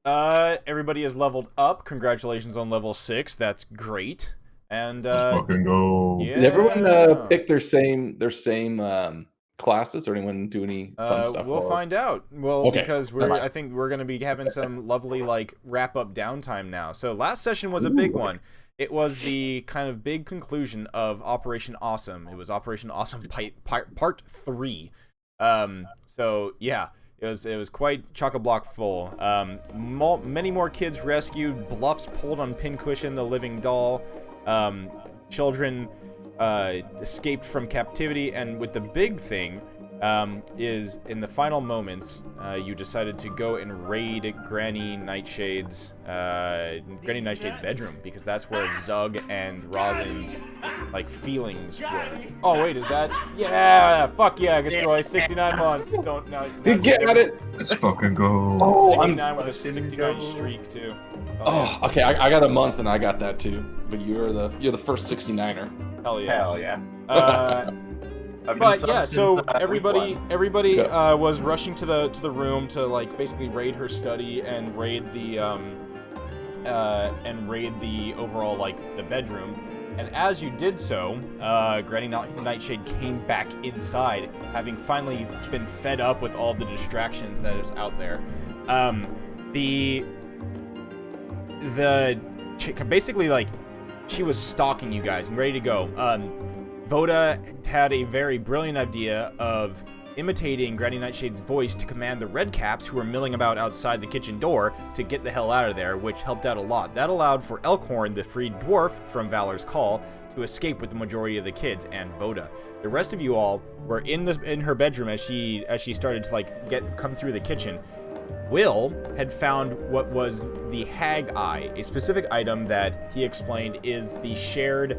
Everybody is leveled up. Congratulations on level 6. That's great. And Let's fucking go. Did everyone yeah. pick their same classes, or anyone do any fun stuff? We'll find out. Well, Okay, because never mind. I think we're gonna be having some lovely like wrap up downtime now. So last session was a big one. It was the kind of big conclusion of Operation Awesome. It was Operation Awesome Part 3. So yeah, it was quite chock-a-block full. Many more kids rescued, bluffs pulled on Pincushion, the living doll. Children escaped from captivity, and with the big thing is in the final moments, you decided to go and raid Granny Nightshade's bedroom, because that's where Zug and Rosin's like feelings were. Oh wait, is that? Yeah, fuck yeah, destroy 69 months. Don't no. You get at it. Let's fucking go. Oh, 69 with a 69 streak too. Oh, okay. I got a month and I got that too. But you're the first 69er. Hell yeah. Hell yeah. But yeah, so everybody was rushing to the room to like basically raid her study and raid the overall like the bedroom. And as you did so, Granny Nightshade came back inside, having finally been fed up with all the distractions that is out there. Basically like she was stalking you guys and ready to go. Voda had a very brilliant idea of imitating Granny Nightshade's voice to command the Redcaps, who were milling about outside the kitchen door, to get the hell out of there, which helped out a lot. That allowed for Elkhorn, the freed dwarf from Valor's Call, to escape with the majority of the kids and Voda. The rest of you all were in her bedroom as she started to like come through the kitchen. Will had found what was the Hag Eye, a specific item that he explained is the shared.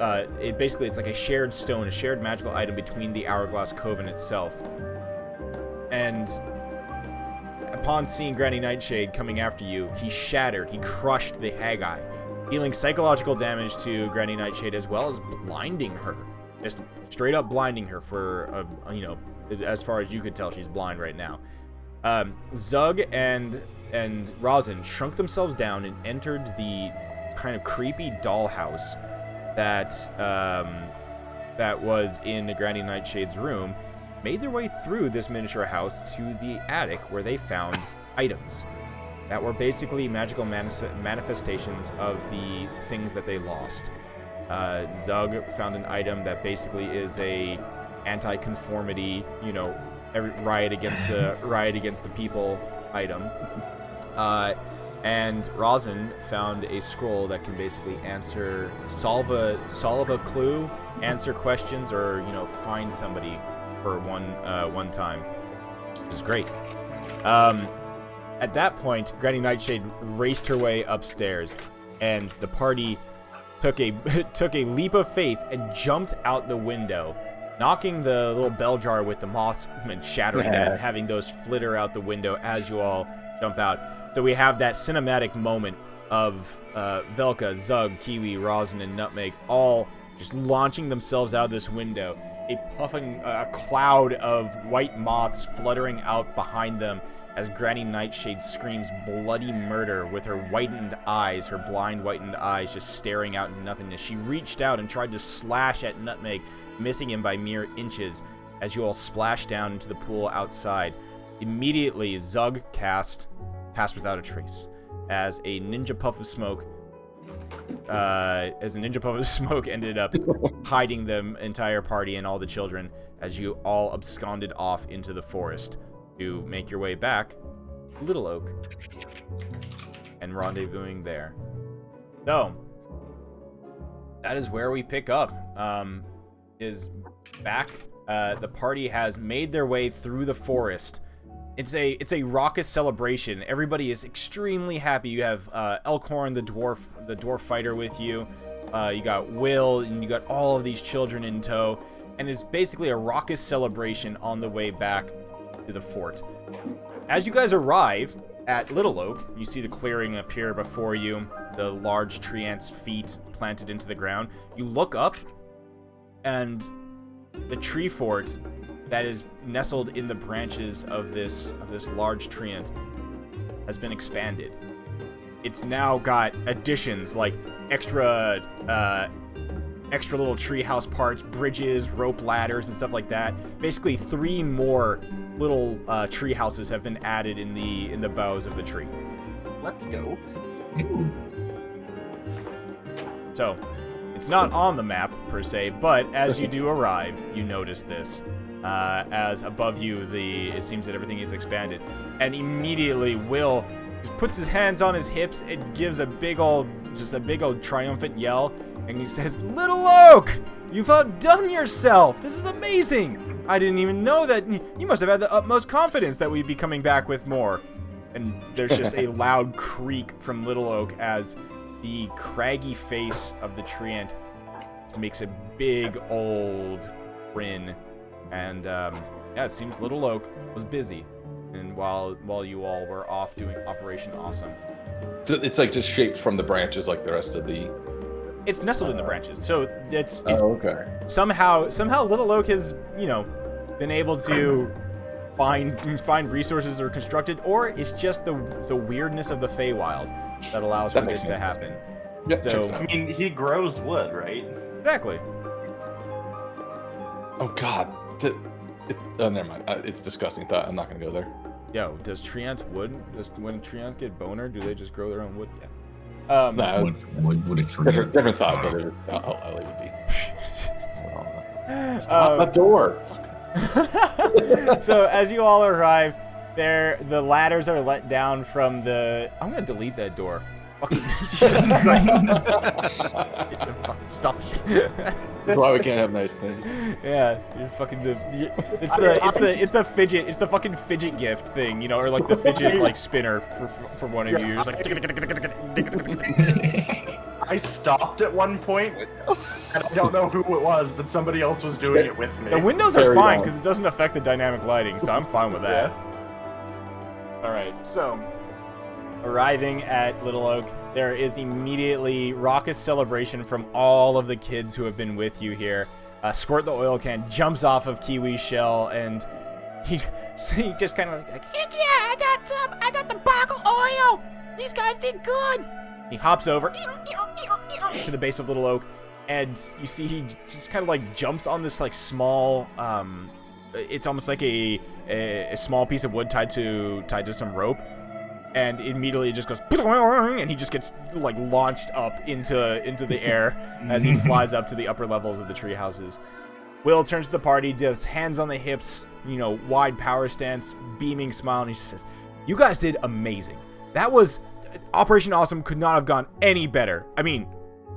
It's like a shared stone, a shared magical item between the Hourglass Cove and itself. And upon seeing Granny Nightshade coming after you, he crushed the Hag Eye, dealing psychological damage to Granny Nightshade as well as blinding her. Just straight up blinding her for, as far as you could tell, she's blind right now. Zug and Rosin shrunk themselves down and entered the kind of creepy dollhouse that was in Granny Nightshade's room, made their way through this miniature house to the attic, where they found items that were basically magical manifestations of the things that they lost. Zug found an item that basically is a anti-conformity, riot against the people item. And Rosin found a scroll that can basically solve a clue, answer questions, or find somebody for one time, which is great. At that point, Granny Nightshade raced her way upstairs, and the party took a leap of faith and jumped out the window, knocking the little bell jar with the moths and shattering that, and having those flitter out the window as you all jump out. So we have that cinematic moment of Velka, Zug, Kiwi, Rosin, and Nutmeg all just launching themselves out of this window, a cloud of white moths fluttering out behind them as Granny Nightshade screams bloody murder with her whitened eyes, her blind whitened eyes just staring out into nothingness. She reached out and tried to slash at Nutmeg, missing him by mere inches as you all splashed down into the pool outside. Immediately, Zug cast Pass Without a Trace as a ninja puff of smoke ended up hiding the entire party and all the children as you all absconded off into the forest to make your way back to Little Oak and rendezvousing there. So that is where we pick up. Is back. The party has made their way through the forest. It's a raucous celebration. Everybody is extremely happy. You have Elkhorn, the dwarf fighter, with you. You got Will, and you got all of these children in tow, and it's basically a raucous celebration on the way back to the fort. As you guys arrive at Little Oak, you see the clearing appear before you, the large tree ant's feet planted into the ground. You look up, and the tree fort that is nestled in the branches of this large tree ant has been expanded. It's now got additions like extra little treehouse parts, bridges, rope ladders, and stuff like that. Basically, 3 more little tree houses have been added in the boughs of the tree. Let's go. So, it's not on the map per se, but as you do arrive, you notice this. As above you, it seems that everything is expanded, and immediately Will just puts his hands on his hips and gives a big old triumphant yell, and he says, "Little Oak, you've outdone yourself! This is amazing! I didn't even know that. You must have had the utmost confidence that we'd be coming back with more." And there's just a loud creak from Little Oak as the craggy face of the treant makes a big old grin. And yeah, it seems Little Oak was busy, and while you all were off doing Operation Awesome. So it's like just shaped from the branches like the rest of the... It's nestled in the branches, so it's okay. Somehow Little Oak has, been able to find resources that are constructed, or it's just the weirdness of the Feywild that allows for this to happen. Yep, so, I mean, he grows wood, right? Exactly. Oh God. Oh, never mind. It's disgusting. I'm not gonna go there. Yo, does treants when treants get boner, do they just grow their own wood? Yeah. No, Would a tree? different thought, but I'll leave it be. Stop the door. So as you all arrive, the ladders are let down from the. I'm gonna delete that door. Fucking Jesus Christ! Stop it. That's why we can't have nice things. Yeah, you're fucking it's the fidget, it's the fucking fidget gift thing, or like the fidget like spinner for one of you. You're just like. I stopped at one point, and I don't know who it was, but somebody else was doing it with me. The windows are fine because it doesn't affect the dynamic lighting, so I'm fine with that. Yeah. All right, so. Arriving at Little Oak, there is immediately raucous celebration from all of the kids who have been with you here. Squirt the oil can jumps off of Kiwi's shell, and he just kind of like, "Heck yeah, I got the boggle oil! These guys did good!" He hops over to the base of Little Oak, and you see he just kind of like jumps on this like small, it's almost like a small piece of wood tied to some rope. And immediately it just goes, and he just gets like launched up into the air as he flies up to the upper levels of the tree houses. Will turns to the party, does hands on the hips, wide power stance, beaming smile, and he says, "You guys did amazing. That was Operation Awesome. Could not have gone any better. I mean,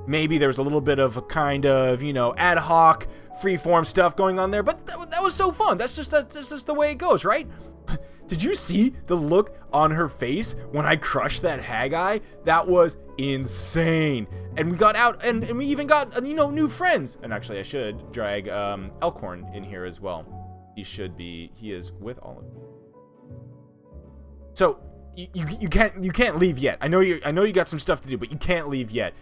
maybe there was a little bit of a kind of ad hoc, freeform stuff going on there, but that was so fun. That's just the way it goes, right?" Did you see the look on her face when I crushed that hag-eye? That was insane. And we got out, and we even got, new friends. And actually, I should drag Elkhorn in here as well. He is with all of you. So, you can't leave yet. I know you got some stuff to do, but you can't leave yet.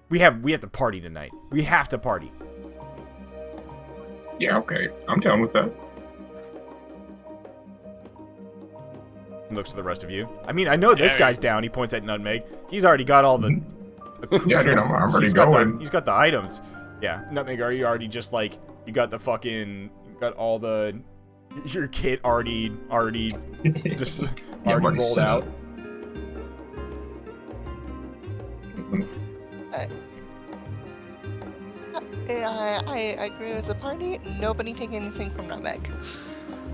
We have to party tonight. We have to party. Yeah, okay. I'm down with that. Looks to the rest of you. I mean, I know this guy's down. He points at Nutmeg. He's already got all the yeah, dude, I'm already going. He's got the items. Yeah, Nutmeg, are you already just like, you got all the, your kit already just already rolled out? I agree with the party. Nobody take anything from Nutmeg.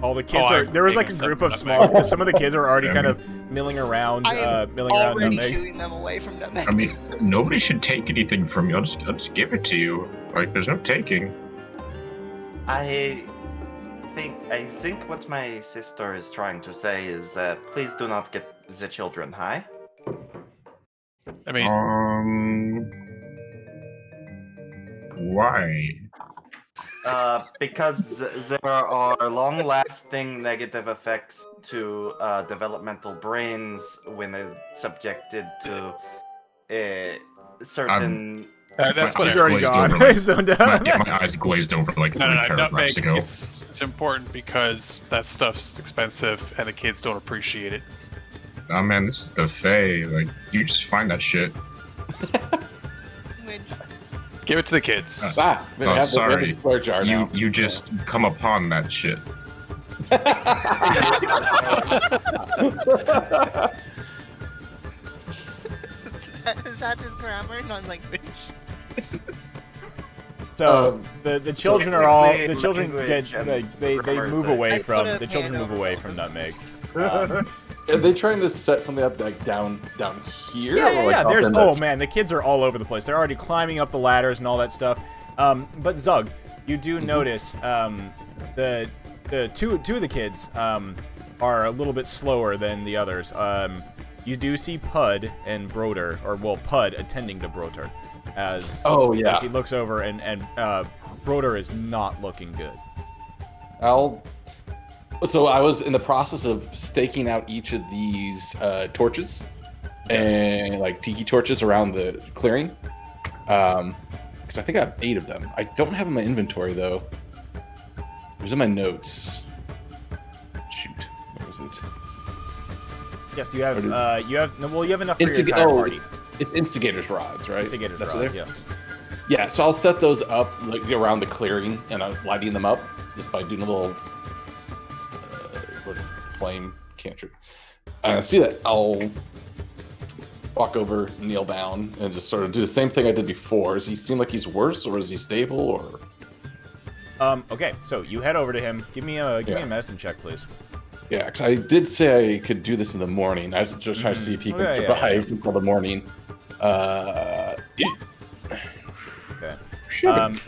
All the kids there was like a group of small, some of the kids are already kind of milling around already Nutmeg. shooing them away from Nutmeg. I mean, nobody should take anything from you. I'll just give it to you. Like, there's no taking. I think what my sister is trying to say is, please do not get the children high. I mean, why? Because there are long-lasting negative effects to developmental brains when they're subjected to certain... that's what He's already gone. Like, He's zoned out. my eyes glazed over like 3 paragraphs ago. It's important because that stuff's expensive and the kids don't appreciate it. Oh man, this is the Fae. Like, you just find that shit. Which, Give it to the kids. We Oh, have sorry. the square jar now. You just come upon that shit. is that his grammar, not language? So the children are all the children language get and they move away I from put a the children hand move over away both from of Nutmeg. Are they trying to set something up like down here? Yeah, or, yeah, like, yeah. up There's in the- oh man, the kids are all over the place. They're already climbing up the ladders and all that stuff. But Zug, you do notice the two of the kids are a little bit slower than the others. You do see Pud and Broder, or well, Pud attending to Broder, as as he looks over and Broder is not looking good. So I was in the process of staking out each of these torches and like tiki torches around the clearing. Because I think I have 8 of them. I don't have them in my inventory though. It was in my notes. Shoot, what was it? Yes, you have you have enough for your Instig- entire oh, party. It's instigator's rods, right? Instigator's That's rods, what they're- yes. Yeah, so I'll set those up like around the clearing and I'm lighting them up just by doing a little flame cantrip. See that? I'll walk over, kneel down, and just sort of do the same thing I did before. Does he seem like he's worse, or is he stable, or? Okay, so you head over to him. Give me a medicine check, please. Yeah, because I did say I could do this in the morning. I was just trying to see if he can survive until the morning. Okay.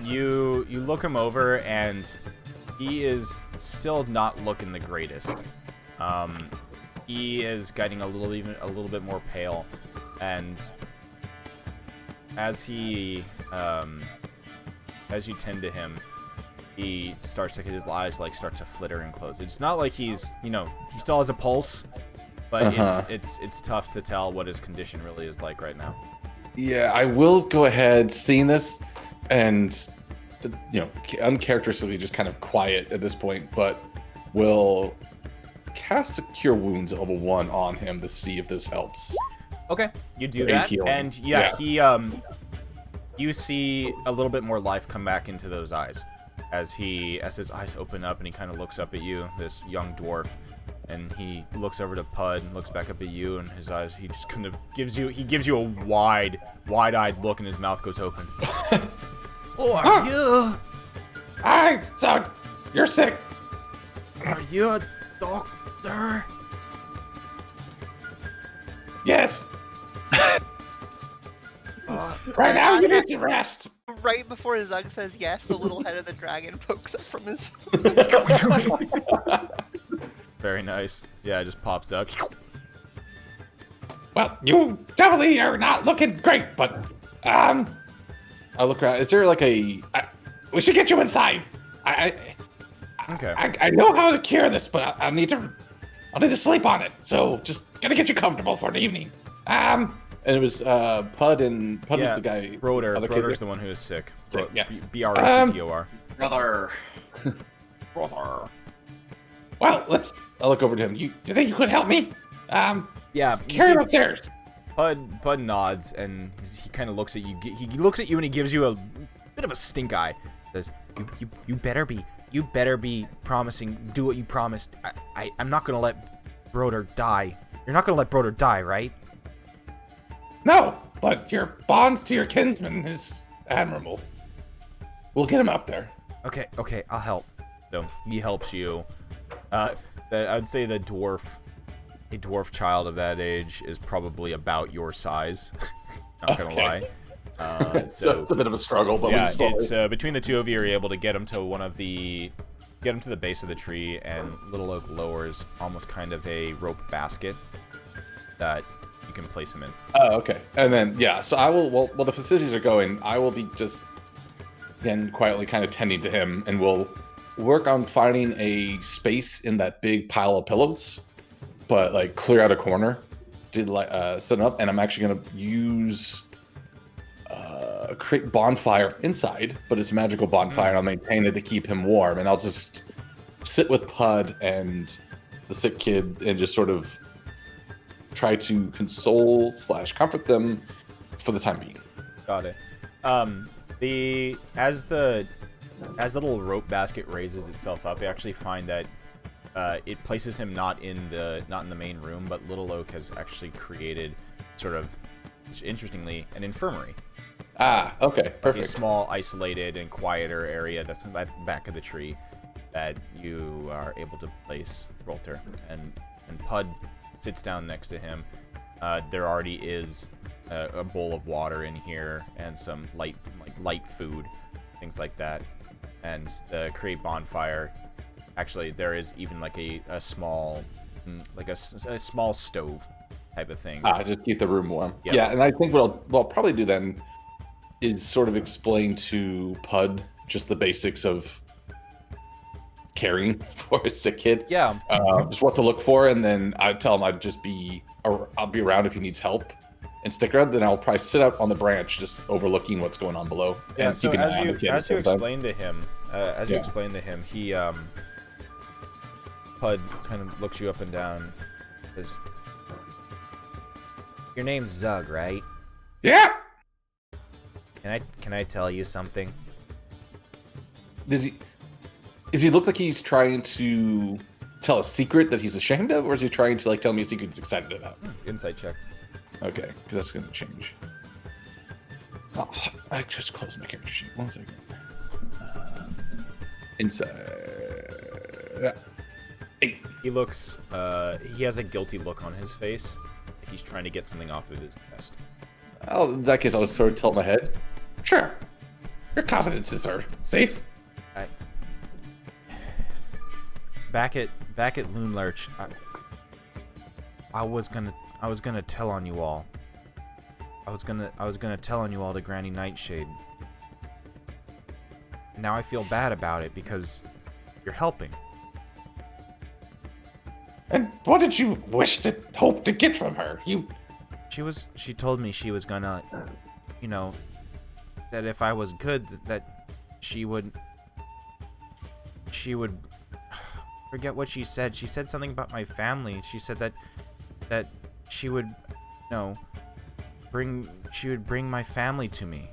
You look him over, and he is still not looking the greatest. He is getting a little bit more pale, and as you tend to him, he starts to his eyes start to flitter and close. It's not like he's he still has a pulse, but it's tough to tell what his condition really is like right now. Yeah, I will go ahead, seeing this, and uncharacteristically just kind of quiet at this point, but will cast a Cure Wounds at level 1 on him to see if this helps. Okay, you do A that, healing. and he you see a little bit more life come back into those eyes as his eyes open up and he kind of looks up at you, this young dwarf, and he looks over to Pud and looks back up at you, and his eyes, he just kind of gives you a wide-eyed look, and his mouth goes open. Who are you? You're sick. Are you a doctor? Yes. Right now, you need to rest. Right before Zug says yes, the little head of the dragon pokes up from his. Very nice. Yeah, it just pops up. Well, you definitely are not looking great, but I look around. Is there like we should get you inside. Okay. I know how to cure this, but I'll need to sleep on it. So just gotta get you comfortable for the evening. And it was Pud is the guy. Broder's the one who is sick. Sick, yeah. B-R-O-T-T-O-R. Brother. Brother. Well, I'll look over to him. You think you could help me? Yeah. Carry him upstairs. Pud nods, and he kind of looks at you. He looks at you, and he gives you a bit of a stink eye. Says, "You better be promising. Do what you promised. I'm not gonna let Broder die. You're not gonna let Broder die, right?" No, but your bonds to your kinsman is admirable. We'll get him up there. Okay, I'll help. So he helps you. I'd say a dwarf child of that age is probably about your size. Not gonna lie. So it's a bit of a struggle, but yeah, it's between the two of you, are able to get him to the base of the tree, and Little Oak lowers almost kind of a rope basket that you can place him in. Oh, okay. And then so I will. While the facilities are going, I will be just again quietly kind of tending to him, and we'll work on finding a space in that big pile of pillows, but like clear out a corner to set it up. And I'm actually gonna use create bonfire inside, but it's a magical bonfire, and I'll maintain it to keep him warm. And I'll just sit with Pud and the sick kid and just sort of try to console/comfort them for the time being. Got it. As the little rope basket raises itself up, you actually find that it places him not in the main room, but Little Oak has actually created, sort of, interestingly, an infirmary. Ah, okay, Like perfect. a small, isolated, and quieter area that's at the back of the tree that you are able to place Rolter. And Pud sits down next to him. There already is a bowl of water in here and some light food, things like that. And the create bonfire. Actually, there is even like a small, a small stove type of thing. Just keep the room warm. Yep. Yeah, and I think what I'll probably do then is sort of explain to Pud just the basics of caring for a sick kid. Yeah. Just what to look for, and then I tell him I'll be around if he needs help, and stick around. Then I'll probably sit up on the branch, just overlooking what's going on below. Yeah. And So keeping an eye on the kid at as the you same time. explain to him, he Pud kind of looks you up and down. Says, "Your name's Zug, right? Yeah. Can I tell you something?" Does he look like he's trying to tell a secret that he's ashamed of, or is he trying to tell me a secret he's excited about? Insight check. Okay, because that's going to change. Oh, I just closed my character sheet. 1 second. Inside. 8. He looks. He has a guilty look on his face. Like he's trying to get something off of his chest. Oh, in that case, I'll just sort of tilt my head. Sure. Your confidences are safe. Back at Loon Lurch, I was gonna tell on you all. I was gonna tell on you all to Granny Nightshade. Now I feel bad about it because you're helping. And what did you hope to get from her? She told me she was gonna, that if I was good, that she would forget what she said. She said something about my family. She said that she would, bring my family to me.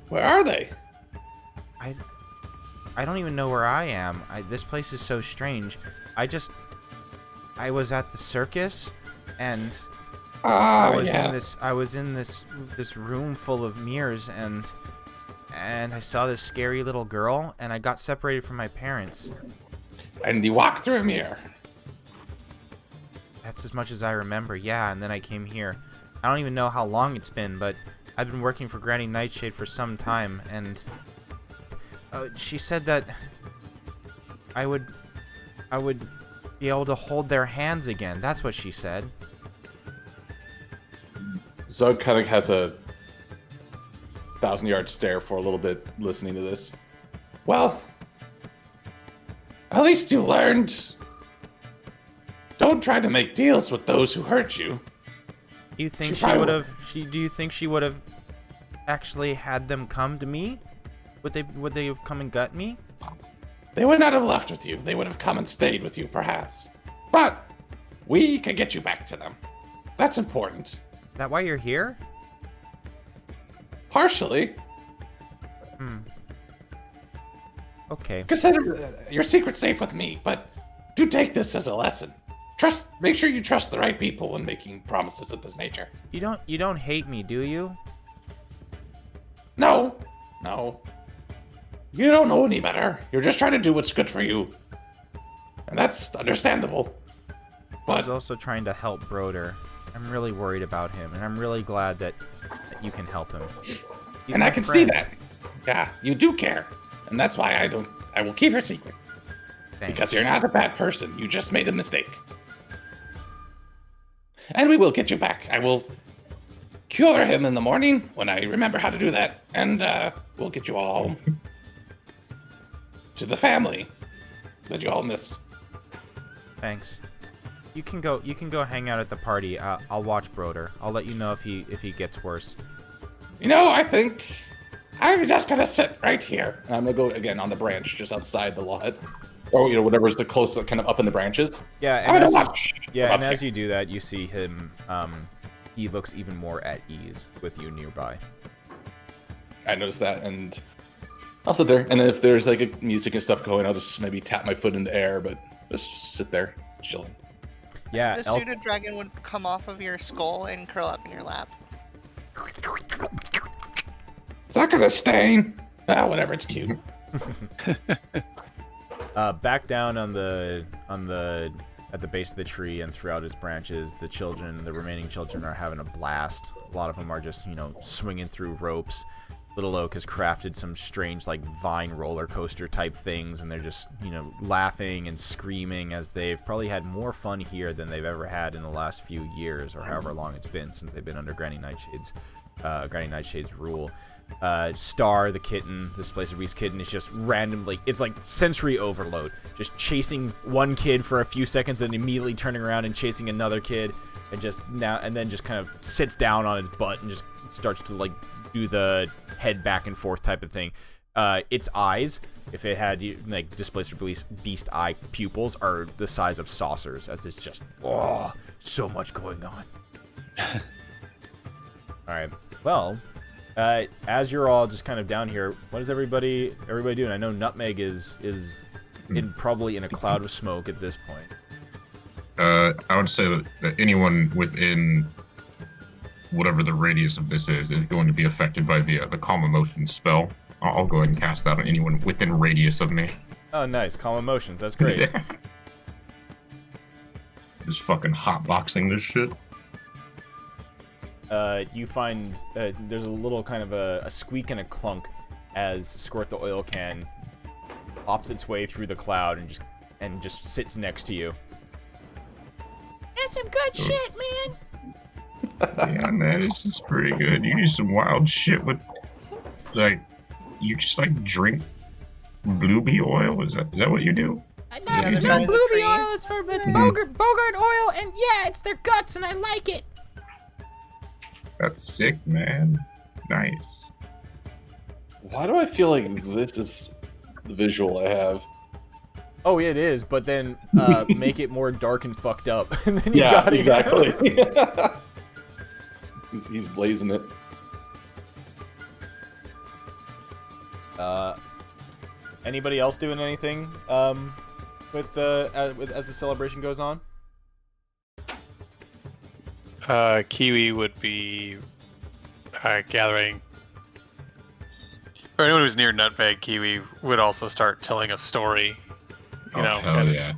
Where are they? I don't even know where I am. This place is so strange. I was at the circus, and I was in this room full of mirrors, and I saw this scary little girl, and I got separated from my parents. And you walked through a mirror. That's as much as I remember, yeah, and then I came here. I don't even know how long it's been, but I've been working for Granny Nightshade for some time, and she said that I would be able to hold their hands again. That's what she said. Zug kind of has a 1,000-yard stare for a little bit listening to this. Well, at least you learned. Don't try to make deals with those who hurt you. Do you think Do you think she would have actually had them come to me? Would they have come and got me? They would not have left with you. They would have come and stayed with you, perhaps. But we can get you back to them. That's important. Is that why you're here? Partially. Okay. Consider your secret safe with me, but do take this as a lesson. Make sure you trust the right people when making promises of this nature. You don't hate me, do you? No. You don't know any better. You're just trying to do what's good for you. And that's understandable. I was But also trying to help Broder. I'm really worried about him, and I'm really glad that you can help him. He's and my I can see friend. that. Yeah, you do care. And that's why I will keep your secret. Thanks. Because you're not a bad person. You just made a mistake. And we will get you back. I will cure him in the morning when I remember how to do that. And we'll get you all home. To the family that you all miss. Thanks. You can go hang out at the party. I'll watch Broder. I'll let you know if he gets worse. I think I'm just gonna sit right here. And I'm gonna go again on the branch just outside the lot. or whatever's the closest, kind of up in the branches. Yeah, I'm and gonna as, watch. yeah, from and up as here. you do that, you see him. He looks even more at ease with you nearby. I noticed that, and I'll sit there. And then if there's like music and stuff going, I'll just maybe tap my foot in the air, but just sit there, chilling. Yeah, The suited dragon would come off of your skull and curl up in your lap. Is that gonna stain? Ah, whatever. It's cute. Back down at the base of the tree and throughout its branches, the remaining children are having a blast. A lot of them are just, swinging through ropes. Little Oak has crafted some strange, like, vine roller coaster type things, and they're just, laughing and screaming as they've probably had more fun here than they've ever had in the last few years, or however long it's been since they've been under Granny Nightshade's rule. Star, the kitten, the Displacer Beast kitten, is just randomly, it's like sensory overload, just chasing one kid for a few seconds and immediately turning around and chasing another kid, and then just kind of sits down on its butt and just starts to, like, do the head back and forth type of thing. Its eyes, if it had like Displacer Beast eye pupils, are the size of saucers, as it's just so much going on. All right, well, as you're all just kind of down here, what is everybody doing? I know Nutmeg is probably in a cloud of smoke at this point. I would say that anyone within whatever the radius of this is going to be affected by the calm emotions spell. I'll go ahead and cast that on anyone within radius of me. Oh, nice. Calm emotions. That's great. Just fucking hotboxing this shit. You find there's a little kind of a squeak and a clunk as Squirt the Oil Can pops its way through the cloud and just sits next to you. That's some good shit, man! Yeah, man, it's just pretty good. You do some wild shit with, like, you just like drink bluebee oil. Is that what you do? Yeah, Not there's bluebee tree. oil, it's for Bogart oil, and yeah, it's their guts, and I like it. That's sick, man. Nice. Why do I feel like this is the visual I have? Oh, it is, but then make it more dark and fucked up, and then you Yeah, got it. exactly. He's blazing it. Anybody else doing anything as the celebration goes on? Kiwi would be gathering. For anyone who's near Nutmeg, Kiwi would also start telling a story. You know, hell yeah.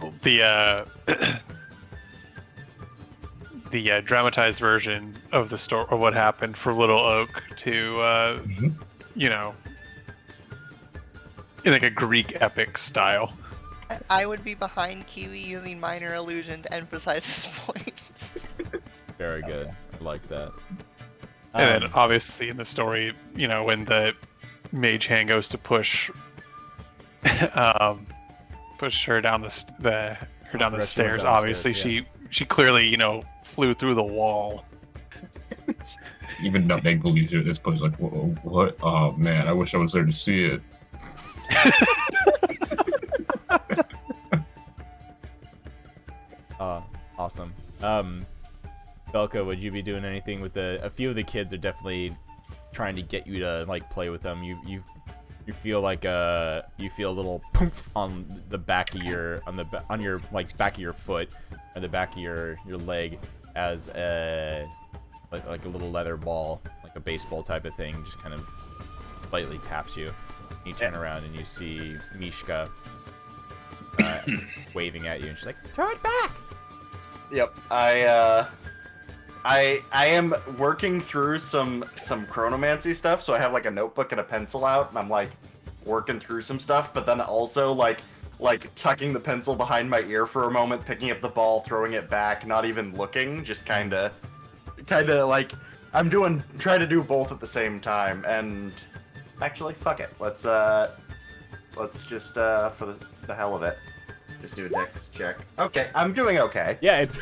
The dramatized version of the story of what happened for Little Oak to, in like a Greek epic style. I would be behind Kiwi using minor illusion to emphasize his points. Very good. I like that. And then obviously in the story, when the mage hand goes to push her down the stairs, obviously yeah. she clearly, flew through the wall. Even Nutmeg believes it at this point. He's like, whoa, what? Oh, man, I wish I was there to see it. Awesome. Belka, would you be doing anything with a few of the kids are definitely trying to get you to like play with them. You feel like you feel a little poof on the back of your back of your foot or the back of your leg as like a little leather ball, like a baseball type of thing, just kind of lightly taps you. You turn around and you see Mishka waving at you, and she's like, "Throw it back!" Yep. I am working through some chronomancy stuff, so I have like a notebook and a pencil out, and I'm like working through some stuff, but then also like tucking the pencil behind my ear for a moment, picking up the ball, throwing it back, not even looking, just kind of like I'm trying to do both at the same time. And actually, fuck it, let's just for the hell of it, just do a dex check. Okay, I'm doing okay. Yeah, it's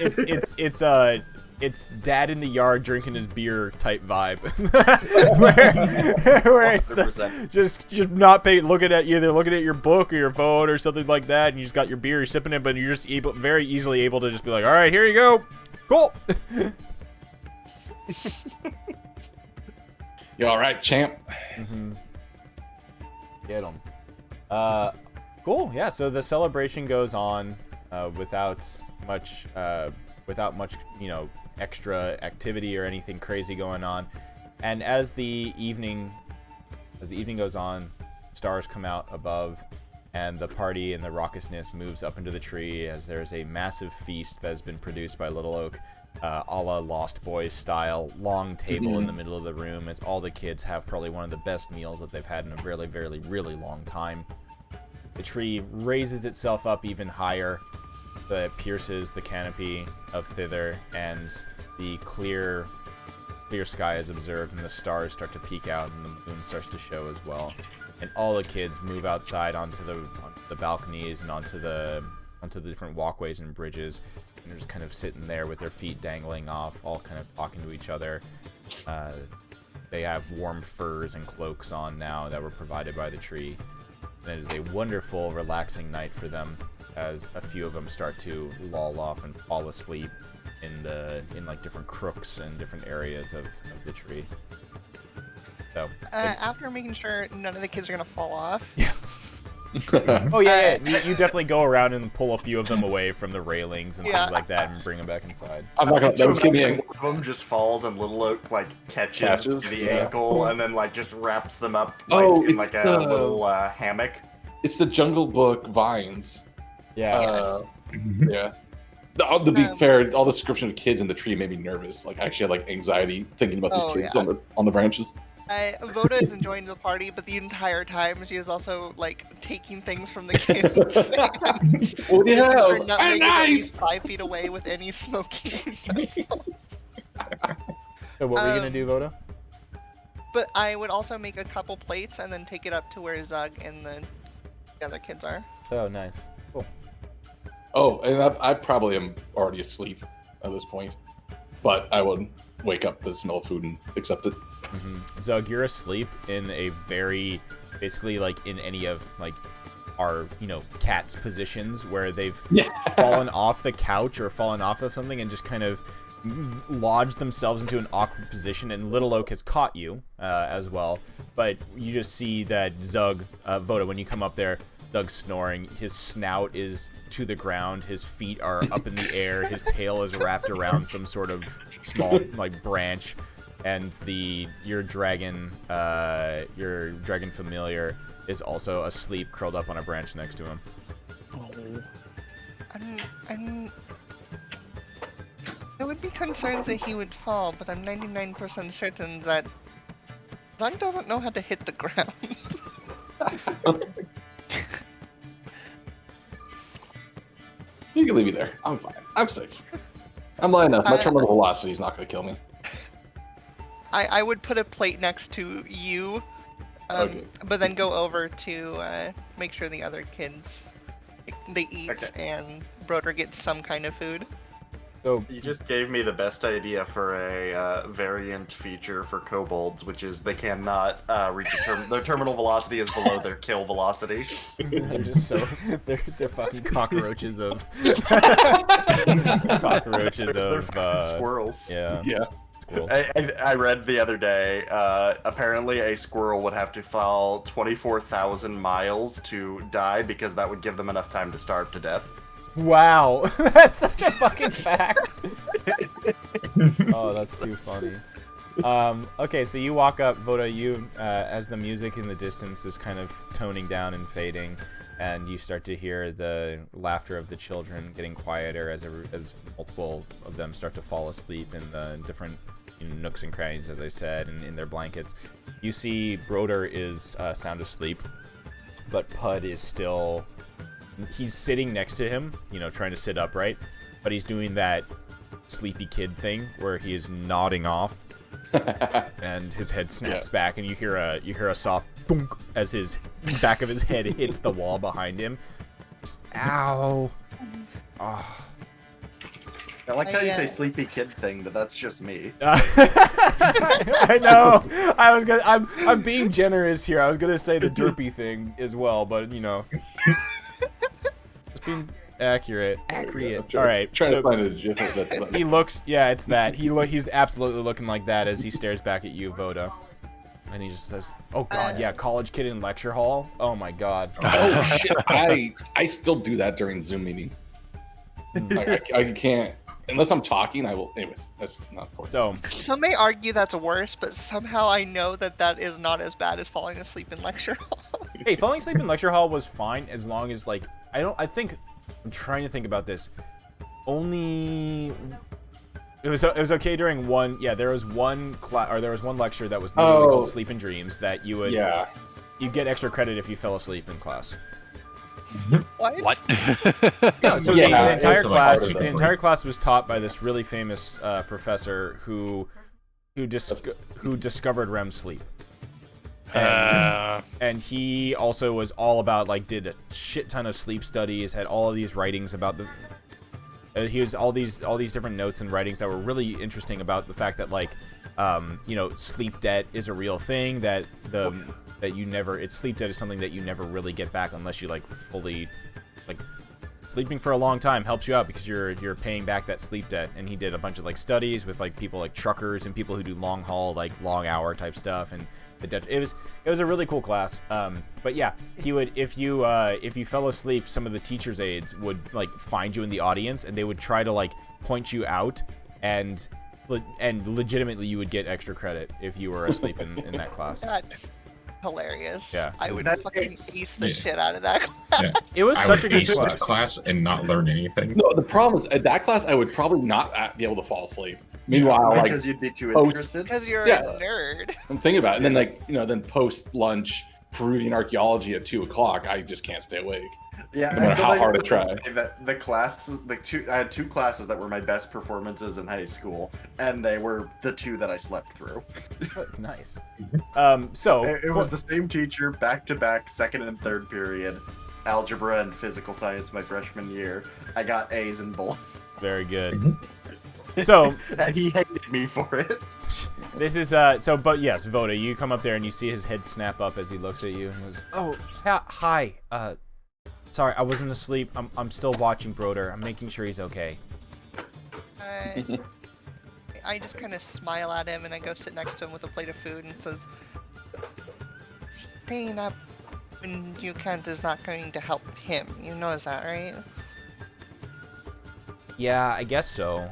it's dad in the yard drinking his beer type vibe, where it's just not looking at your book or your phone or something like that, and you just got your beer, you're sipping it, but you're just very easily able to just be like, all right, here you go, cool. You all right, champ? Mm-hmm. Get him. Cool. Yeah. So the celebration goes on without much, extra activity or anything crazy going on. And as the evening goes on, stars come out above, and the party and the raucousness moves up into the tree as there's a massive feast that has been produced by Little Oak. A la Lost Boys style, long table in the middle of the room as all the kids have probably one of the best meals that they've had in a really, really, really long time. The tree raises itself up even higher, that pierces the canopy of Thither, and the clear sky is observed, and the stars start to peek out, and the moon starts to show as well. And all the kids move outside onto the balconies and onto the different walkways and bridges. And they're just kind of sitting there with their feet dangling off, all kind of talking to each other. They have warm furs and cloaks on now that were provided by the tree. And it is a wonderful, relaxing night for them, as a few of them start to loll off and fall asleep in like different crooks and different areas of the tree. So after making sure none of the kids are gonna fall off. Yeah. Oh yeah. You definitely go around and pull a few of them away from the railings and things like that, and bring them back inside. I'm not gonna. That was One of them just falls, and Little Oak like catches the ankle, and then like just wraps them up in like a little hammock. It's the Jungle Book vines. Yeah. Yeah. To be fair, all the description of kids in the tree made me nervous. Like I actually had like anxiety thinking about these kids on the branches. Voda is enjoying the party, but the entire time she is also like taking things from the kids. What do you have? Her nutmeg is at least 5 feet away with any smoking. So what were you gonna do, Voda? But I would also make a couple plates and then take it up to where Zug and the other kids are. Oh, nice. Cool. Oh, and I probably am already asleep at this point, but I would wake up to the smell of food and accept it. Zug, you're asleep in a very, basically like in any of like our, cats' positions where they've fallen off the couch or fallen off of something and just kind of lodged themselves into an awkward position, and Little Oak has caught you as well. But you just see that Zug, Voda, when you come up there, Zug's snoring. His snout is to the ground. His feet are up in the air. His tail is wrapped around some sort of small like branch. And your dragon familiar is also asleep, curled up on a branch next to him. Oh. I would be concerned that he would fall, but I'm 99% certain that Zug doesn't know how to hit the ground. You can leave me there. I'm fine. I'm safe. I'm light enough. My terminal velocity is not going to kill me. I would put a plate next to you, but then go over to make sure the other kids they eat and Broder gets some kind of food. So you just gave me the best idea for a variant feature for kobolds, which is they cannot reach their terminal velocity is below their kill velocity. They're fucking cockroaches of squirrels. Yeah. I read the other day, apparently a squirrel would have to fall 24,000 miles to die because that would give them enough time to starve to death. Wow, that's such a fucking fact. Oh, that's too funny. Okay, so you walk up, Voda, as the music in the distance is kind of toning down and fading, and you start to hear the laughter of the children getting quieter as multiple of them start to fall asleep in the different nooks and crannies, as I said, and in their blankets. You see Broder is sound asleep, but Pud is still... He's sitting next to him, trying to sit upright, but he's doing that sleepy kid thing where he is nodding off, and his head snaps back, and you hear a soft thunk as his back of his head hits the wall behind him. Just, ow. Oh. I like how you say Yeah. sleepy kid thing, but that's just me. I know. I'm being generous here. I was gonna say the derpy thing as well, but you know, just being accurate. All right. Trying So to find a gif of that. he looks. Yeah, it's that. He's absolutely looking like that as he stares back at you, Voda. And he just says, "Oh God, yeah, college kid in lecture hall. Oh my God." Oh shit! I still do that during Zoom meetings. I can't unless I'm talking. I will. Anyways, that's not important. So Some may argue that's worse, but somehow I know that is not as bad as falling asleep in lecture hall. hey, falling asleep in lecture hall was fine as long as like I think I'm trying to think about this. Only it was okay during one. Yeah, there was one lecture that was literally called Sleep and Dreams that you would you get extra credit if you fell asleep in class. What? Yeah, so Yeah, the entire it's like class, harder the than entire class was taught by this really famous professor who discovered REM sleep. And he also was all about like did a shit ton of sleep studies, had all of these writings about the. He was all these different notes and writings that were really interesting about the fact that like, you know, sleep debt is a real thing that sleep debt is something that you never really get back unless you like fully like sleeping for a long time helps you out because you're paying back that sleep debt. And he did a bunch of like studies with like people like truckers and people who do long haul like long hour type stuff and the debt. It was a really cool class. But yeah, he would if you fell asleep, some of the teachers' aides would like find you in the audience and they would try to like point you out and legitimately you would get extra credit if you were asleep in that class. That's hilarious. Yeah. I would That fucking is- ace the shit out of that class. Yeah. It was I such would a good ace that class. class and not learn anything. No, the problem is at that class I would probably not be able to fall asleep. Meanwhile, like Because you'd be too post- interested. Because you're Yeah. a nerd. I'm thinking about it, and then like then post lunch Peruvian archaeology at 2:00, I just can't stay awake. Yeah, No matter still how think hard I it's try. funny That the classes, I had two classes that were my best performances in high school, and they were the two that I slept through. Nice. So It was the same teacher, back to back, second and third period, algebra and physical science my freshman year. I got A's in both, very good. So and he hated me for it. this is but yes, Voda, you come up there and you see his head snap up as he looks at you and goes, "Oh, hi. Sorry, I wasn't asleep. I'm still watching Broder. I'm making sure he's okay." I just kind of smile at him and I go sit next to him with a plate of food and says, "Staying up when you can't is not going to help him. You know that, right?" Yeah, I guess so.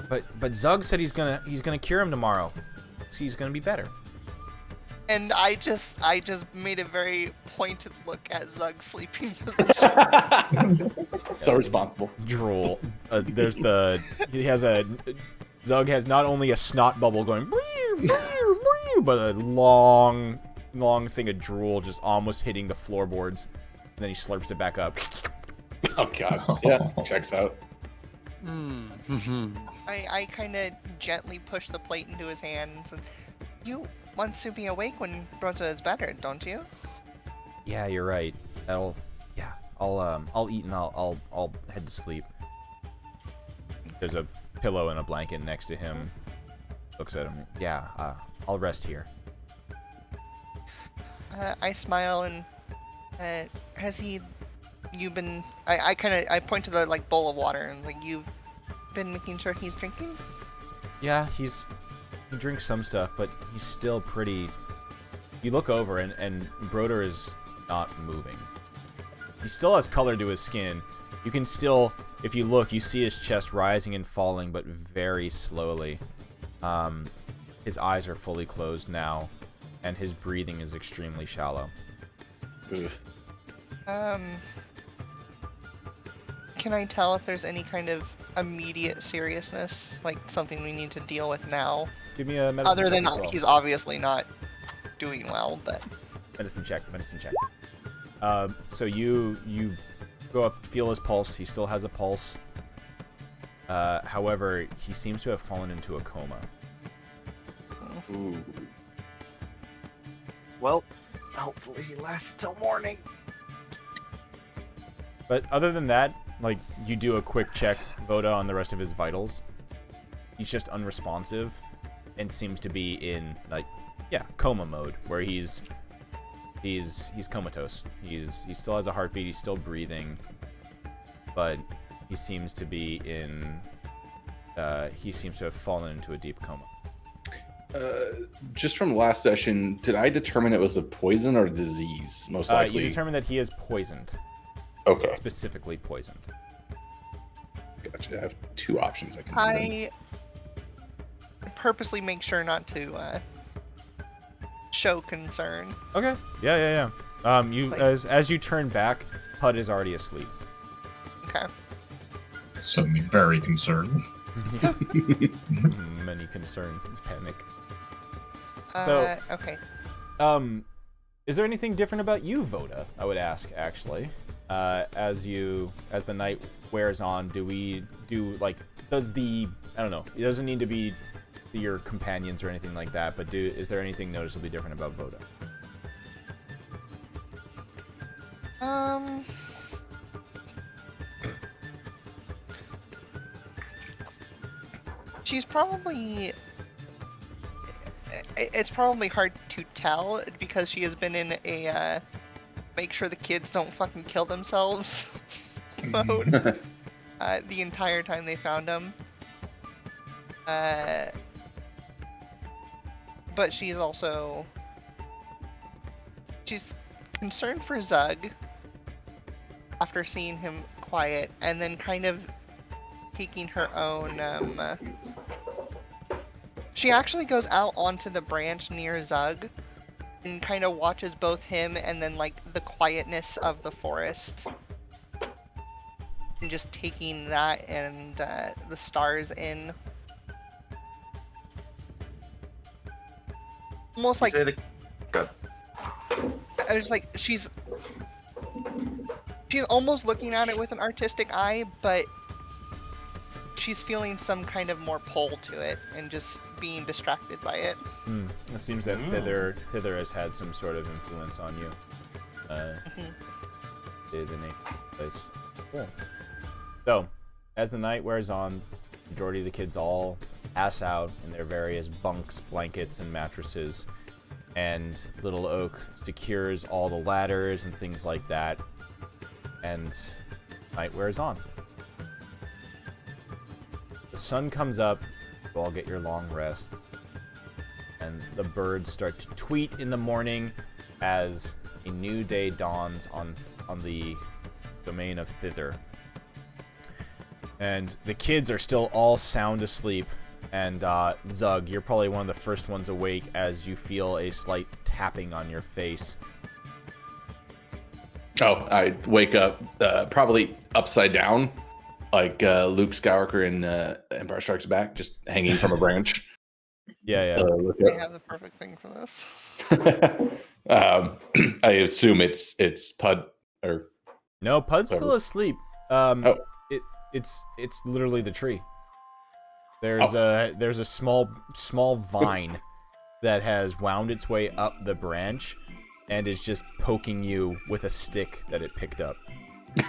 But Zug said he's gonna cure him tomorrow. So he's gonna be better. And I just made a very pointed look at Zug's sleeping position. So responsible. Drool. Zug has not only a snot bubble going, but a long thing of drool just almost hitting the floorboards. And then he slurps it back up. Oh god. Yeah, checks out. I kind of gently push the plate into his hand and said, "You want to be awake when Bronza is better, don't you?" Yeah, you're right. I'll eat and I'll head to sleep. There's a pillow and a blanket next to him. Looks at him. Yeah, I'll rest here. I smile and you've been I point to the like bowl of water and like you've been making sure he's drinking? Yeah, he drinks some stuff, but he's still pretty. You look over and Broder is not moving. He still has color to his skin. You can still, if you look, you see his chest rising and falling, but very slowly. His eyes are fully closed now, and his breathing is extremely shallow. Oof. Can I tell if there's any kind of immediate seriousness, like something we need to deal with now? Give me a medicine Other check than as well. he's obviously not doing well, but Medicine check. So you go up, feel his pulse. He still has a pulse. However, he seems to have fallen into a coma. Ooh. Well, hopefully he lasts till morning. But other than that, like, you do a quick check, Voda, on the rest of his vitals. He's just unresponsive and seems to be in, like, yeah, coma mode, where he's comatose. He still has a heartbeat, he's still breathing, but he seems to be in, he seems to have fallen into a deep coma. Just from last session, did I determine it was a poison or a disease? Most likely. You determined that he is poisoned. Okay. Specifically poisoned. Gotcha. I have 2 options I can do. I purposely make sure not to show concern. Okay. Yeah. You Like- as you turn back, Pud is already asleep. Okay. Suddenly very concerned. Many concern, panic. Okay. Is there anything different about you, Voda? I would ask, actually. As the night wears on, does the, I don't know, it doesn't need to be your companions or anything like that, but is there anything noticeably different about Voda? She's probably... It's probably hard to tell because she has been in a make sure the kids don't fucking kill themselves mode the entire time they found him. But she's concerned for Zug after seeing him quiet, and then kind of taking her own she actually goes out onto the branch near Zug and kind of watches both him and then, like, the quietness of the forest. And just taking that and the stars in. Almost like... Good. I was like, she's almost looking at it with an artistic eye, but she's feeling some kind of more pull to it and just being distracted by it. It seems that Thither has had some sort of influence on you. The nature place. Cool. So, as the night wears on, the majority of the kids all pass out in their various bunks, blankets, and mattresses, and Little Oak secures all the ladders and things like that, and night wears on. The sun comes up, you all get your long rests, and the birds start to tweet in the morning as a new day dawns on the domain of Thither. And the kids are still all sound asleep, and Zug, you're probably one of the first ones awake as you feel a slight tapping on your face. Oh, I wake up probably upside down, like Luke Skywalker in Empire Strikes Back, just hanging from a branch. Yeah. Look They up. have the perfect thing for this. I assume it's Pud or No, Pud's still asleep. Oh. It's literally the tree. There's a small vine that has wound its way up the branch and is just poking you with a stick that it picked up.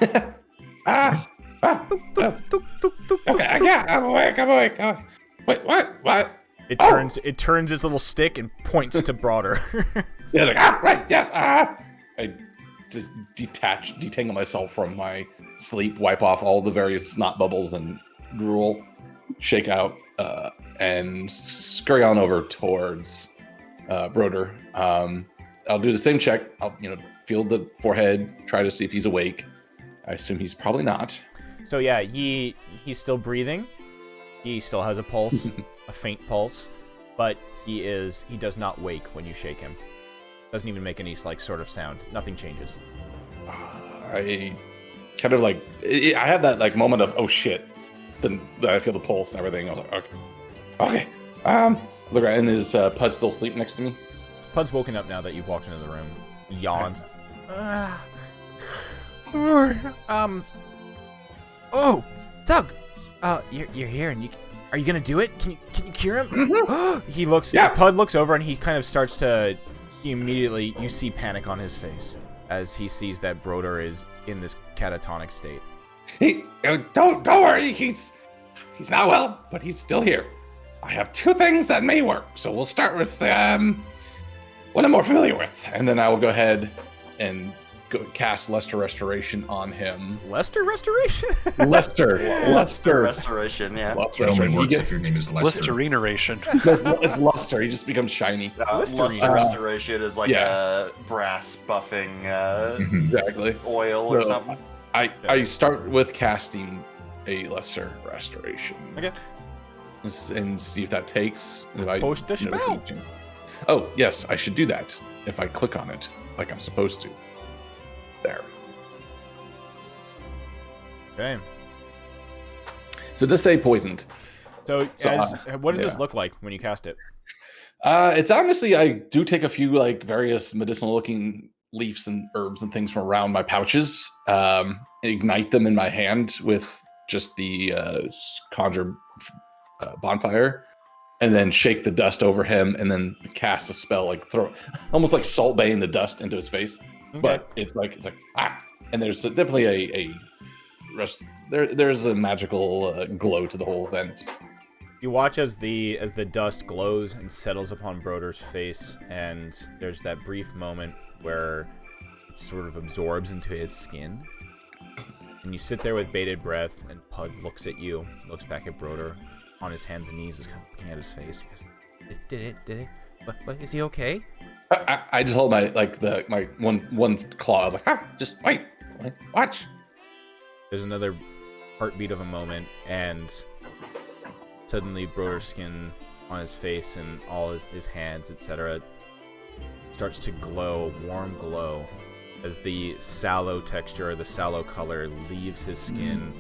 Okay, yeah, I'm awake. Oh. Wait, what? It turns its little stick and points to Broader. Yeah, like, right, yes, I just detangle myself from my sleep, wipe off all the various snot bubbles and drool, shake out, and scurry on over towards Broder. I'll do the same check. I'll, feel the forehead, try to see if he's awake. I assume he's probably not. So yeah, he's still breathing. He still has a pulse, a faint pulse, but he does not wake when you shake him. Doesn't even make any sort of sound. Nothing changes. I kind of I had that moment of, oh shit. Then I feel the pulse and everything. I was like, okay. Look, and is Pud still asleep next to me? Pud's woken up now that you've walked into the room. He yawns. Oh, Zug! You're here, and are you gonna do it? Can you cure him? Mm-hmm. He looks. Yeah. Pud looks over, and he kind of starts to. Immediately, you see panic on his face as he sees that Broder is in this catatonic state. Don't worry. He's not well, but he's still here. I have 2 things that may work. So we'll start with what I'm more familiar with, and then I will go ahead and cast Luster Restoration on him. Lester Restoration? Luster Restoration, yeah. Luster It only Restoration. works if your name is Lester. Listeration. It's Luster. He just becomes shiny. Luster Restoration is like a brass buffing Exactly. oil or something. I start with casting a Lesser Restoration. Okay. And see if that takes. Post a spell. Oh, yes, I should do that if I click on it like I'm supposed to. There. Okay. So it does say poisoned. So what does this look like when you cast it? It's honestly, I do take a few like various medicinal looking leaves and herbs and things from around my pouches, ignite them in my hand with just the conjure bonfire, and then shake the dust over him, and then cast a spell like throw, almost like Salt Baying the dust into his face. Okay. But it's like and there's definitely there's a magical glow to the whole event. You watch as the dust glows and settles upon Broder's face, and there's that brief moment where it sort of absorbs into his skin. And you sit there with bated breath, and Pud looks at you, looks back at Broder, on his hands and knees, is kind of looking at his face. He goes, Did it? But is he okay? I just hold my one claw, like, just wait, watch. There's another heartbeat of a moment, and suddenly Broder's skin on his face and all his hands, etc., starts to glow, a warm glow, as the sallow texture, the sallow color leaves his skin,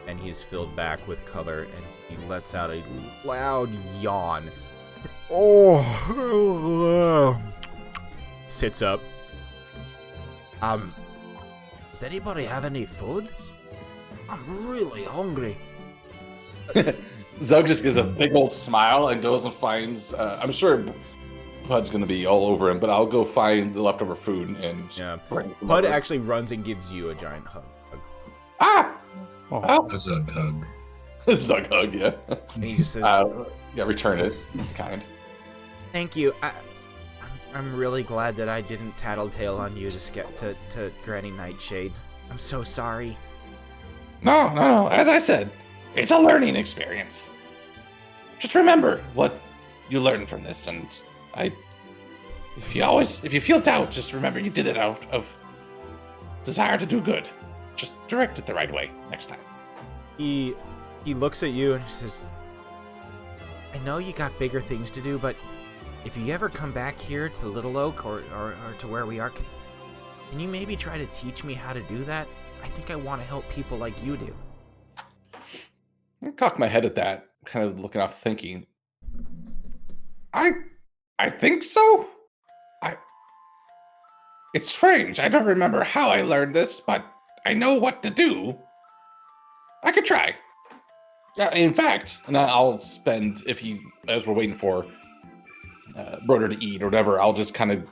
and he's filled back with color, and he lets out a loud yawn. Oh, sits up. Does anybody have any food? I'm really hungry. Zug just gives a big old smile and goes and finds. I'm sure Pud's gonna be all over him, but I'll go find the leftover food and bring some Pud over. actually runs and gives you a giant hug. A Zug hug. Zug hug, yeah. And he just says, return it. Kind. Thank you. I'm really glad that I didn't tattletale on you to get to Granny Nightshade. I'm so sorry. No. As I said, it's a learning experience. Just remember what you learned from this, and if you feel doubt, just remember you did it out of desire to do good. Just direct it the right way next time. He looks at you and he says, I know you got bigger things to do, but if you ever come back here to Little Oak or to where we are, can you maybe try to teach me how to do that? I think I want to help people like you do. I cock my head at that, kind of looking off, thinking, I think so. It's strange. I don't remember how I learned this, but I know what to do. I could try. Yeah, in fact, and I'll spend, as we're waiting for Broder to eat or whatever, I'll just kind of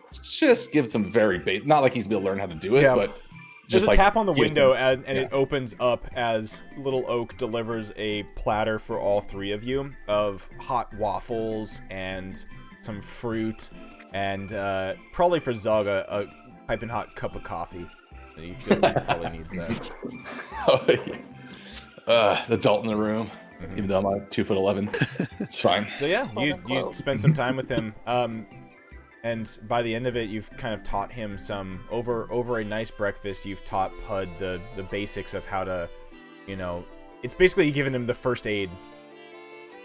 give some very basic, not like he's going to learn how to do it, but just just a tap on the window and it opens up as Little Oak delivers a platter for all three of you of hot waffles and some fruit and probably for Zog a piping hot cup of coffee. He feels like he probably needs that. Oh, yeah. The adult in the room, even though I'm like 2'11", it's fine. So yeah, you spend some time with him, and by the end of it, you've kind of taught him some over a nice breakfast. You've taught Pud the basics of how to, it's basically given him the first aid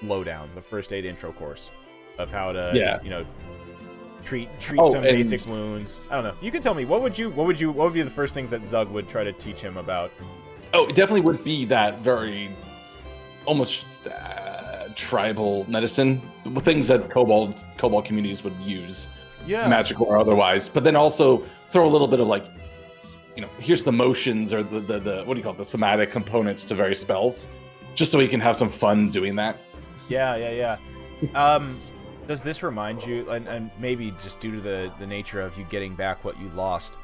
lowdown, the first aid intro course of how to, treat some basic wounds. I don't know. You can tell me what would be the first things that Zug would try to teach him about? Oh, it definitely would be that very almost tribal medicine, the things that Kobold communities would use, magical or otherwise. But then also throw a little bit of here's the motions or the what do you call it, the somatic components to various spells, just so he can have some fun doing that. Yeah. Does this remind you, and maybe just due to the nature of you getting back what you lost,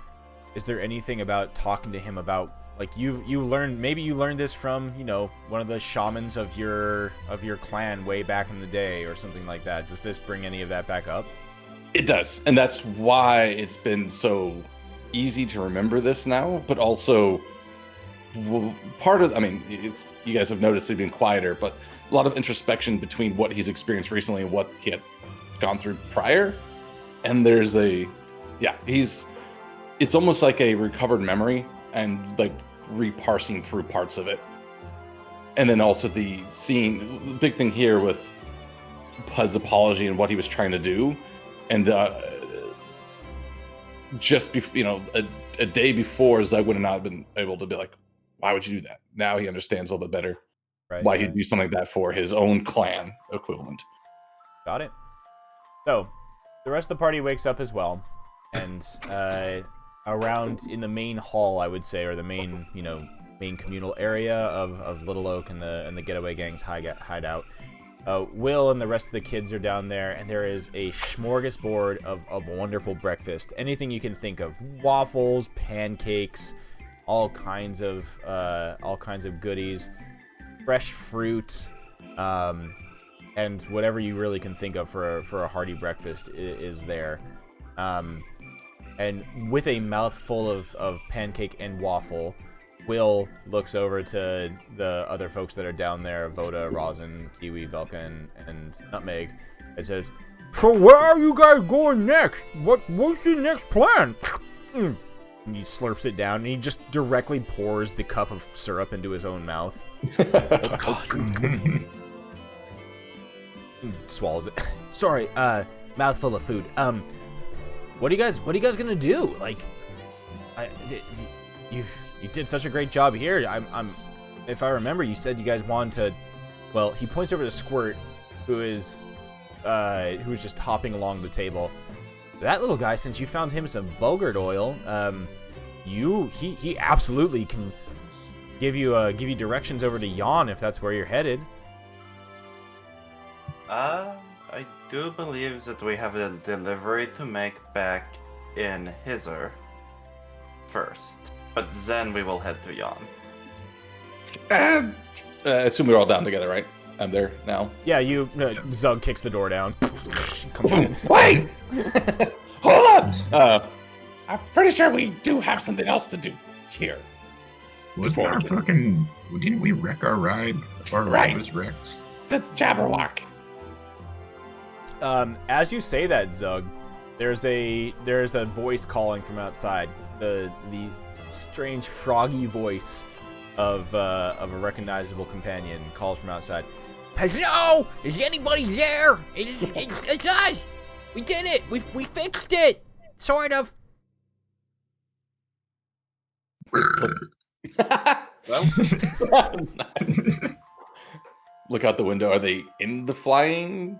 is there anything about talking to him about Like you learned, maybe you learned this from, you know, one of the shamans of your clan way back in the day or something like that. Does this bring any of that back up? It does, and that's why it's been so easy to remember this now. But also, part of, I mean, it's, you guys have noticed they've been quieter, but a lot of introspection between what he's experienced recently and what he had gone through prior. And there's it's almost like a recovered memory and like reparsing through parts of it. And then also the big thing here with Pud's apology and what he was trying to do. And just before, a day before, Zug would have not been able to be like, why would you do that? Now he understands a little bit better why he'd do something like that for his own clan equivalent. Got it. So, the rest of the party wakes up as well, and around in the main hall, I would say, or the main communal area of Little Oak and the Getaway Gang's hideout. Will and the rest of the kids are down there, and there is a smorgasbord of wonderful breakfast. Anything you can think of: waffles, pancakes, all kinds of goodies, fresh fruit, and whatever you really can think of for a hearty breakfast is there. And with a mouthful of pancake and waffle, Will looks over to the other folks that are down there, Voda, Rosin, Kiwi, Velka, and Nutmeg, and says, "So where are you guys going next? What's your next plan?" And he slurps it down, and he just directly pours the cup of syrup into his own mouth. Swallows it. Sorry, mouthful of food. What are you guys gonna do? Like, you did such a great job here. If I remember, you said you guys wanted to. Well, he points over to Squirt, who is just hopping along the table. That little guy, since you found him some Bogart oil, he absolutely can give you directions over to Yon if that's where you're headed. I do believe that we have a delivery to make back in Thither first, but then we will head to Yon. I assume we're all down together, right? I'm there now. Yeah, Zug kicks the door down. Comes in. Wait! Hold on! I'm pretty sure we do have something else to do here. Didn't we wreck our ride? Our ride was wrecked. The Jabberwock. As you say that, Zug, there's a voice calling from outside. The strange froggy voice of a recognizable companion calls from outside. "Hello! Is anybody there? It's us! We did it! We fixed it! Sort of." Well, look out the window. Are they in the flying?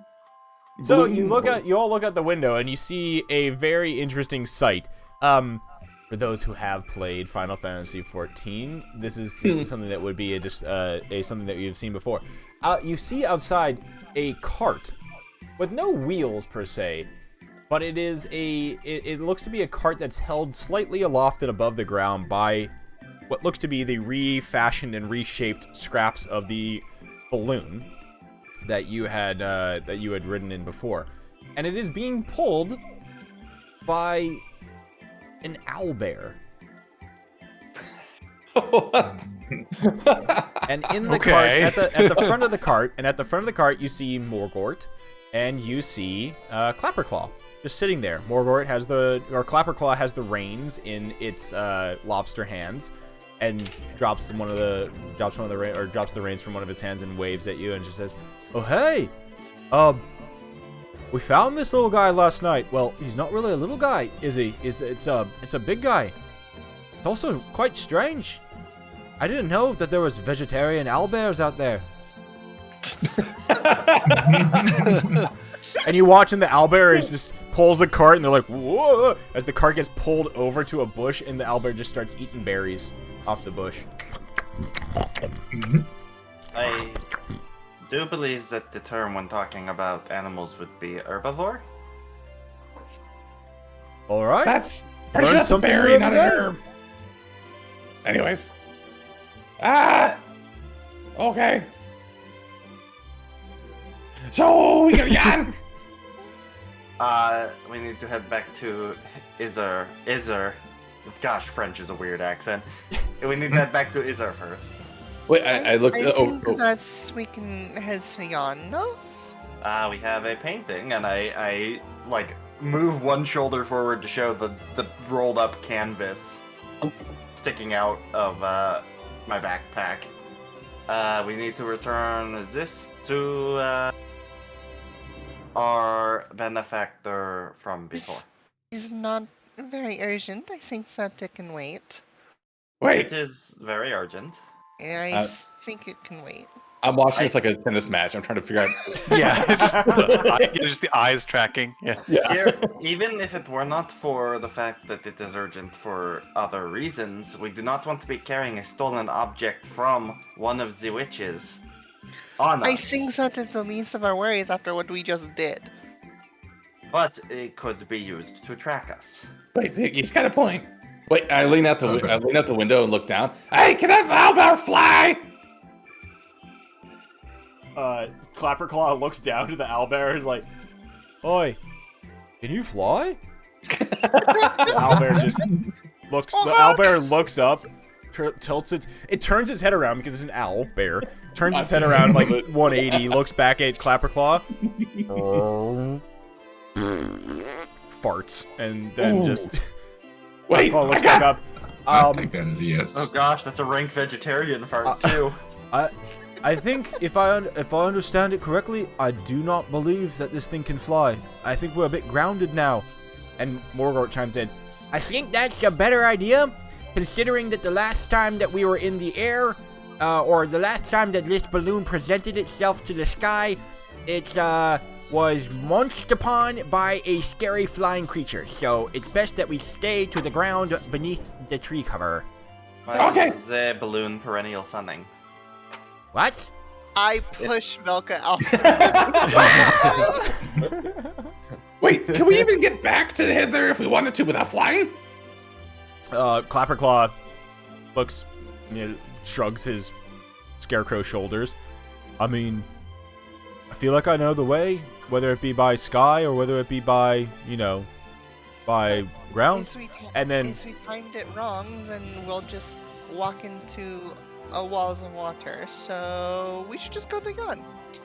So you all look out the window and you see a very interesting sight. For those who have played Final Fantasy XIV, this is something that would be something that you've seen before. You see outside a cart with no wheels per se, but it looks to be a cart that's held slightly aloft and above the ground by what looks to be the refashioned and reshaped scraps of the balloon that you had ridden in before, and it is being pulled by an owlbear. And in the cart, at the front of the cart, you see Morgort, and you see Clapperclaw just sitting there. Clapperclaw has the reins in its lobster hands, and drops the reins from one of his hands and waves at you and just says, "Oh hey, we found this little guy last night. Well, he's not really a little guy, is he? It's a big guy. It's also quite strange. I didn't know that there was vegetarian owlbears out there." And you watch, and the owlbear just pulls the cart, and they're like, "Whoa!" As the cart gets pulled over to a bush, and the owlbear just starts eating berries off the bush. I do believe that the term when talking about animals would be herbivore. All right. That's Learn a something berry, new not every an day. herb. Anyways, Okay. So, Jan. We need to head back to Izar. Gosh, French is a weird accent. We need to head back to Izar first. Wait, I looked. I think that's we can head to Jan, no? We have a painting, and I like move one shoulder forward to show the rolled up canvas sticking out of my backpack. We need to return this to our benefactor from before. This is not very urgent. I think that it can wait. Wait, It is very urgent. I think it can wait. I'm watching this like a tennis match. I'm trying to figure out. Yeah, just the eyes tracking. Yeah. Here, even if it were not for the fact that it is urgent for other reasons, we do not want to be carrying a stolen object from one of the witches on us. I think that is the least of our worries after what we just did. But it could be used to track us. Wait, he's got a point. Wait, I lean out the window and look down. Hey, can that owlbear fly? Clapperclaw looks down to the owlbear and is like, "Oi, can you fly?" The owlbear just looks. The owlbear looks up, tilts it turns its head around because it's an owl bear. Turns its head around like 180, looks back at Clapperclaw, farts, and then just Wait, Clapperclaw looks back up. I'll take that as a yes. Oh gosh, that's a rank vegetarian fart too. I think if I understand it correctly, I do not believe that this thing can fly. I think we're a bit grounded now. And Morgort chimes in. I think that's a better idea, considering that the last time that we were in the air, or the last time that this balloon presented itself to the sky, it was munched upon by a scary flying creature. So it's best that we stay to the ground beneath the tree cover. Okay. The balloon perennial sunning. What? I push Velka out. Wait, can we even get back to Thither if we wanted to without flying? Clapperclaw looks, shrugs his scarecrow shoulders. I mean, I feel like I know the way, whether it be by sky or whether it be by, by ground. And then if we timed it wrong, then we'll just walk into walls of water. So we should just go to Jan.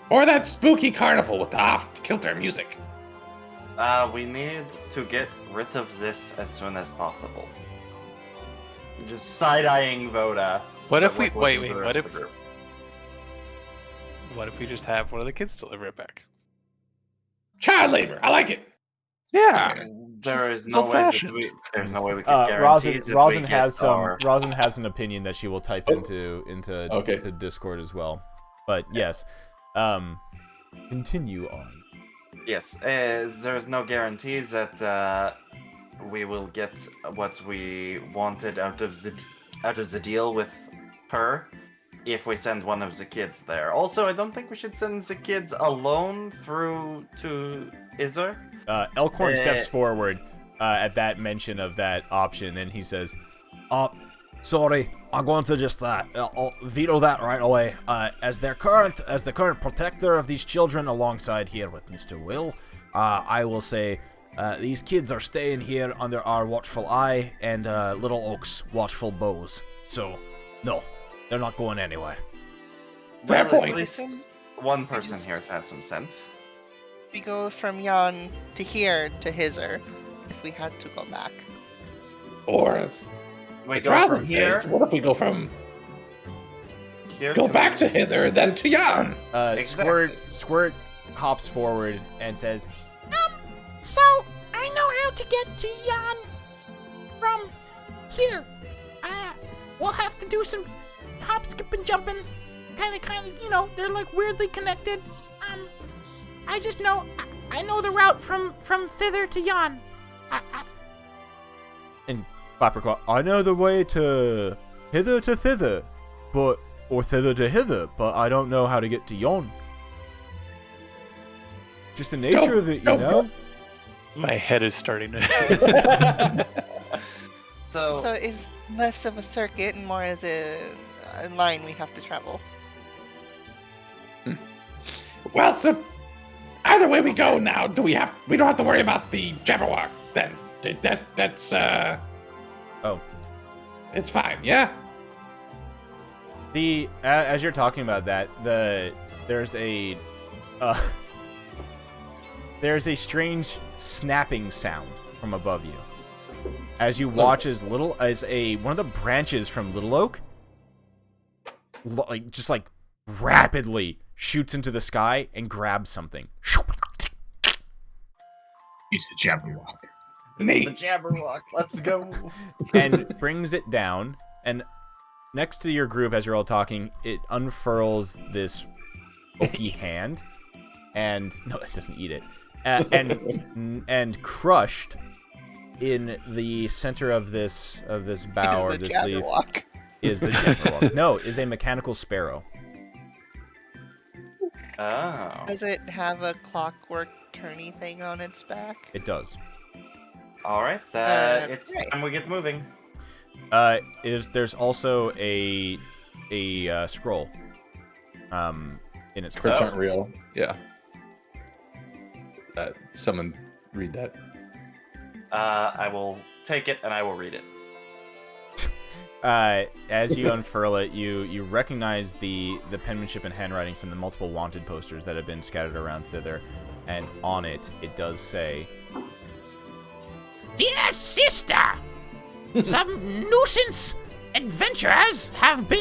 Or that spooky carnival with the off-kilter music. We need to get rid of this as soon as possible. Just side-eyeing Voda. What if we but, like, wait? looking for the What rest if of the group. what if we just have one of the kids deliver it back? Child labor, I like it. Yeah. There is It's no way that old-fashioned. there's no way we can guarantee that Rosin we has get our... Rosin has an opinion that she will type into Okay. to Discord as well. But yes, continue on. Yes, there's no guarantees that we will get what we wanted out of the deal with her if we send one of the kids there. Also, I don't think we should send the kids alone through to Izar. Elkhorn steps forward at that mention of that option, and he says, sorry, I'm going to just I'll veto that right away. As the current protector of these children, alongside here with Mr. Will, I will say these kids are staying here under our watchful eye and Little Oak's watchful bows. So, no, they're not going anywhere. Fair Well, point. at least one person here has some sense. We go from Jan to here to Thither if we had to go back. Or as We it's go rather from here, based, what if we go to back to Thither, then to Jan? Exactly. Squirt hops forward and says, So, I know how to get to Jan from here. We'll have to do some hop, skip, and jumping. Kind of, they're like weirdly connected. I just know, I know the route from Thither to Jan. and Clapperclaw, I know the way to hither to Thither, or Thither to hither, but I don't know how to get to yon. Just the nature of it, you know? My head is starting to. So it's less of a circuit and more as a line we have to travel. Well, so either way we go now, we don't have to worry about the Jabberwock then. That's Oh. It's fine, yeah? As you're talking about that, there's a strange snapping sound from above you. As you watch one of the branches from Little Oak rapidly shoots into the sky and grabs something. It's the Jabberwock. Neat. The Jabberwock. Let's go. And brings it down, and next to your group, as you're all talking, it unfurls this oaky hand, and no, it doesn't eat it, and crushed in the center of this bough or this leaf is the Jabberwock. No, is a mechanical sparrow. Oh. Does it have a clockwork turny thing on its back? It does. All right. It's great. time we get moving. There's also a scroll in its Crits crest. aren't real. Yeah. Someone read that. I will take it and I will read it. As you unfurl it, you recognize the penmanship and handwriting from the multiple wanted posters that have been scattered around Thither, and on it does say, Dear sister, some nuisance adventurers have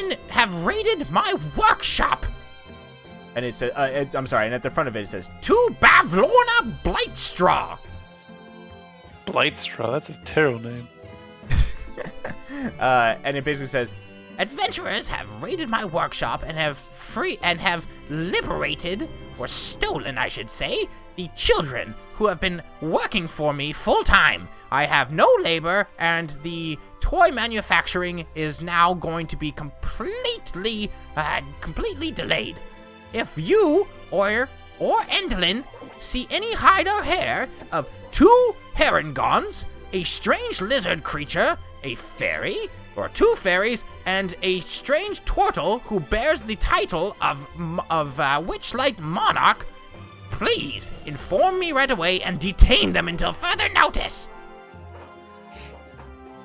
raided my workshop. and it says, I'm sorry, and at the front of it says, to Bavlorna Blightstraw. Blightstraw, that's a terrible name. and it basically says, Adventurers have raided my workshop and have liberated, or stolen, I should say, the children who have been working for me full time. I have no labor, and the toy manufacturing is now going to be completely delayed. If you or Endlin see any hide or hair of 2 herringons, a strange lizard creature, a fairy, or 2 fairies, and a strange turtle who bears the title of Witchlight Monarch, please inform me right away and detain them until further notice.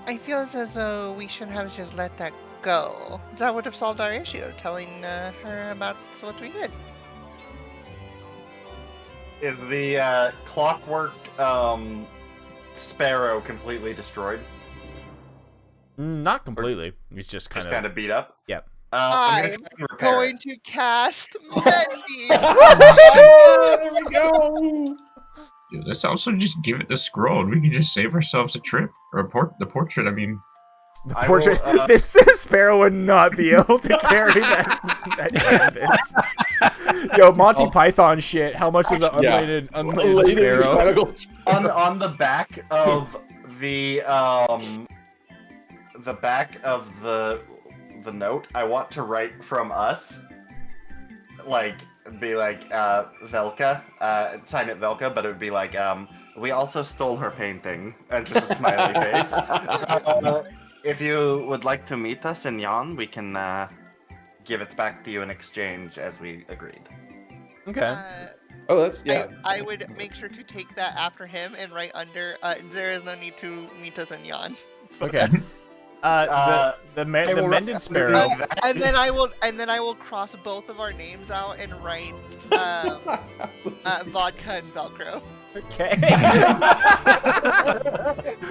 I feel as though we should have just let that go. That would have solved our issue of telling her about what we did. Is the clockwork sparrow completely destroyed? not completely. It's just Just kind kind of. of beat up? Yep. I'm I'm gonna try and repair going it. to cast Mendy. There we go. Yeah, let's also just give it the scroll, and we can just save ourselves a trip or the portrait. I mean, The I portrait. will, This sparrow would not be able to carry that canvas. Yo, Monty Python shit. How much is an Yeah. unlated sparrow? on the back of the back of the note, I want to write from us, like be like Velka, sign it Velka, but it would be like we also stole her painting, and just a smiley face. If you would like to meet us in Jan, we can give it back to you in exchange as we agreed. Okay. Oh, that's yeah. I would make sure to take that after him and write under. There is no need to meet us in Jan. Okay. The mended sparrow. And then I will cross both of our names out and write vodka and Velcro. Okay.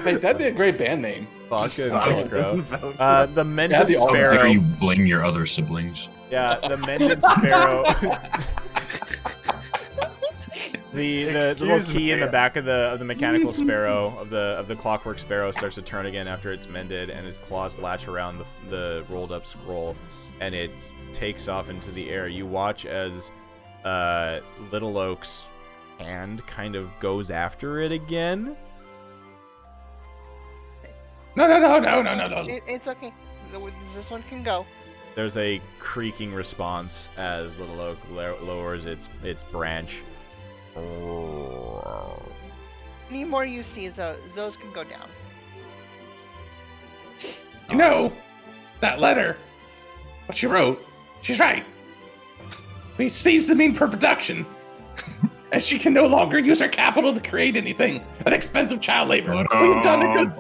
Hey, that'd be a great band name. Vodka and Velcro. The mended be all- how dare sparrow. you blame your other siblings? Yeah, the mended sparrow. The little Excuse key in me. the back of the mechanical sparrow of the clockwork sparrow starts to turn again after it's mended, and his claws latch around the rolled up scroll, and it takes off into the air. You watch as Little Oak's hand kind of goes after it again. No. It's okay. This one can go. There's a creaking response as Little Oak lowers its branch. Any more you see, those can go down. You know, that letter. what she wrote, she's right. We seized the mean for production, and she can no longer use her capital to create anything at expense of child labor. We've done a good...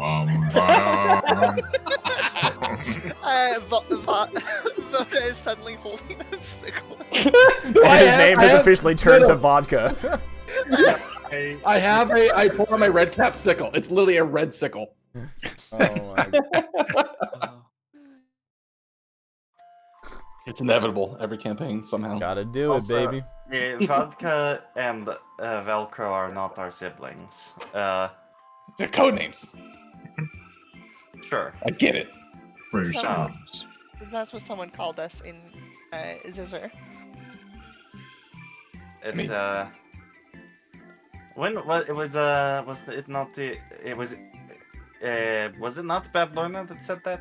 Voda is suddenly holding a sickle. His name has officially turned to vodka. I pull on my red cap sickle. It's literally a red sickle. Oh my god. It's inevitable. Every campaign somehow. Gotta do it, baby. Yeah, vodka and Velcro are not our siblings. They're code names. Sure. I get it. For yourselves. That's what someone called us in Zizzer. When was it not the was it not Bavlorna that said that?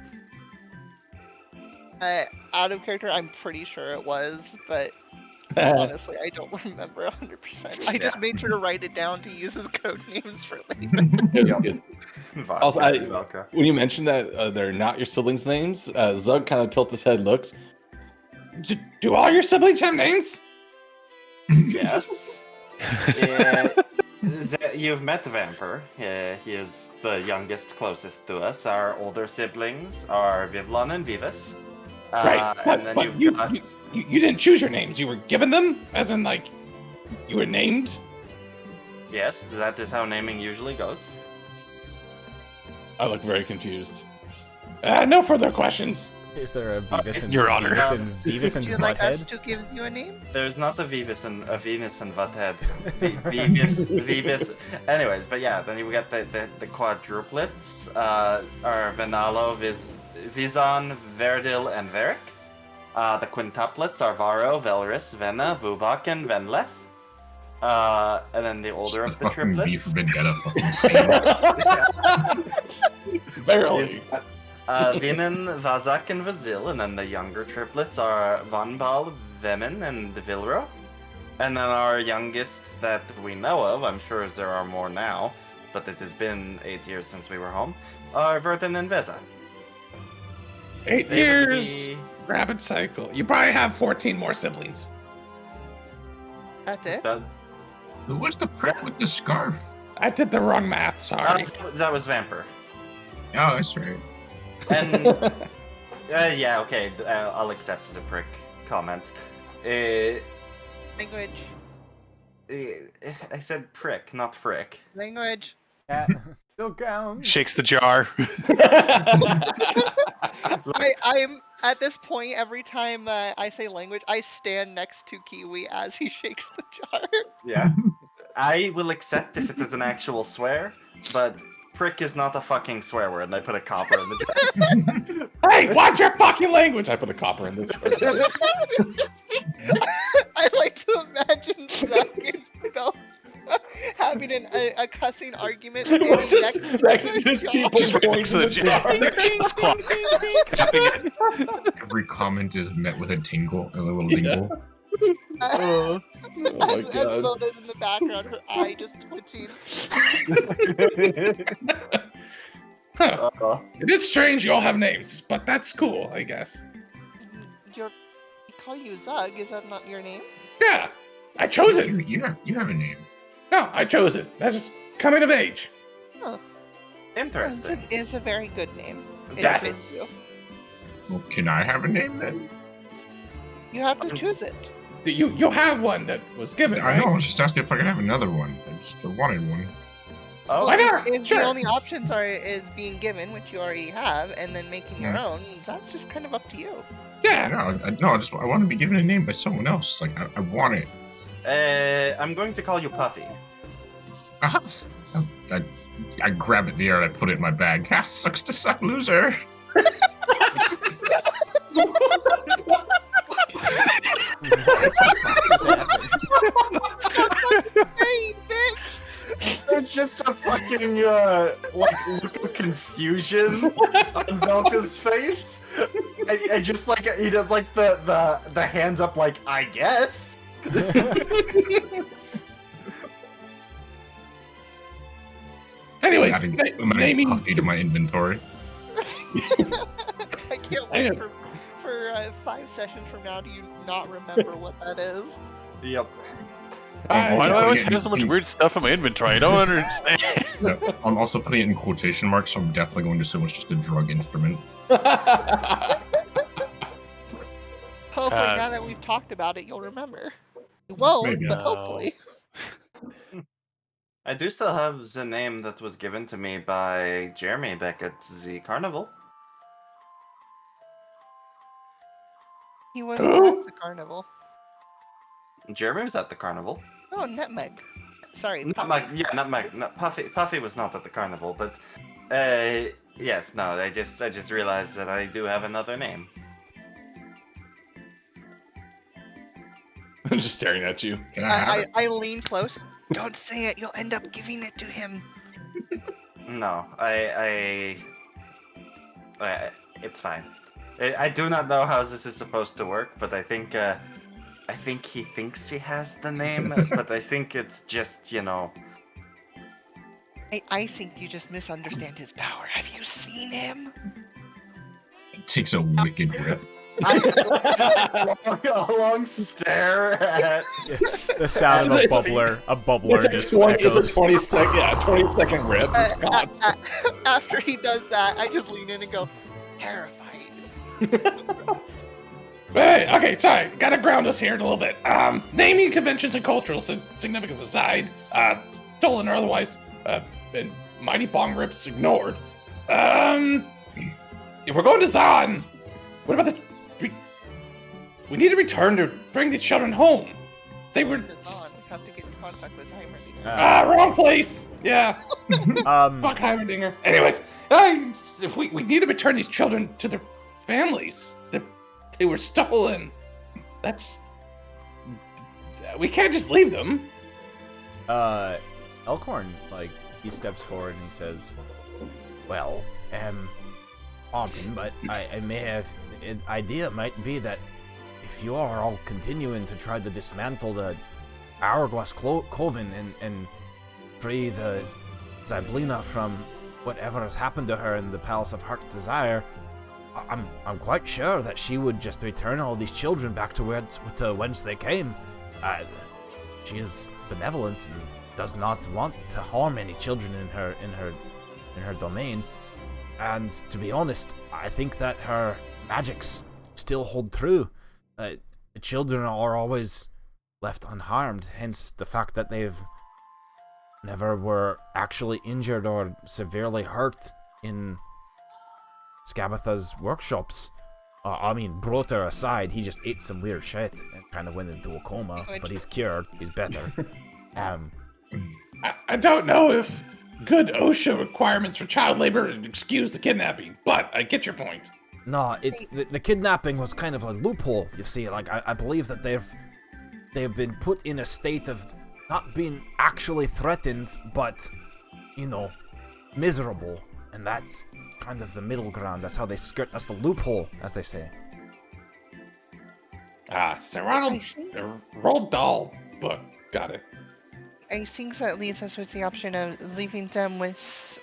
Out of character, I'm pretty sure it was, but honestly, I don't remember 100%. I just made sure to write it down to use as code names for later. It was good. Also, when you mentioned that they're not your siblings' names, Zug kind of tilts his head, looks. Do all your siblings have names? Yes. You've met Vamper. He is the youngest, closest to us. Our older siblings are Vivlon and Vivus. Right. And then you didn't choose your names. You were given them, as in like you were named. Yes, that is how naming usually goes. I look very confused. No further questions. Is there a Vivus and Your Honor. Vivus and Would you like us Butthead? to give you a name? There's not a Venus and Butthead. Venus. Anyways, but yeah, then you got the quadruplets. Are Venalo, Vizon, Verdil, and Veric. The quintuplets are Varo, Velris, Vena, Vubak, and Venleth. And then the older of the triplets. V for Vendetta fucking scene. Barely. Vinen, Vazak, and Vazil, and then the younger triplets are Vanbal, Vemin, and Vilro. And then our youngest that we know of, I'm sure there are more now, but it has been 8 years since we were home, are Vertin and Veza. 8 They would years. be- Rapid cycle. You probably have 14 more siblings. That's it? Who was the prick with the scarf? I did the wrong math. Sorry. That was Vamper. Oh, that's right. And yeah, okay, I'll accept as a prick comment. Language. I said prick, not frick. Language. Yeah, still counts. Shakes the jar. I'm at this point, every time I say language, I stand next to Kiwi as he shakes the jar. Yeah. I will accept if it is an actual swear, but prick is not a fucking swear word, and I put a copper in the jar. Hey, watch your fucking language! I put a copper in this. I like to imagine Zach and Bell having a cussing argument standing next to just the keep jar. on going to the jar. Tapping it. Every comment is met with a tingle, a little dingle. Oh my As God. Mona's in the background, her eye just twitching. Huh. It is strange you all have names, but that's cool, I guess. You call you Zug, is that not your name? Yeah, I chose it. You have a name. No, I chose it. That's just coming of age. Interesting. It is a very good name. It Yes. fits you. Well, can I have a name then? You have to choose it. You have one that was given, I right? know, I was just asking if I could have another one. I just wanted one. Oh, Why not? If Sure. the only options is being given, which you already have, and then making your own, that's just kind of up to you. Yeah. I want to be given a name by someone else. Like, I want it. I'm going to call you Puffy. Uh-huh. I grab it in the air and I put it in my bag. Ah, sucks to suck, loser. Hey, bitch! There's just a fucking look of confusion on Velka's face. And just like he does like the hands up like I guess. Anyways, I'm adding naming. Puffy to my inventory. I can't wait for here 5 sessions from now, do you not remember what that is? Yep. Why do I always putting it have so much in- weird stuff in my inventory? I don't understand. No, I'm also putting it in quotation marks, so I'm definitely going to assume it's just a drug instrument. Hopefully, now that we've talked about it, you'll remember. You won't, Maybe. but hopefully. I do still have the name that was given to me by Jeremy back at the carnival. He was at the carnival. Jeremy was at the carnival. Oh, Nutmeg. Sorry, Nutmeg, Puffy. yeah, Nutmeg. No, Puffy was not at the carnival, but yes, no, I just realized that I do have another name. I'm just staring at you. Can I have it? I lean close. Don't say it. You'll end up giving it to him. No, I it's fine. I do not know how this is supposed to work, but I think he thinks he has the name, but I think it's just, you know. I think you just misunderstand his power. Have you seen him? It takes a wicked grip. A long stare at. The sound of a bubbler It's just a echoes. 20-second rip. After he does that, I just lean in and go, terrified. Hey, okay, sorry. Gotta ground us here a little bit. Naming conventions and cultural significance aside, stolen or otherwise, and mighty bong rips ignored. If we're going to Zahn, what about we need to return to bring these children home. They were... On. Have to get in contact with Heimerdinger. wrong place. Yeah. Fuck Heimerdinger. Anyways, if we need to return these children to their families. They were stolen. That's... We can't just leave them. Elkhorn, he steps forward and he says, well, pardon, but I may have... An idea might be that if you are all continuing to try to dismantle the Hourglass Coven and free the Zyblina from whatever has happened to her in the Palace of Heart's Desire, I'm quite sure that she would just return all these children back to whence they came. She is benevolent and does not want to harm any children in her domain. And to be honest, I think that her magics still hold true. The children are always left unharmed, hence the fact that they've never were actually injured or severely hurt in Skabatha's workshops. Broter aside, he just ate some weird shit and kind of went into a coma, but he's cured. He's better. I don't know if good OSHA requirements for child labor excuse the kidnapping, but I get your point. No, it's the kidnapping was kind of a loophole. You see, I believe that they've been put in a state of not being actually threatened, but miserable, and that's kind of the middle ground. That's how they skirt. That's the loophole, as they say. Sir Roald Dahl book. Got it. I think that leaves us with the option of leaving them with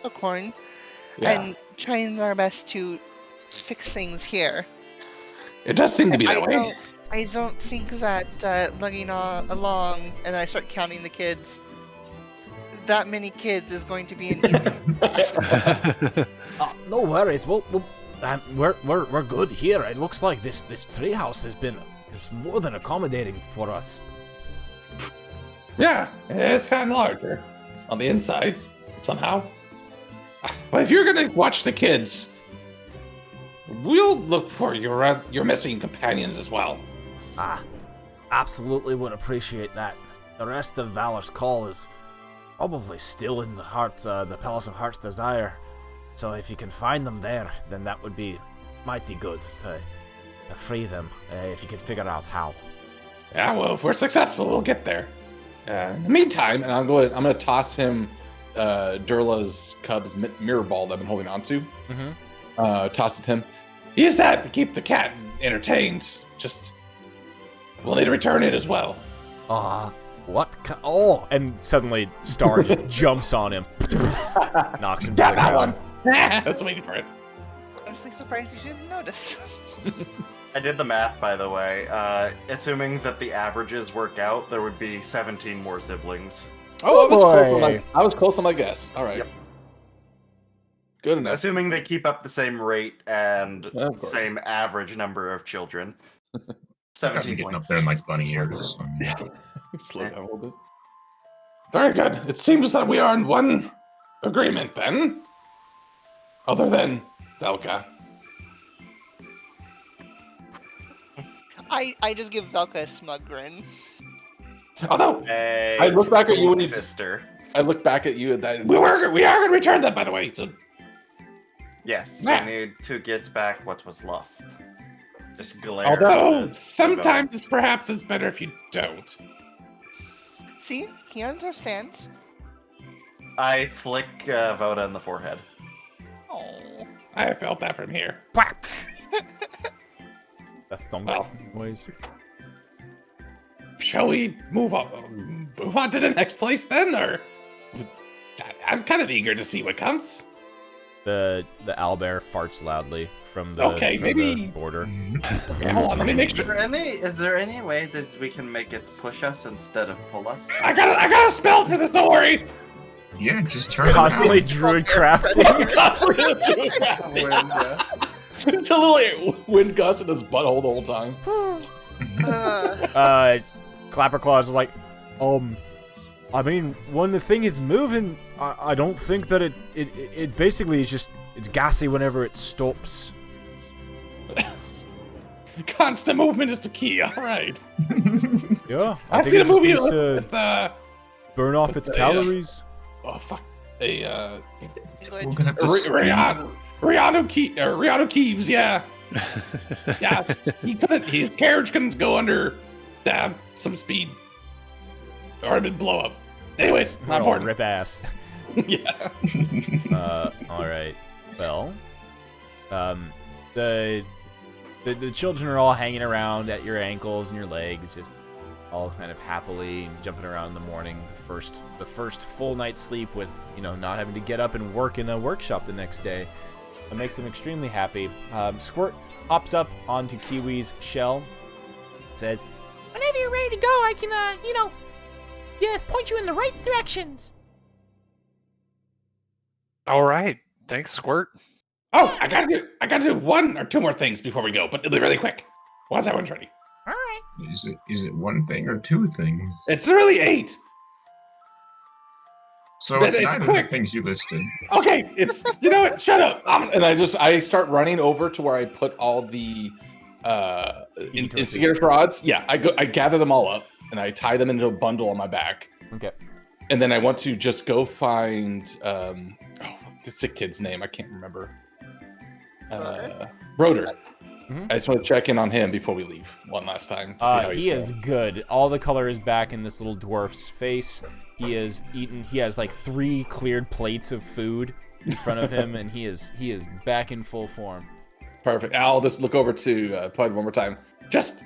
Elkhorn and trying our best to fix things here. It does seem to be that way. I don't think that lugging along, and then I start counting the kids, that many kids is going to be an easy task. No worries. We're good here. It looks like this treehouse is more than accommodating for us. Yeah, it's kind of larger on the inside, somehow. But if you're gonna watch the kids, we'll look for your missing companions as well. Absolutely would appreciate that. The rest of Valor's Call is probably still in the Palace of Heart's Desire. So if you can find them there, then that would be mighty good to free them, if you could figure out how. Yeah, well, if we're successful, we'll get there. In the meantime, and I'm going to toss him Durla's Cub's mirror ball that I've been holding on to. Mm-hmm. Toss it to him. Use that to keep the cat entertained. Just, we'll need to return it as well. What? And suddenly Star just jumps on him, knocks him to the Yeah, that ground. one. That's waiting for it. honestly surprised you didn't notice. I did the math, by the way. Assuming that the averages work out, there would be 17 more siblings. Oh, boy. I was close on my guess. All right. Yep. Good enough. Assuming they keep up the same rate and Yeah, of course. same average number of children. Gotta be 17 getting up points. there in like bunny years. Slow down a little bit. Very good. It seems that we are in one agreement then. Other than Velka. I just give Velka a smug grin. Although Hey, I look back at you when you sister. I look back at you and that we are gonna return that, by the way. So Yes, Yeah. we need to get back what was lost. Just glare. although at the sometimes perhaps it's better if you don't. See, he understands. I flick Voda in the forehead. Oh. I felt that from here. Quack. The thunk Well. noise. Shall we move on to the next place then, or I'm kind of eager to see what comes. The owlbear farts loudly from the, Okay, from maybe- the border. Hold on, let me make Is sure. there any way that we can make it push us instead of pull us? I got a spell for this. Don't worry. Yeah, just turn it Constantly around. druid crafting. It's a little wind gust in his butthole the whole time. Clapperclaws is like, I mean, when the thing is moving, I don't think that it basically is just, it's gassy whenever it stops. Constant movement is the key. All right. Yeah, I've think seen a it just movie needs to with burn off its yeah. calories. oh fuck, We're gonna have to Rihanna Keeves. Yeah, yeah. His carriage couldn't go under some speed, or it'd blow up. Anyways, not Roll, important. rip ass. Yeah. All right. Well, the children are all hanging around at your ankles and your legs, just all kind of happily jumping around in the morning. The first full night's sleep with, not having to get up and work in a workshop the next day. It makes them extremely happy. Squirt hops up onto Kiwi's shell. Says, Whenever you're ready to go, I can, point you in the right directions. All right. Thanks, Squirt. Oh, I gotta do one or two more things before we go, but it'll be really quick. Once everyone's ready. All right. Is it one thing or two things? It's really 8. So but it's it's neither of quick. the things you listed. Okay, it's you know what? Shut up. And I start running over to where I put all the instigator rods. Yeah, I gather them all up and I tie them into a bundle on my back. okay. And then I want to just go find the sick kid's name. I can't remember. Broder. Mhm. I just want to check in on him before we leave one last time to see how he's He doing. is good. All the color is back in this little dwarf's face. He is eaten. He has like 3 cleared plates of food in front of him, and he is back in full form. Perfect. I'll just look over to Pud one more time. Just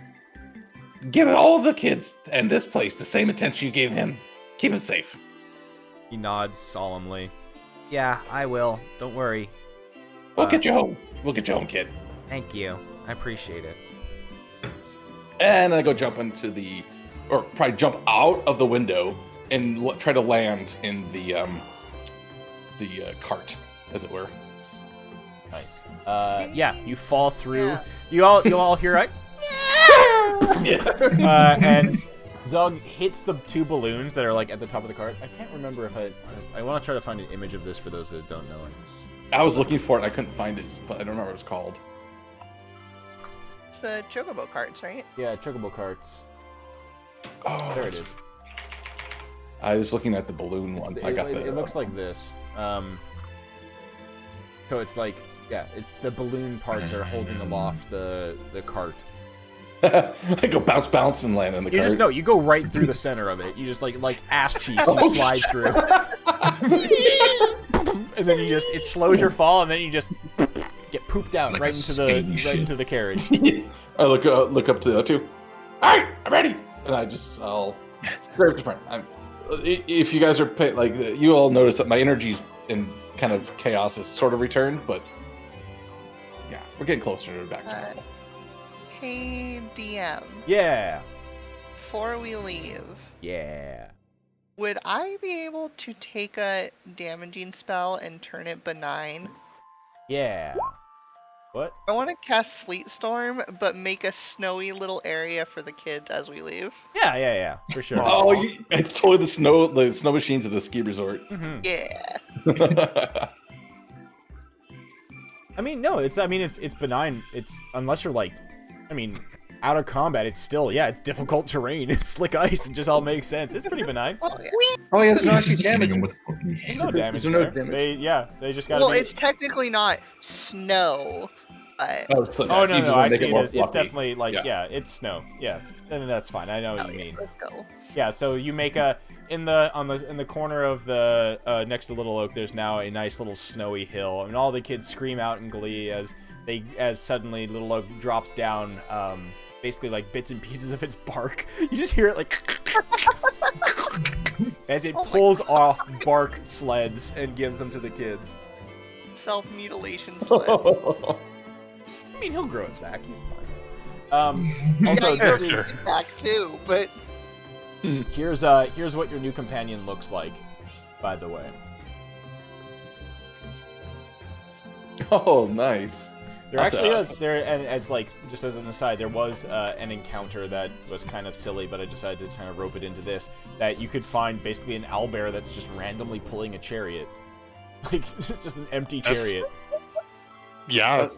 give all the kids and this place the same attention you gave him. Keep him safe. He nods solemnly. Yeah, I will. Don't worry. We'll get you home. We'll get you home, kid. Thank you. I appreciate it. And I go jump or probably jump out of the window and try to land in the cart, as it were. Nice. Yeah, you fall through. Yeah. You all hear it. Yeah. And Zog hits the 2 balloons that are like at the top of the cart. I can't remember if I want to try to find an image of this for those that don't know it. I was looking for it. I couldn't find it, but I don't remember what it's called. It's the chocobo carts, right? Yeah, chocobo carts. Oh, There it is. I was looking at the balloon It's- ones. I got it looks like this. So it's like, yeah, it's the balloon parts are holding aloft the cart. I go bounce and land in the You cart. just know you go right through the center of it. You just like ass cheeks, you slide through, and then it slows your fall, and then you just get pooped out Like right a into skating the shit. carriage. I look up to the other 2. All right, I'm ready. And I'll scrape the front. If you guys are you all notice that my energy's in kind of chaos has sort of returned, but We're getting closer to back. Hey, DM. Yeah. Before we leave, Yeah. would I be able to take a damaging spell and turn it benign? Yeah. What? I want to cast Sleet Storm, but make a snowy little area for the kids as we leave. Yeah, for sure. Oh, it's totally the snow machines at the ski resort. Mm-hmm. Yeah. I mean, no, it's benign. It's unless you're like, I mean, out of combat, it's still, it's difficult terrain. It's slick ice. It just all makes sense. It's pretty benign. Well, yeah. Oh yeah, there's not actually Just hitting damage. him with fucking There's no damage Is there no there. damage? They just gotta Well, be... it's technically not snow. But... Oh, so, Oh, so you no, just I want to see make it it more is. It's fluffy. definitely like, Yeah. it's snow. Yeah, then that's fine. I know what you mean. Let's go. Yeah, so you make in the corner of the next to Little Oak, there's now a nice little snowy hill, and all the kids scream out in glee as suddenly Little Oak drops down, basically like bits and pieces of its bark. You just hear it like as it pulls off bark sleds and gives them to the kids. Self-mutilation sled. I mean, he'll grow it back. He's fine. Also, yeah, this you're is back too, but here's what your new companion looks like, by the way. Oh, nice. There actually is and as like just as an aside, there was an encounter that was kind of silly, but I decided to kind of rope it into this. That you could find basically an owlbear that's just randomly pulling a chariot, like it's just an empty chariot. Yeah,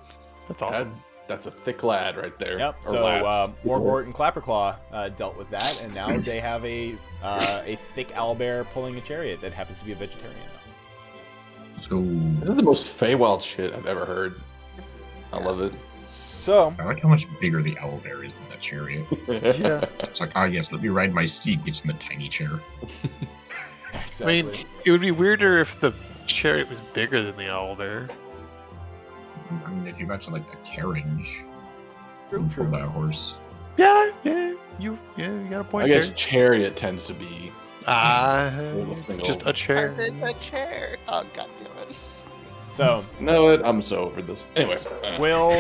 that's awesome. That's a thick lad right there. Yep. Or So lads. Morgort and Clapperclaw dealt with that, and now they have a thick owlbear pulling a chariot that happens to be a vegetarian. Let's go. This is the most Feywild shit I've ever heard. I love it. So I like how much bigger the owlbear is than that chariot. yeah, It's like, yes, let me ride my steed. Gets in the tiny chair. exactly. I mean, it would be weirder if the chariot was bigger than the owlbear. I mean, if you mention like a carriage, True. pulled by a horse. Yeah, you got a point I guess there. chariot tends to be. It's single. just a chair. is it a chair? Oh, god damn it. So You know what? I'm so over this. Anyways. Will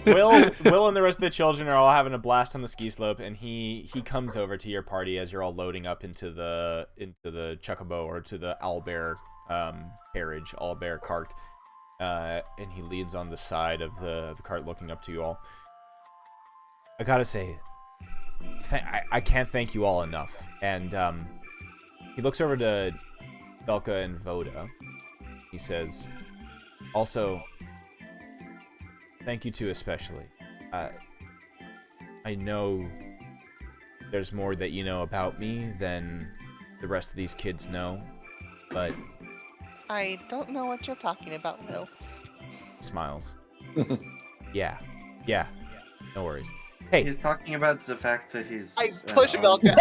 and the rest of the children are all having a blast on the ski slope, and he comes over to your party as you're all loading up into the chocobo or to the owlbear carriage, owlbear cart, and he leans on the side of the cart, looking up to you all. I gotta say, I can't thank you all enough. And he looks over to Belka and Voda. He says, also, thank you two especially. I know there's more that you know about me than the rest of these kids know, but... I don't know what you're talking about, Will. Smiles. Yeah, no worries. Hey. He's talking about the fact that he's. I push Belka.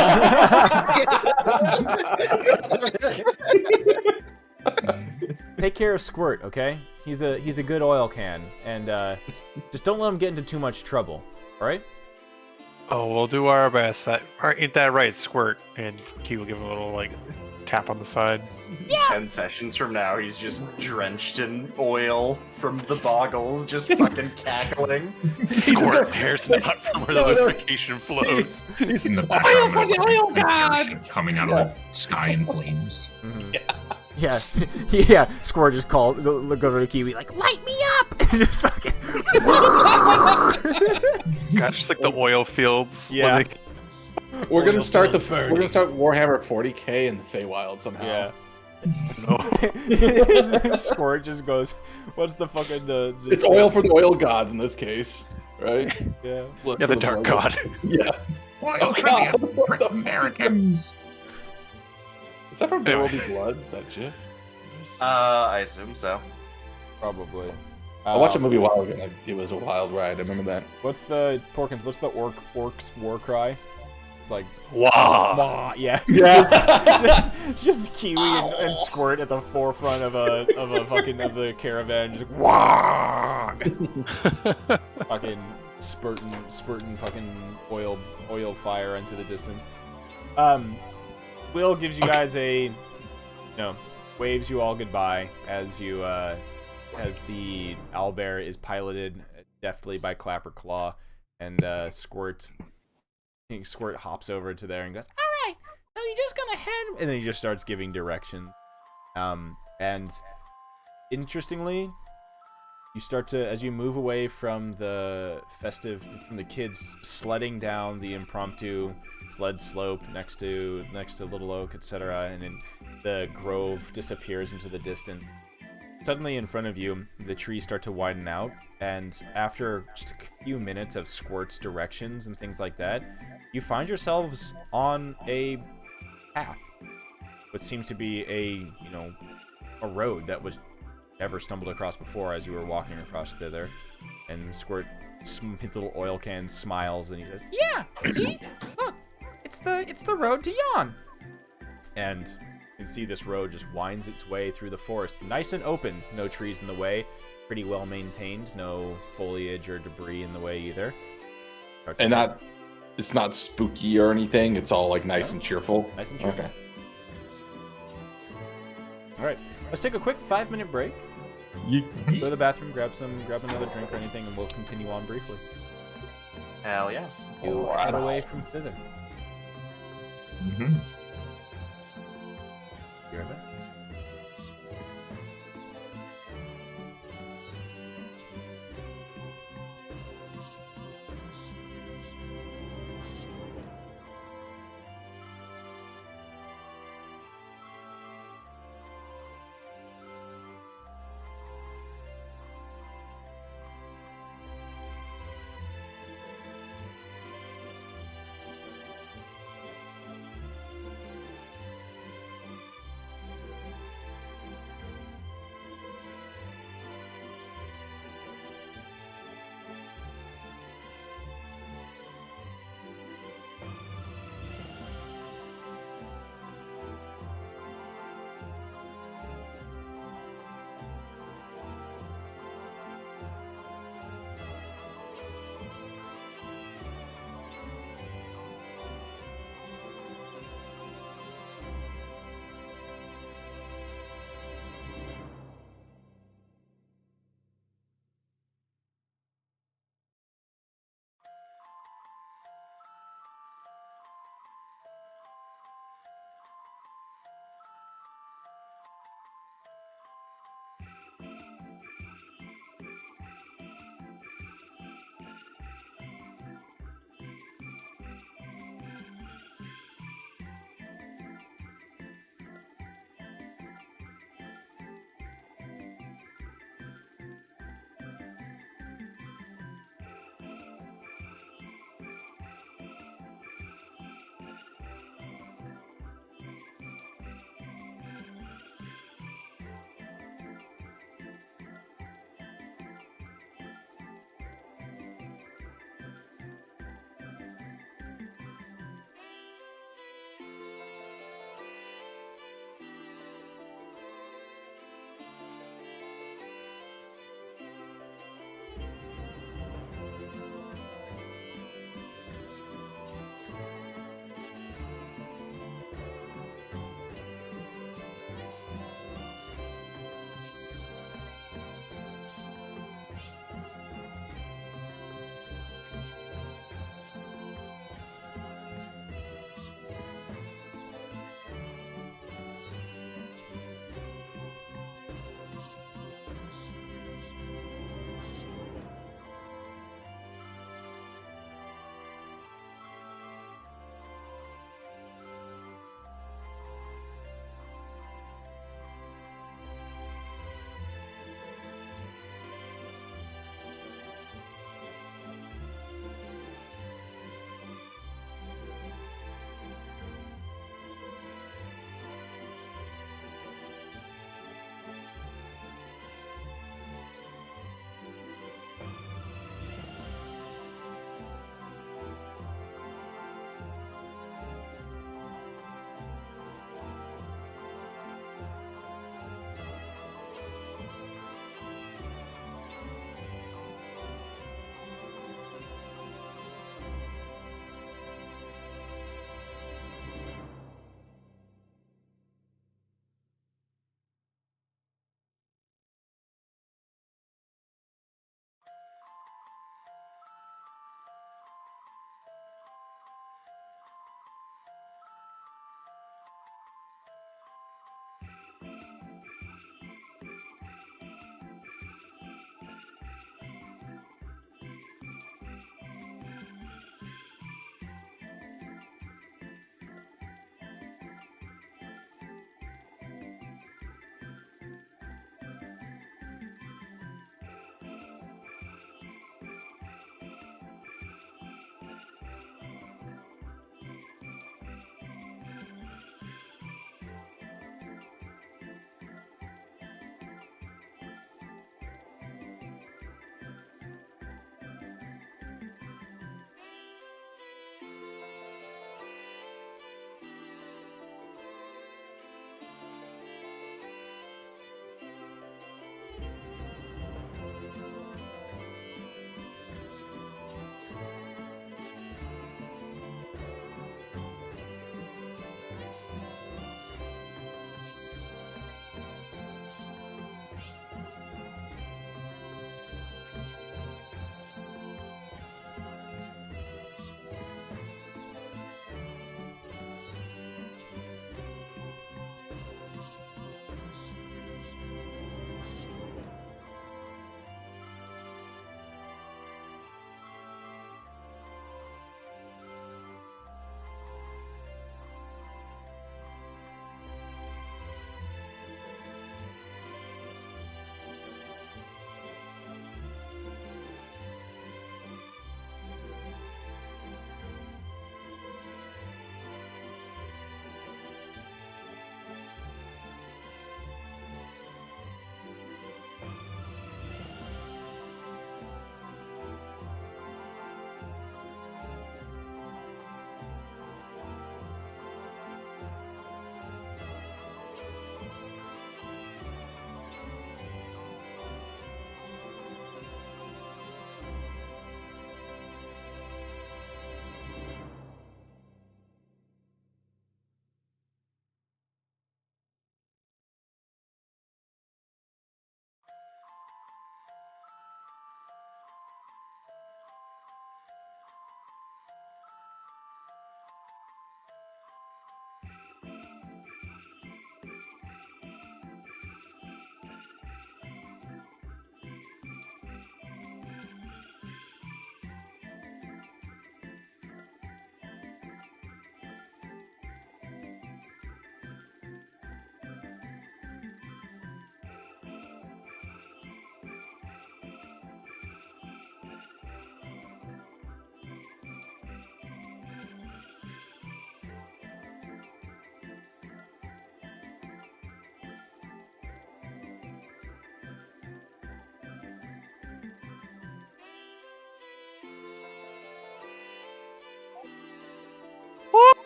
Take care of Squirt, okay? He's a good oil can, and just don't let him get into too much trouble. All right? Oh, we'll do our best. Ain't that right, Squirt? And Key will give him a little like tap on the side. 10 sessions from now, he's just drenched in oil from the boggles, just fucking cackling. Squirt cares not from where the liquefaction flows. He's in the Oil background for with, the like, oil an airship gods! coming out of the sky in flames. Yeah. Squirt just look over to Kiwi like, light me up, and just fucking. Gosh, just like the oil fields. Yeah. when We're gonna start fields burning. We're gonna start Warhammer 40k in the Feywild somehow. Yeah. No. Squirt just goes, what's the fucking It's oil for the oil gods in this case, right? Yeah. Look Yeah, for the Dark oil. God. Yeah. Oil for the Americans. Is that from There Will Be Blood? That GIF? I assume so. Probably. I watched a movie a while ago. And it was a wild ride. I remember that. What's the orc's war cry? It's like Wow. wah, yeah. Yeah. just Kiwi and Squirt at the forefront of the caravan, just wah. Fucking spurting fucking oil fire into the distance. Will gives you guys waves you all goodbye as you as the owlbear is piloted deftly by Clapper Claw, and Squirt hops over to there and goes, All right, so you're just gonna head. and then he just starts giving directions. And interestingly, you start to, as you move away from the kids sledding down the impromptu sled slope next to Little Oak, etc., and then the grove disappears into the distance. Suddenly, in front of you, the trees start to widen out, and after just a few minutes of Squirt's directions and things like that, you find yourselves on a path. What seems to be a road that was never stumbled across before as you were walking across thither. And Squirt, his little oil can, smiles and he says, Yeah, see? Look, it's the road to Yon. and you can see this road just winds its way through the forest, nice and open, no trees in the way, pretty well maintained, no foliage or debris in the way either. And it's not spooky or anything. It's all like nice and cheerful. Nice and cheerful. Okay. All right, let's take a quick 5-minute break. Go to the bathroom, grab another drink or anything, and we'll continue on briefly. Hell yeah. You head away from thither. Mm-hmm. You're back.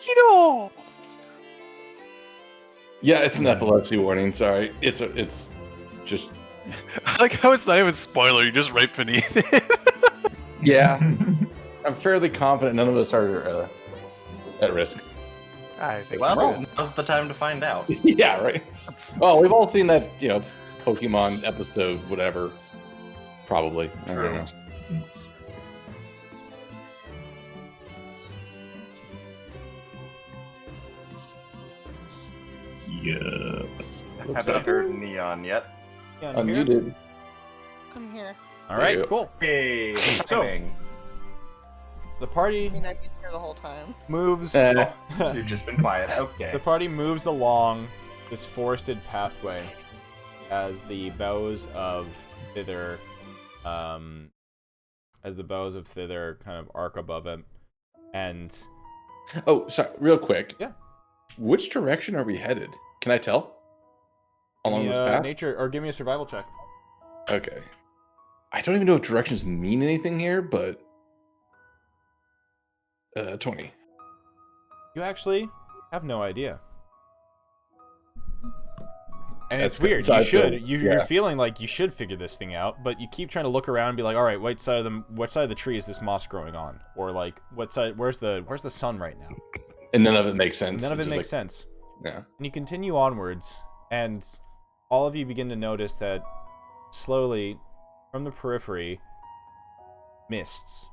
Keto! Yeah, it's an epilepsy warning. Sorry, it's just I like how it's not even spoiler, you're just right beneath it. yeah. I'm fairly confident none of us are at risk. I think Well, now's the time to find out. Yeah, right. Oh, we've all seen that, Pokemon episode, whatever. Probably. I don't know. Yeah. Haven't heard Neon yet. Unmuted. I'm here. All right, Yeah. cool. Hey, So- timing. The I party mean, I've been here the whole time. moves. You've just been quiet. Okay. The party moves along this forested pathway as the bows of Thither, kind of arc above him, and Oh, sorry, real quick. Yeah. Which direction are we headed? Can I tell? Along this path? nature, or give me a survival check. Okay. I don't even know if directions mean anything here, but 20. You actually have no idea. And That's it's good. weird. So You I feel- should. You're yeah. feeling like you should figure this thing out, but you keep trying to look around and be like, all right, what side of the tree is this moss growing on? Or like, what side? Where's the sun right now? And none of it makes sense. None of It's it just makes sense. Yeah. And you continue onwards, and all of you begin to notice that slowly, from the periphery, mists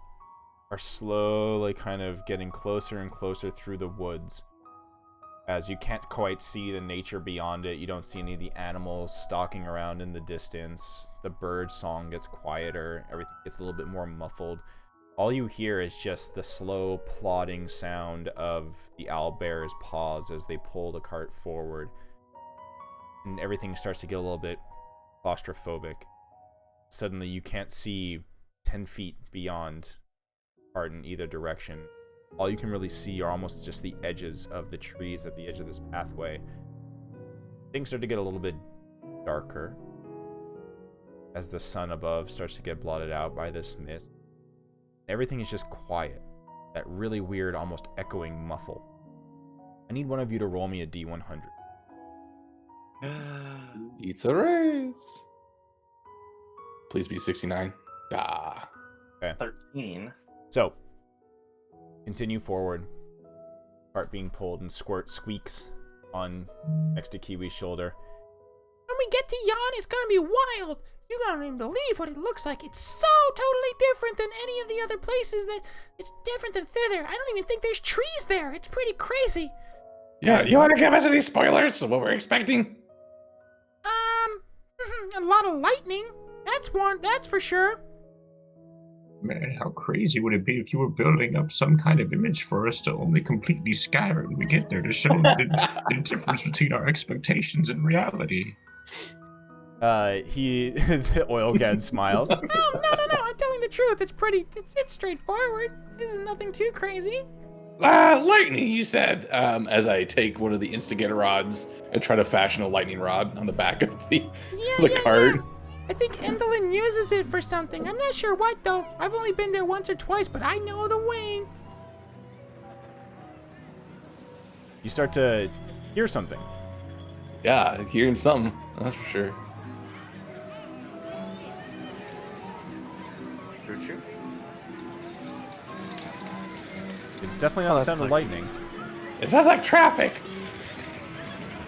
are slowly kind of getting closer and closer through the woods. As you can't quite see the nature beyond it, you don't see any of the animals stalking around in the distance. The bird song gets quieter, everything gets a little bit more muffled. All you hear is just the slow, plodding sound of the owlbear's paws as they pull the cart forward. And everything starts to get a little bit claustrophobic. Suddenly, you can't see 10 feet beyond the cart in either direction. All you can really see are almost just the edges of the trees at the edge of this pathway. Things start to get a little bit darker as the sun above starts to get blotted out by this mist. Everything is just quiet. That really weird, almost echoing muffle. I need one of you to roll me a D100. It's a race. Please be 69. Ah. 13. So, continue forward. Cart being pulled and Squirt squeaks on next to Kiwi's shoulder. When we get to Yon, it's gonna be wild. You don't even believe what it looks like. It's so totally different than any of the other places. That it's different than Thither. I don't even think there's trees there. It's pretty crazy. Yeah, you want to give us any spoilers of what we're expecting? A lot of lightning. That's for sure. Man, how crazy would it be if you were building up some kind of image for us to only completely scatter when we get there to show the difference between our expectations and reality? The oil gad smiles. No. I'm telling the truth. It's straightforward. This is nothing too crazy. Lightning, you said. As I take one of the instigator rods and try to fashion a lightning rod on the back of the cart. Yeah. I think Endolin uses it for something. I'm not sure what, though. I've only been there once or twice, but I know the way. You start to hear something. Yeah, hearing something. That's for sure. Choo-choo. It's definitely not the sound of lightning. It sounds like traffic.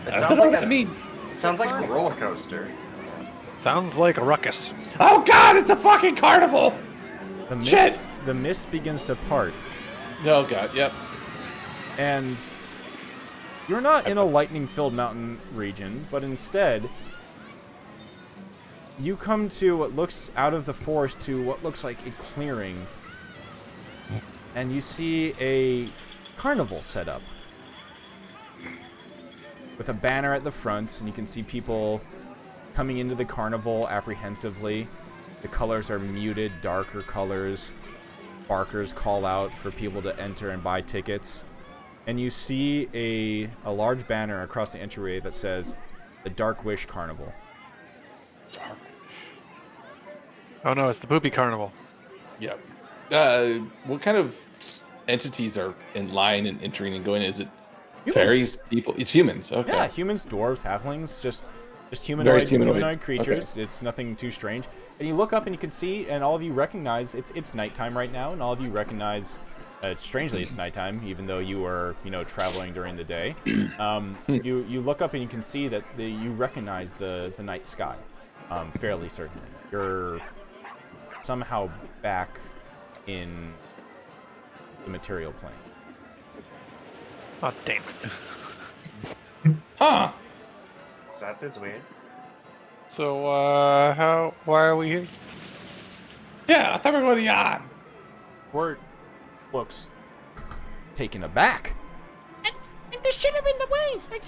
It I sounds don't know like what that means. It sounds like a roller coaster. Sounds like a ruckus. Oh god, it's a fucking carnival! Shit! The mist begins to part, Oh god, yep. and you're not in a lightning-filled mountain region, but instead, you come to what looks out of the forest to what looks like a clearing, and you see a carnival set up with a banner at the front, and you can see people coming into the carnival apprehensively. The colors are muted, darker colors. Barkers call out for people to enter and buy tickets. And you see a large banner across the entryway that says, The Dark Wish Carnival. Oh no, it's the Poopy Carnival. Yep. What kind of entities are in line and entering and going? Is it Humans. fairies, people? It's humans. Okay. Yeah, humans, dwarves, halflings, just Various humanoid humanoids. creatures. Okay. It's nothing too strange. And you look up and you can see, and all of you recognize it's nighttime right now, and all of you recognize. Strangely, it's nighttime, even though you were, traveling during the day. You look up and you can see that you recognize the night sky, fairly certainly. You're somehow back in the material plane. Oh, damn it. Huh. That is weird. So, why are we here? Yeah, I thought we were going to yawn. Word looks taken aback. And this shouldn't have been the way. I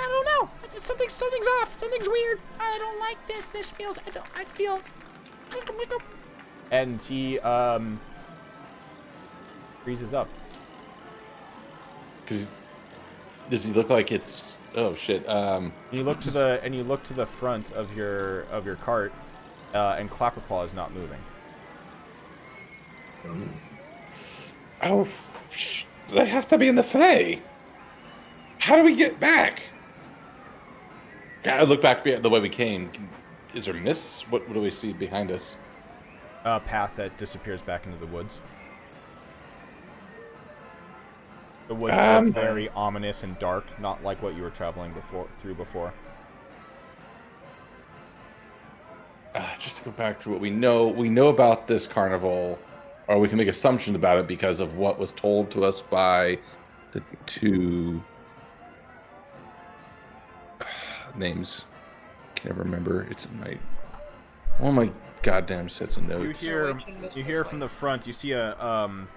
don't know. Something's off. Something's weird. I don't like this. This feels. I feel. And he freezes up. Because does he look like it's? Oh shit. You look to the front of your cart, and Clapperclaw is not moving. Oh, they have to be in the Fae. How do we get back? I look back the way we came. Is there mist? What do we see behind us? A path that disappears back into the woods. The woods look very ominous and dark, not like what you were traveling through before. Just to go back through what we know about this carnival, or we can make assumptions about it because of what was told to us by the two names. Can never remember. It's in my one of my goddamn sets of notes. You hear from the front. You see a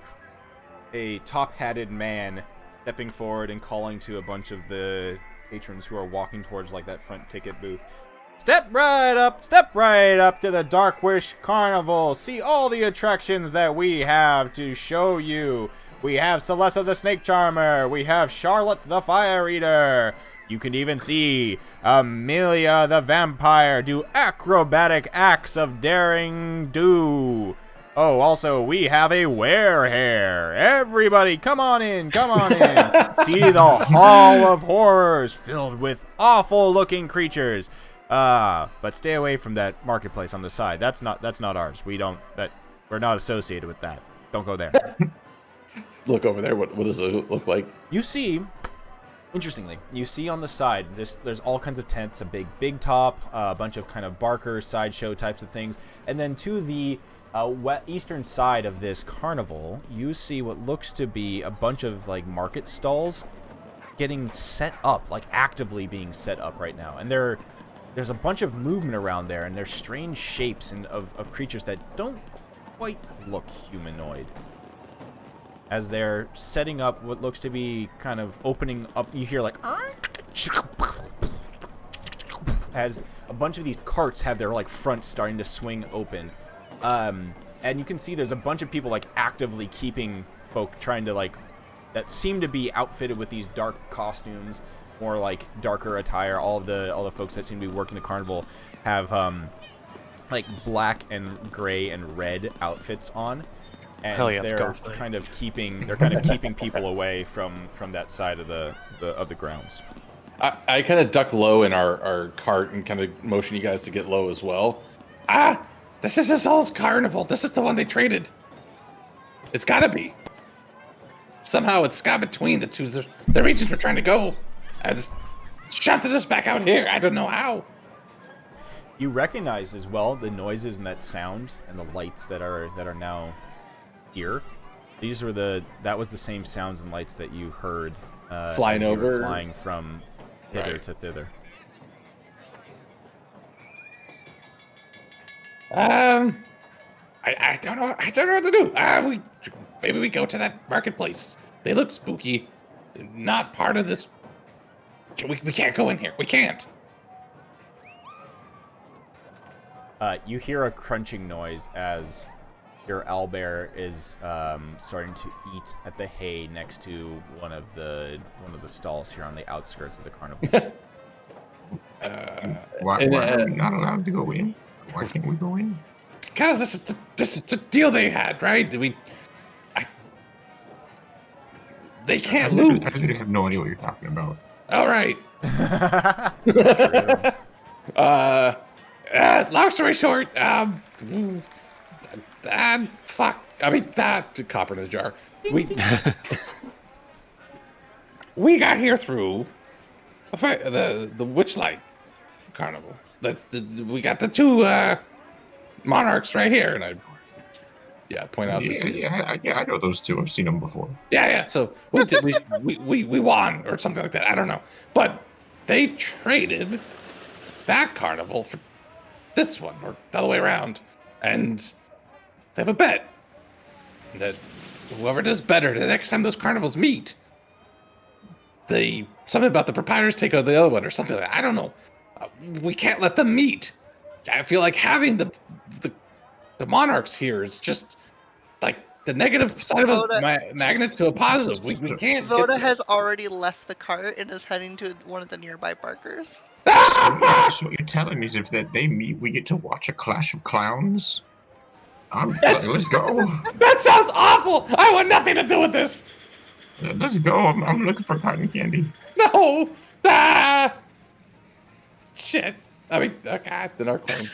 top-hatted man stepping forward and calling to a bunch of the patrons who are walking towards like that front ticket booth. Step right up to the Dark Wish Carnival. See all the attractions that we have to show you. We have Celesta the Snake Charmer. We have Charlotte the Fire Eater. You can even see Amelia the Vampire do acrobatic acts of daring do. Oh, also, we have a werehair. Everybody, come on in. See the Hall of Horrors filled with awful-looking creatures. But stay away from that marketplace on the side. That's not ours. We're not associated with that. Don't go there. Look over there. What does it look like? You see, interestingly, on the side, there's all kinds of tents, a big top, a bunch of kind of barker, sideshow types of things, and then to the eastern side of this carnival, you see what looks to be a bunch of like market stalls getting set up, like actively being set up right now, and there's a bunch of movement around there, and there's strange shapes of creatures that don't quite look humanoid. As they're setting up what looks to be kind of opening up, you hear like as a bunch of these carts have their like fronts starting to swing open. And you can see there's a bunch of people like actively keeping folk trying to like that seem to be outfitted with these dark costumes, more like darker attire. All the folks that seem to be working the carnival have like black and gray and red outfits on, and Hell yeah, they're kind of keeping people away from that side of the grounds. I kind of duck low in our cart and kind of motion you guys to get low as well. This is Azul's carnival. This is the one they traded. It's gotta be. Somehow it's got between the regions we're trying to go. I just shunted us back out here. I don't know how. You recognize as well the noises and that sound and the lights that are now here. That was the same sounds and lights that you heard flying over, flying from hither to thither. I don't know. I don't know what to do. Maybe we go to that marketplace. They look spooky. Not part of this. We can't go in here. We can't. You hear a crunching noise as your owlbear is starting to eat at the hay next to one of the stalls here on the outskirts of the carnival. Why are we not allowed to go in? Why can't we go in? Because this is the deal they had, right? They can't I move. literally have no idea what you're talking about. All right. Long story short, fuck. I mean, copper in a jar. We got here through the Witchlight Carnival. We got the two monarchs right here, and I point out the two. I know those two. I've seen them before. Yeah. So we won or something like that. I don't know, but they traded that carnival for this one or the other way around, and they have a bet that whoever does better the next time those carnivals meet, something about the proprietors take over the other one or something like that. I don't know. We can't let them meet. I feel like having the monarchs here is just like the negative side of a magnet to a positive. We can't. Voda has already left the cart and is heading to one of the nearby barkers. So what you're telling me is if they meet, we get to watch a clash of clowns? Let's go. That sounds awful. I want nothing to do with this. Let's go. I'm looking for cotton candy. No. Shit. I mean, okay, then our claim.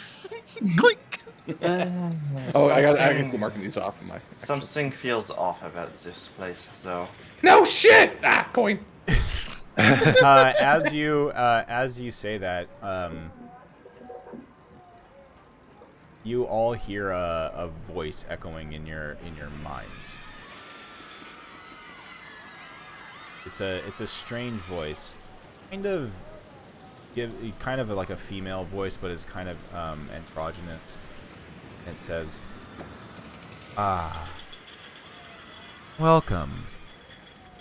Click. I got to marking these off. Something feels off about this place, so. No shit. Coin. As you say that, you all hear a voice echoing in your minds. It's a strange voice, kind of like a female voice, but it's kind of androgynous. It says, welcome.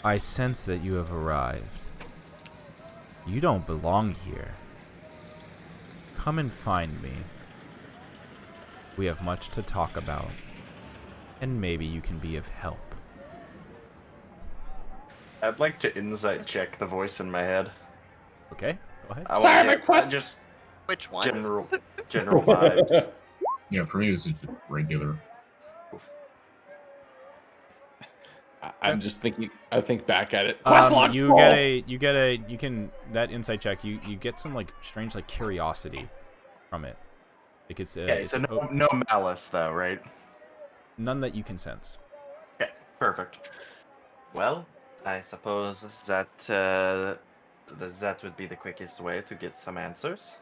I sense that you have arrived. You don't belong here. Come and find me. We have much to talk about, and maybe you can be of help. I'd like to insight check the voice in my head. Okay, go ahead. Sorry, my quest. Just Which one? general vibes. Yeah, for me, this is just regular. I'm just thinking. I think back at it. Quest log you scroll! that insight check. You get some like strange like curiosity from it. Like it's Okay, so no malice though, right? none that you can sense. Okay, perfect. Well, I suppose that that would be the quickest way to get some answers.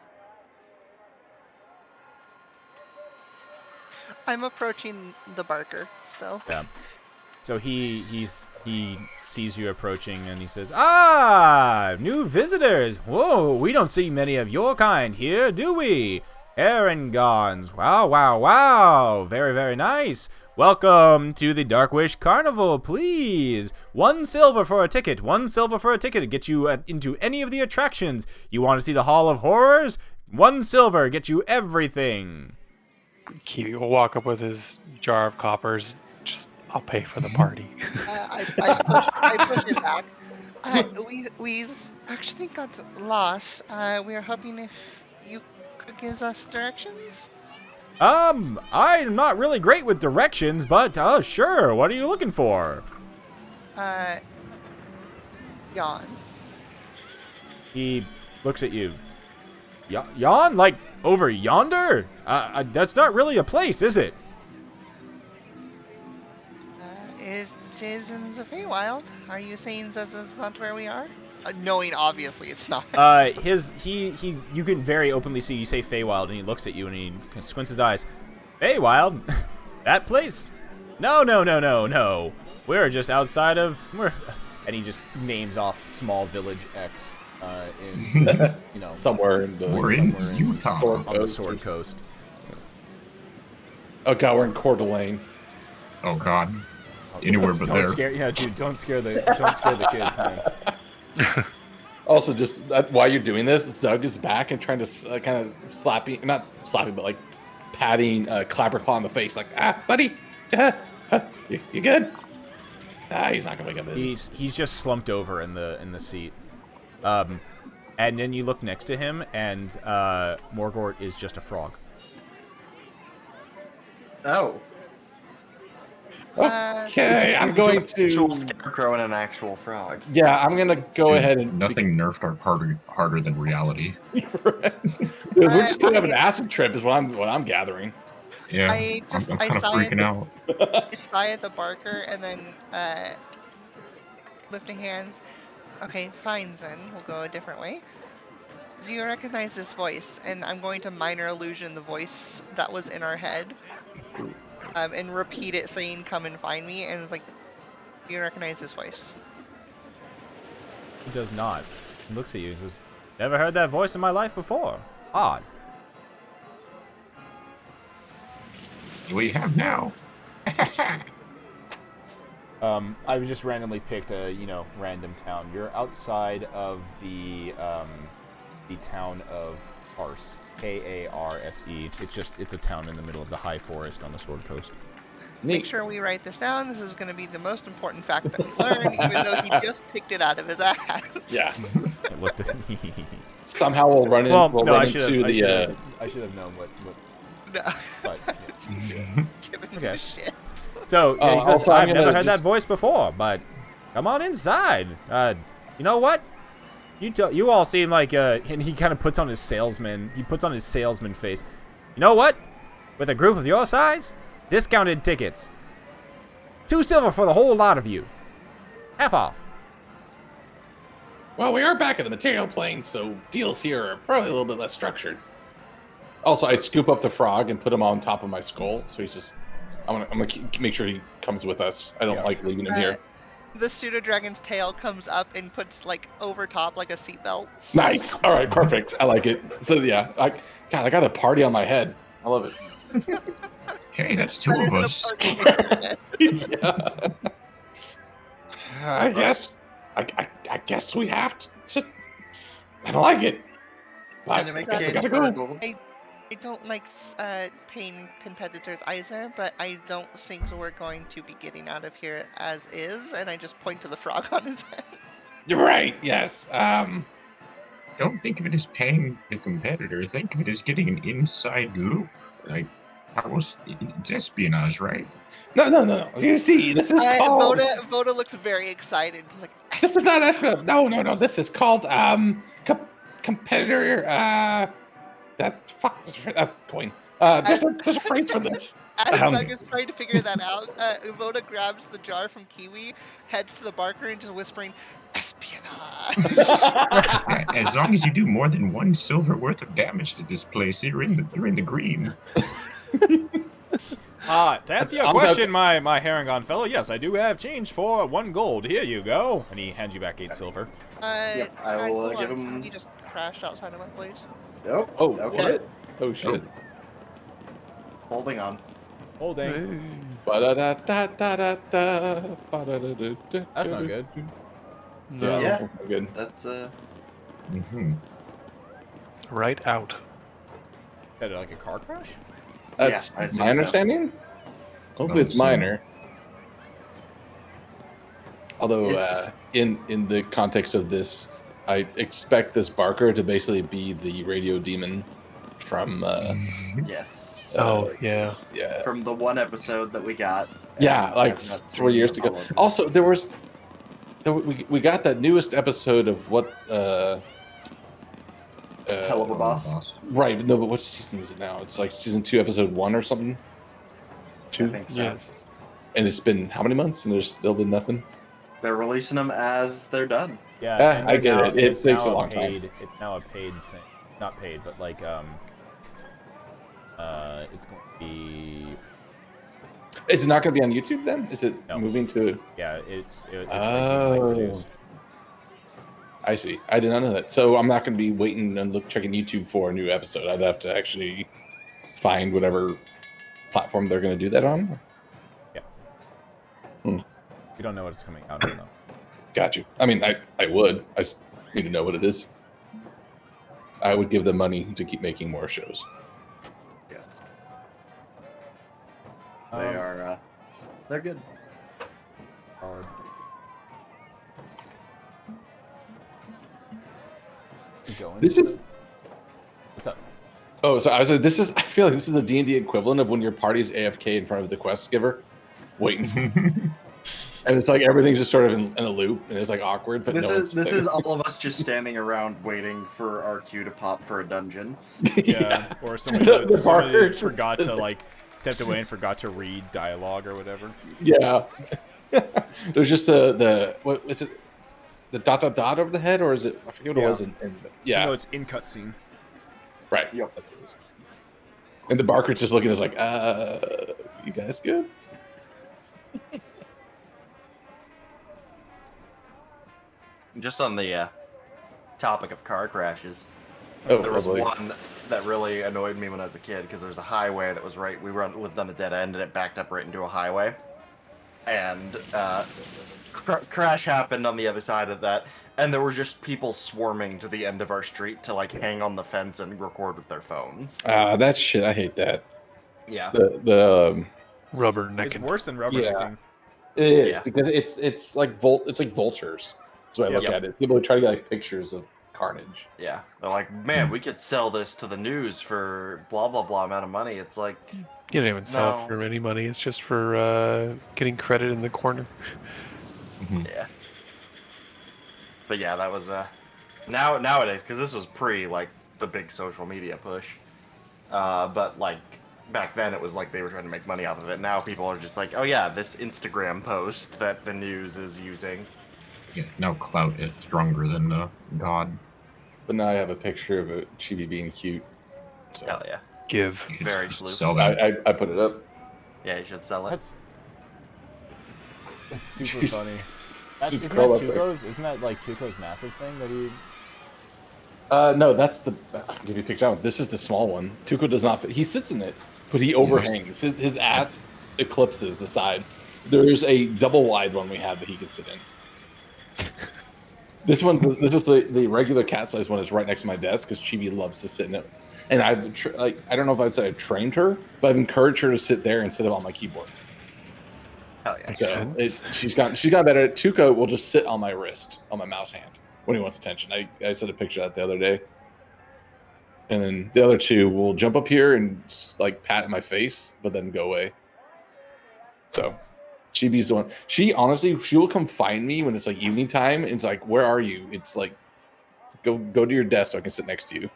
I'm approaching the barker still. Yeah. So he sees you approaching and he says, "Ah, new visitors! Whoa, we don't see many of your kind here, do we? Erangons! Wow, wow, wow! Very, very nice. Welcome to the Darkwish Carnival, please. 1 silver for a ticket. 1 silver for a ticket. Get you into any of the attractions. You want to see the Hall of Horrors? 1 silver. Get you everything." Kiwi will walk up with his jar of coppers. Just, I'll pay for the party. I push it back. We actually got lost. We are hoping if you could give us directions. I'm not really great with directions, but sure. What are you looking for? Yawn. He looks at you. Yon? Like over yonder? That's not really a place, is it? It is in the Feywild. Are you saying that it's not where we are? Knowing obviously it's not. You can very openly see you say Feywild, and he looks at you and he kind of squints his eyes. Feywild? That place? No. We're just outside of. And he just names off small village X. In somewhere in the We're in Utah. on the Sword Coast. Oh god, we're in Coeur d'Alene. Oh god. Anywhere but there. Don't scare the kids, man. Also, just while you're doing this, Zug is back and trying to kind of not slapping, but like patting Clapperclaw in the face, like, buddy, you good? He's not gonna wake up. He's just slumped over in the seat. And then you look next to him, and Morgort is just a frog. Oh. Okay, I'm going Actual to. scarecrow and an actual frog. Yeah, I'm gonna go ahead and. Nothing nerfed are harder than reality. We're just gonna have an acid trip, is what I'm gathering. Yeah, I I'm just kind I of sigh freaking out. I sigh at the barker and then lifting hands. Okay, fine, Zen. We'll go a different way. Do you recognize this voice? And I'm going to minor illusion the voice that was in our head. And repeat it saying, "Come and find me." And it's like, do you recognize this voice? He does not. He looks at you and says, "Never heard that voice in my life before. Odd." We have now. I just randomly picked a, random town. You're outside of the town of Karse. Karse. It's a town in the middle of the high forest on the Sword Coast. Make sure we write this down. This is going to be the most important fact that we learn, even though he just picked it out of his ass. Yeah. It looked at Somehow we'll run in. Well, we'll no, run I should into the. have known what. No. But, Giving Okay. you shit. So he says, also, I'm "I've never gonna heard that just- voice before, but come on inside. You know what? You all seem like and he kind of puts on his salesman. He puts on his salesman face. You know what? With a group of your size, discounted tickets. 2 silver for the whole lot of you. Half off." Well, we are back at the material plane, so deals here are probably a little bit less structured. Also, I scoop up the frog and put him on top of my skull, so he's just. I'm gonna make sure he comes with us. I don't like leaving him here. The pseudo dragon's tail comes up and puts over top like a seatbelt. Nice. All right, perfect. I like it. So yeah, I got a party on my head. I love it. Hey, that's 2 of us. Yeah. I guess we have to. I don't like it. But Can I make I a guess we change gotta for a go. gold? I don't like paying competitors either, but I don't think we're going to be getting out of here as is, and I just point to the frog on his head. You're right. Yes. Don't think of it as paying the competitor. Think of it as getting an inside loop. Like, it's espionage, right? No. You see, this is called. Voda looks very excited. He's like, This is not espionage. No. This is called competitor. Coin. There's a phrase for this. As Zug is trying to figure that out, Voda grabs the jar from Kiwi, heads to the barker, and just whispering, "Espionage." Yeah, as long as you do more than 1 silver worth of damage to this place, you're in the green. To answer your question, my Harangon fellow, yes, I do have change for 1 gold. Here you go. And he hands you back 8 silver. Yep, I will hold give on, him- He just crashed outside of my place. Nope. Oh, Okay. what? Oh shit. Holding on. Holding. That's That's not good. Yeah, Yeah. that's not good. That's Mm-hmm. Right out. Is that like a car crash? That's I assume my so. understanding. Hopefully, it's So- minor. Although, It's- in the context of this, I expect this Barker to basically be the radio demon from. yes. Oh, yeah. Yeah. From the one episode that we got. Yeah, and like I've not 3 seen years ago. all of them. Also, we got that newest episode of what Hell of a boss. right? No, but what season is it now? It's like season 2, episode 1 or something. I think so. Yes. And it's been how many months, and there's still been nothing. They're releasing them as they're done. Yeah, Ah, and I get now- it. It it's takes now a long time. It's now a paid thing. Not paid, but like it's going to be Is it not going to be on YouTube then? Is it No. moving to? it's like Oh. produced. I see. I did not know that. So I'm not going to be waiting and checking YouTube for a new episode. I'd have to actually find whatever platform they're going to do that on. We don't know what's coming out. I don't know. Got you. I mean, I would. I just need to know what it is. I would give them money to keep making more shows. Yes. They Um, are. They're good. Solid. Keep going. This is. What's up? Oh, so I was. This is. I feel like this is the D&D equivalent of when your party's AFK in front of the quest giver, waiting for him. And it's like everything's just sort of in a loop, and it's like awkward. But This no is one's this is all of us just standing around waiting for our cue to pop for a dungeon. Yeah. Or somebody, The somebody Barker just- forgot to like stepped away and forgot to read dialogue or whatever. Yeah. There's just the what is it? The dot over the head, or is it? I forget what it was. Yeah. No, it's in cutscene. Right. Yep. That's what it is. And the Barker's just looking at us like, you guys good? Just on the topic of car crashes, Oh, there was lovely. one that really annoyed me when I was a kid because there's a highway that was right. Lived on a dead end and it backed up right into a highway, and crash happened on the other side of that, and there were just people swarming to the end of our street to like hang on the fence and record with their phones. That shit. I hate that. Yeah, The Rubber It's necking. worse than rubbernecking. it is Yeah. because it's like vultures. That's the way I look Yep. at it. People try to get like pictures of carnage. yeah. They're like, man, we could sell this to the news for blah blah blah amount of money. It's like, You don't even sell No. it for any money. It's just for getting credit in the corner. yeah. But yeah, that was nowadays because this was pre like the big social media push. But like back then, it was like they were trying to make money off of it. Now people are just like, oh yeah, this Instagram post that the news is using. Yeah, now clout is stronger than God. But now I have a picture of a chibi being cute. So Hell yeah, Give. You can Very just sleuth. sell that. I put it up. yeah, you should sell it. That's super Jeez. funny. That's, Just isn't curl that up there. Tuco's? Isn't that like Tuco's massive thing that he? No, that's the. I'll give you a picture. This is the small one. Tuco does not fit. He sits in it, but he overhangs. His ass eclipses the side. There's a double wide one we have that he can sit in. This is the regular cat size one. It's right next to my desk because Chibi loves to sit in it. And I've I don't know if I'd say I've trained her, but I've encouraged her to sit there instead of on my keyboard. Hell yeah. So sense. she's got better at it. Tuco will just sit on my wrist, on my mouse hand when he wants attention. I sent a picture of that the other day. And then the other two will jump up here and like pat my face, but then go away. So Chibi's the one. She honestly, she will come find me when it's like evening time. And it's like, where are you? It's like, go to your desk so I can sit next to you.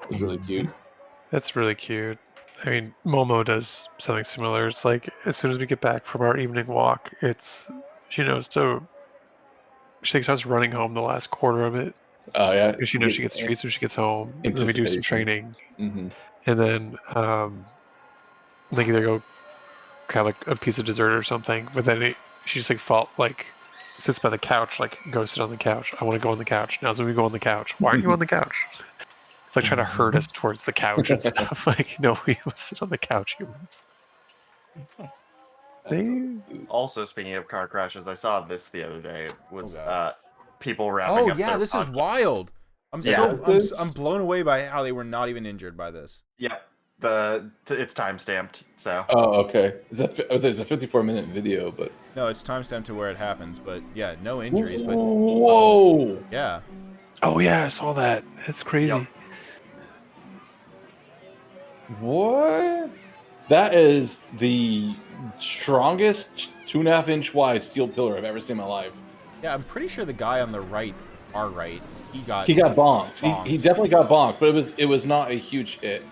It's really cute. That's really cute. I mean, Momo does something similar. It's like as soon as we get back from our evening walk, she knows to. She starts running home the last quarter of it Oh yeah. because she knows she gets treats when she gets home. And then we do some Anticipation. training, Mm-hmm. and then like either go grab like a piece of dessert or something. But then she just sits by the couch, like go sit on the couch. I want to go on the couch. Now, so we go on the couch. Why aren't you on the couch? It's like trying to herd us towards the couch and stuff. Like, no, we must sit on the couch, humans. Also, speaking of car crashes, I saw this the other day. It was Oh, God. people wrapping Oh up yeah, their this is podcast. wild. I'm Yeah. I'm blown away by how they were not even injured by this. Yeah, it's time stamped. So Oh, okay. It's a 54-minute video, but No, it's timestamped to where it happens, but yeah, no injuries, but whoa! yeah. Oh yeah, I saw that. It's crazy. Yep. What? That is the strongest 2.5-inch wide steel pillar I've ever seen in my life. Yeah, I'm pretty sure the guy on the right, our right, he got bonked. bonked. He definitely got bonked, but it was not a huge hit.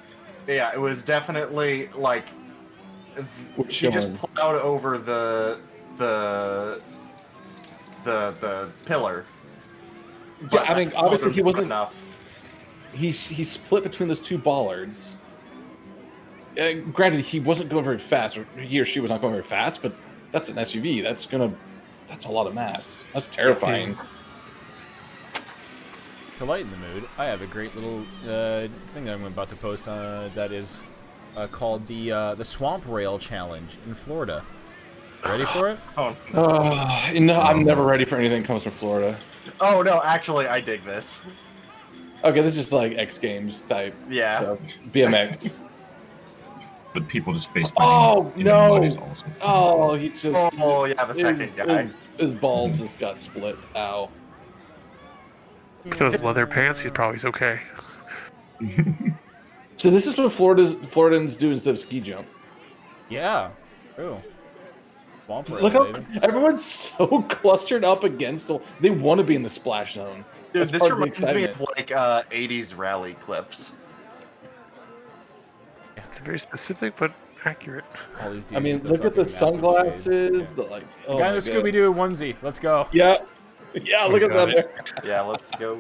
yeah, it was definitely like We're he just chilling. plowed over the pillar. Yeah, But I mean, that's obviously sort of he wasn't. enough. He split between those two bollards. Granted, he wasn't going very fast, or he or she was not going very fast, but that's an SUV. That's a lot of mass. That's terrifying. To lighten the mood, I have a great little thing that I'm about to post that is called the Swamp Rail Challenge in Florida. Ready for it? Oh, No, I'm never ready for anything that comes from Florida. oh no, actually, I dig this. Okay, this is like X Games type Yeah. stuff. BMX. But people just face Oh, in no. the mud is awesome. Oh, he just. Oh yeah, the second guy. His balls just got split. Ow. With those leather pants, he's probably okay. So this is what Floridians do instead of ski jump. Yeah. True. Swamp Look Rail, how baby. everyone's so clustered up against the. They want to be in the splash zone. Dude, That's this part of the reminds me excitement. of like 80s rally clips. It's very specific but accurate. All these dudes I mean, with look at the fucking massive sunglasses. shades. The like. The Oh guy my in the God. Scooby Doo onesie. Let's go. Yeah, yeah. Look at got them there. Yeah, let's go.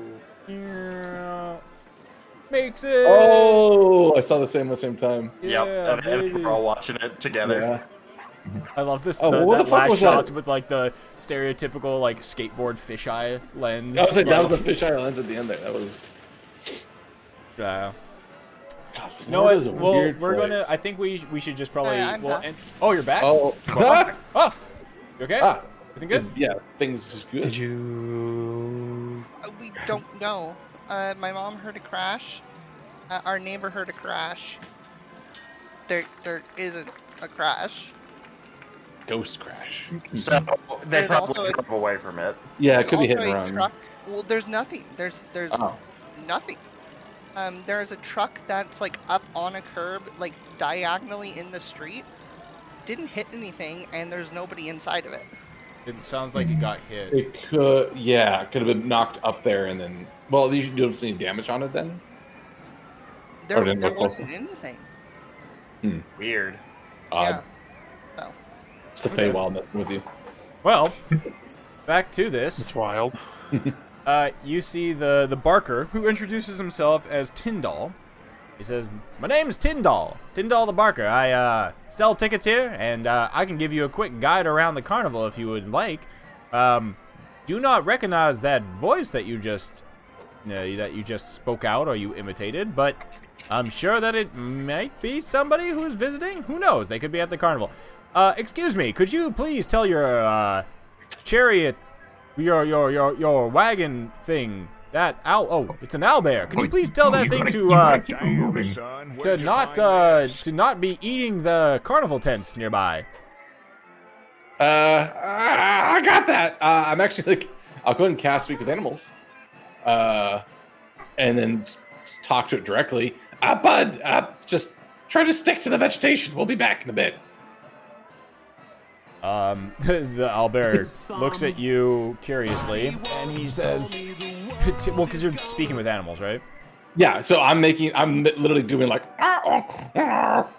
Yeah. Makes it. Oh, I saw the same at the same time. Yeah, Yep, and baby. we're all watching it together. Yeah. I love this. Oh, what that the fuck last was shots that? with like the stereotypical like skateboard fisheye lens. I was like, that was like, the fisheye lens at the end there. That was. yeah. God, You know Florida's what? a Well, weird we're gonna. place. I think we should just probably. I'm back. Oh, you're back. Oh, Oh, you okay? ah, Everything good? yeah, things is good. Did you? We don't know. My mom heard a crash. Our neighbor heard a crash. There isn't a crash. Ghost crash. So they There's probably also a- drove away from it. Yeah, it could be Also hitting a around. truck. Well, there's nothing. There's Oh, nothing. There's a truck that's like up on a curb, like diagonally in the street. Didn't hit anything, and there's nobody inside of it. It sounds like it got hit. it could. Yeah, it could have been knocked up there and then. Well, you don't see any damage on it then. There, didn't there look close. wasn't anything. Weird. Odd. Yeah. So. It's the Feywild messing with you. Well, back to this. It's wild. You see the Barker, who introduces himself as Tyndall. He says, "My name's Tyndall. Tyndall the Barker. I sell tickets here, and I can give you a quick guide around the carnival if you would like. Do not recognize that voice that you just spoke out or you imitated, but I'm sure that it might be somebody who's visiting. Who knows? They could be at the carnival. Excuse me, could you please tell your chariot, your wagon thing, that it's an owlbear. Can you please tell that thing to not be eating the carnival tents nearby?" I got that. I'm actually like, I'll go ahead and cast Speak with Animals, and then talk to it directly. Bud, just try to stick to the vegetation. We'll be back in a bit. The owlbear looks at you curiously, and he says, "Well, because you're speaking with animals, right?" Yeah, so I'm literally doing like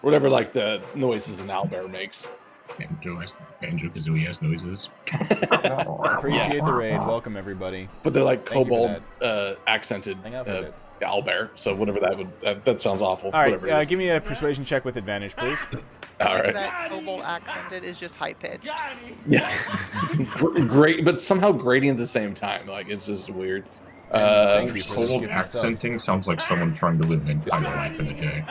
whatever like the noises an owlbear makes. Banjo-Kazooie has noises. Appreciate the raid. Welcome everybody. But they're like Thank you for kobold accented Hang out for a bit. owlbear. So whatever that sounds awful. All Whatever it right, is. give me a persuasion check with advantage, please. All right. That kobold accented is just high pitched. Yeah. Great, but somehow grating at the same time. Like it's just weird. Thank you for the Cold gift itself. accenting sounds like someone trying to live an entire life in a day.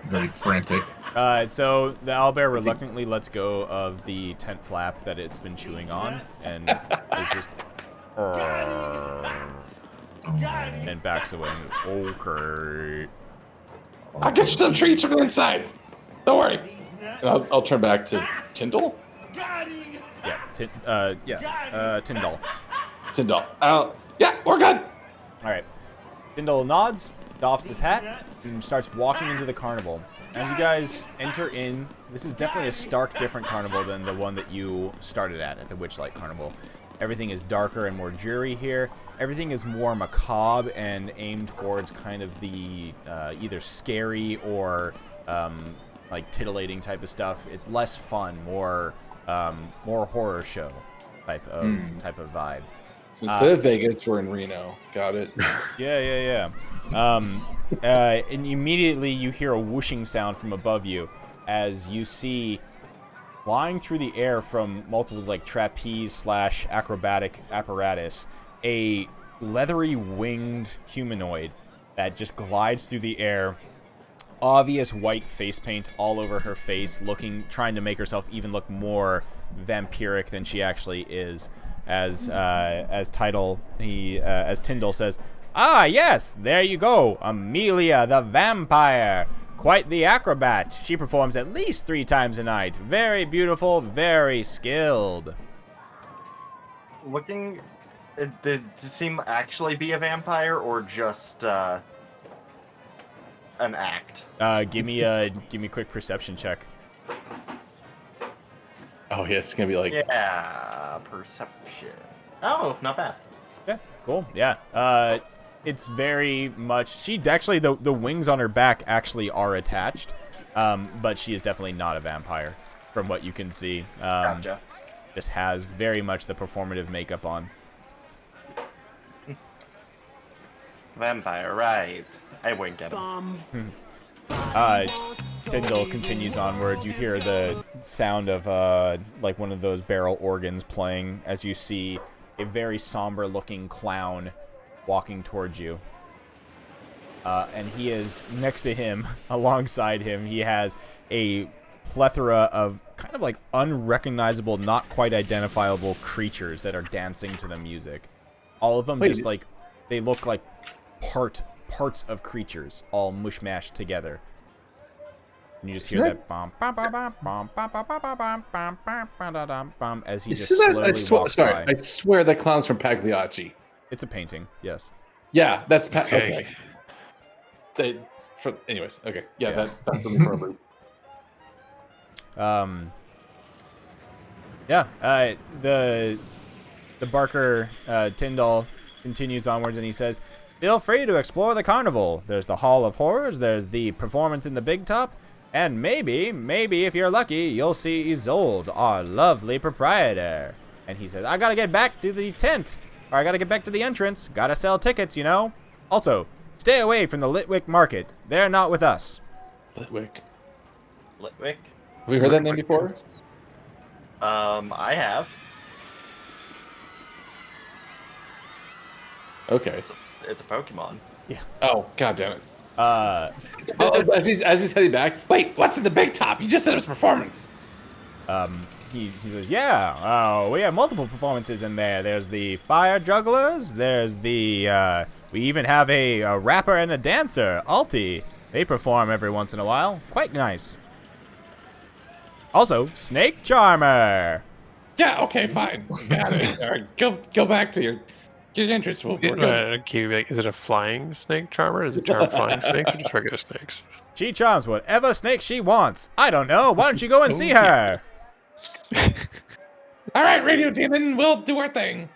Very frantic. So the owlbear reluctantly lets go of the tent flap that it's been chewing on, and is just and backs away. Okay. I'll get you some treats from the inside. Don't worry. And I'll turn back to Tyndall. Tyndall. Tyndall. Yeah, we're good. All right. Tyndall nods, doffs his hat, and starts walking into the carnival. As you guys enter in, this is definitely a stark different carnival than the one that you started at the Witchlight Carnival. Everything is darker and more dreary here. Everything is more macabre and aimed towards kind of the either scary or like titillating type of stuff. It's less fun, more horror show type of vibe. So instead of Vegas, we're in Reno. Got it. Yeah. And immediately you hear a whooshing sound from above you as you see flying through the air from multiple like trapeze / acrobatic apparatus a leathery winged humanoid that just glides through the air. Obvious white face paint all over her face, trying to make herself even look more vampiric than she actually is. As Tyndall says, "Ah, yes, there you go, Amelia the vampire. Quite the acrobat. She performs at least 3 times a night. Very beautiful, very skilled." Looking, does it seem actually be a vampire or just an act? Give me a quick perception check. Oh yeah, it's gonna be like Yeah, perception. Oh, not bad. Yeah, cool. Yeah. It's very much. She actually the wings on her back actually are attached, but she is definitely not a vampire, from what you can see. Gotcha. Just has very much the performative makeup on. Vampire, right. I wink at him. Tyndall continues onward. You hear the sound of like one of those barrel organs playing as you see a very somber looking clown walking towards you. And he is next to him, alongside him, he has a plethora of kind of like unrecognizable, not quite identifiable creatures that are dancing to the music. All of them just like, they look like parts of creatures all mush-mashed together. And you just hear that bum bum bum bum bum bum bum bum bum bum bum bum bum as he just slowly walks by. I swear that clown's from Pagliacci. It's a painting, yes. Yeah, that's okay. Anyways, okay. Yeah, that's for me for a loop. The Barker Tyndall continues onwards and he says, "Feel free to explore the carnival. There's the Hall of Horrors, there's the performance in the Big Top, and maybe if you're lucky, you'll see Isolde, our lovely proprietor." And he says, "I gotta get back to the tent, or I gotta get back to the entrance. Gotta sell tickets, you know. Also, stay away from the Litwick Market. They're not with us." Litwick. Litwick? Have you heard that name before? I have. Okay. It's a Pokemon. Yeah. Oh, god damn it. As he's heading back, wait, what's in the Big Top? You just said it was performance. He says, "Yeah, we have multiple performances in there. There's the fire jugglers. There's the, we even have a rapper and a dancer, Alti. They perform every once in a while. Quite nice. Also, Snake Charmer." Yeah, okay, fine. Got it. All right, go back to your entrance. We'll work on Is it a flying snake charmer? Is it charm flying snakes or just regular snakes? She charms whatever snake she wants. I don't know. Why don't you go and see her? All right, Radio Demon, we'll do our thing.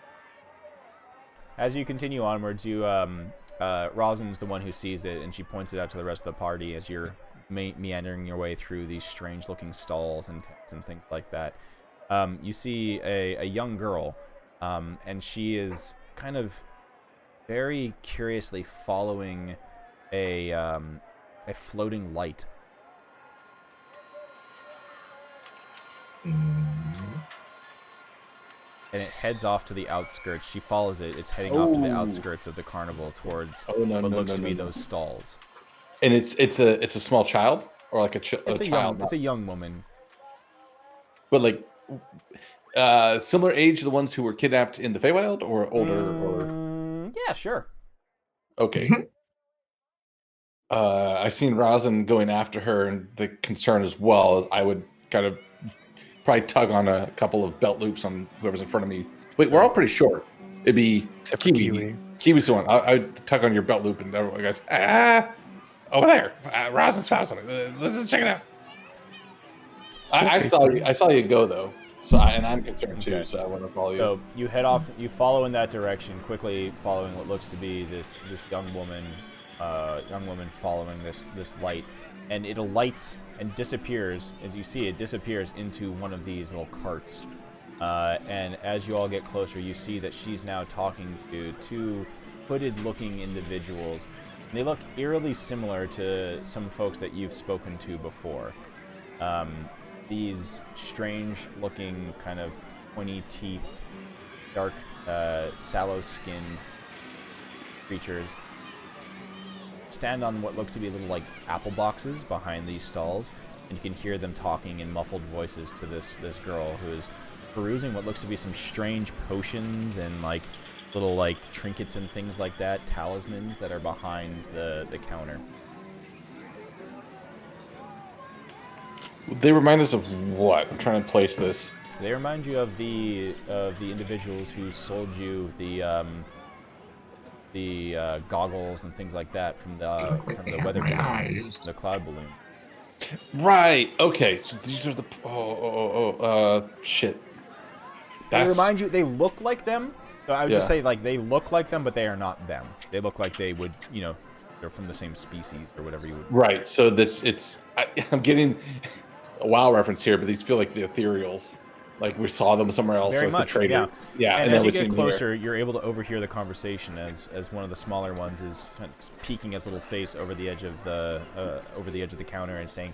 As you continue onwards, Rosin's the one who sees it, and she points it out to the rest of the party as you're meandering your way through these strange-looking stalls and tents and things like that. You see a young girl, and she is kind of very curiously following a floating light. And it heads off to the outskirts. She follows it. It's heading off to the outskirts of the carnival towards what looks to be those stalls. And it's a small child, or like a child. It's a young woman. But like similar age to the ones who were kidnapped in the Feywild, or older, or yeah, sure. Okay. I seen Rosin going after her, and the concern as well is I would kind of probably tug on a couple of belt loops on whoever's in front of me. Wait, we're all pretty short. It'd be Kiwi. Kiwi's the one. I'd tug on your belt loop, and everyone goes, over there. Rosin's found something. Let's check it out. I saw you go though. So I'm concerned too. So I want to follow you. So you head off. You follow in that direction, quickly following what looks to be this young woman following this light, and it alights and disappears. As you see, it disappears into one of these little carts. And as you all get closer, you see that she's now talking to two hooded-looking individuals. They look eerily similar to some folks that you've spoken to before. These strange-looking, kind of pointy-teethed, dark, sallow-skinned creatures stand on what look to be little, like, apple boxes behind these stalls, and you can hear them talking in muffled voices to this girl who is perusing what looks to be some strange potions and, like, little, like, trinkets and things like that, talismans that are behind the counter. They remind us of what? I'm trying to place this. They remind you of the individuals who sold you the goggles and things like that from the weather balloon, the cloud balloon. Right. Okay. So these are the. Shit. They remind you, they look like them. So I would just Yeah. say, like, they look like them, but they are not them. They look like they would, you know, they're from the same species or whatever you would. Right. So I'm getting a WoW reference here, but these feel like the ethereals. Like we saw them somewhere else. Very like much, the traders. yeah. And then as we you see get them here. closer, you're able to overhear the conversation as one of the smaller ones is kind of peeking its little face over the edge of the counter and saying,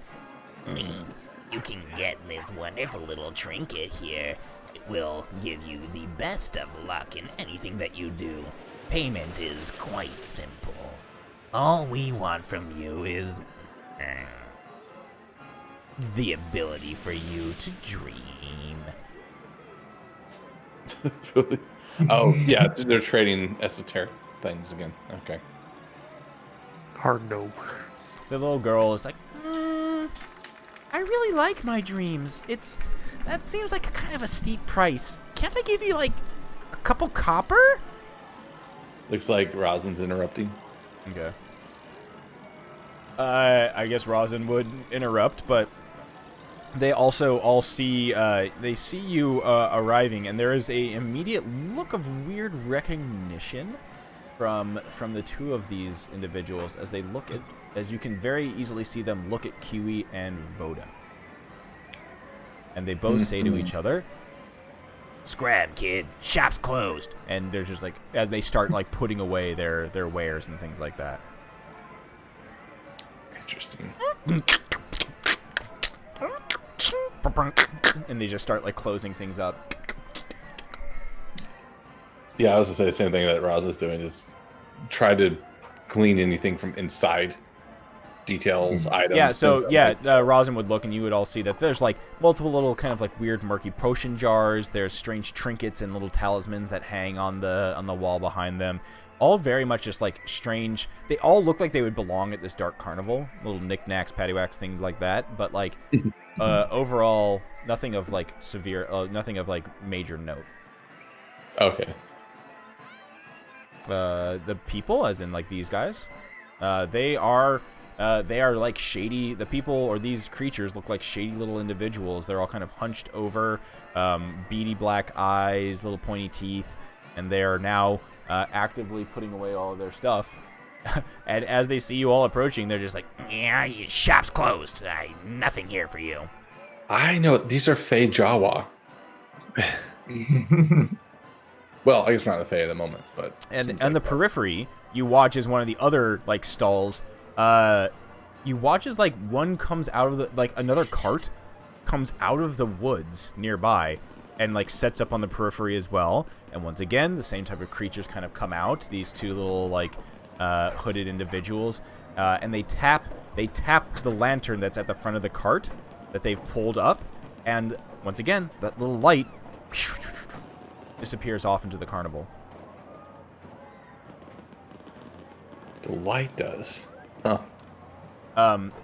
You can get this wonderful little trinket here. It will give you the best of luck in anything that you do. Payment is quite simple. All we want from you is the ability for you to dream. Oh yeah, they're trading esoteric things again. Okay. Hard no. the little girl is like, I really like my dreams. That seems like a kind of a steep price. Can't I give you like a couple copper? Looks like Rosin's interrupting. okay. I guess Rosin would interrupt, but they also all see they see you arriving, and there is a immediate look of weird recognition from the two of these individuals as they look at, as you can very easily see them look at Kiwi and Voda, and they both say to each other, Scram, kid. Shop's closed. and they're just like, as they start like putting away their wares and things like that. Interesting. And they just start like closing things up. Yeah, I was gonna say the same thing that Roz is doing, is try to glean anything from inside details, items. Yeah, so things yeah, like- Rosin would look, and you would all see that there's like multiple little kind of like weird murky potion jars. There's strange trinkets and little talismans that hang on the wall behind them. All very much just like strange. They all look like they would belong at this dark carnival. Little knickknacks, paddywhacks, things like that. But like overall, nothing of like severe, nothing of like major note. Okay. The people, as in like these guys, they are like shady. The people or these creatures look like shady little individuals. They're all kind of hunched over, beady black eyes, little pointy teeth, and they are now actively putting away all of their stuff. And as they see you all approaching, they're just like, Yeah, your shop's closed. Nothing here for you. I know these are Fey Jawa. Well, I guess we're not the Fey at the moment, but and seems on like the periphery, you watch as one of the other like stalls. You watch as like one comes out of the, like another cart comes out of the woods nearby and like sets up on the periphery as well. And once again, the same type of creatures kind of come out. These two little like hooded individuals, and they tap the lantern that's at the front of the cart that they've pulled up, and once again, that little light disappears off into the carnival. the light does. Huh.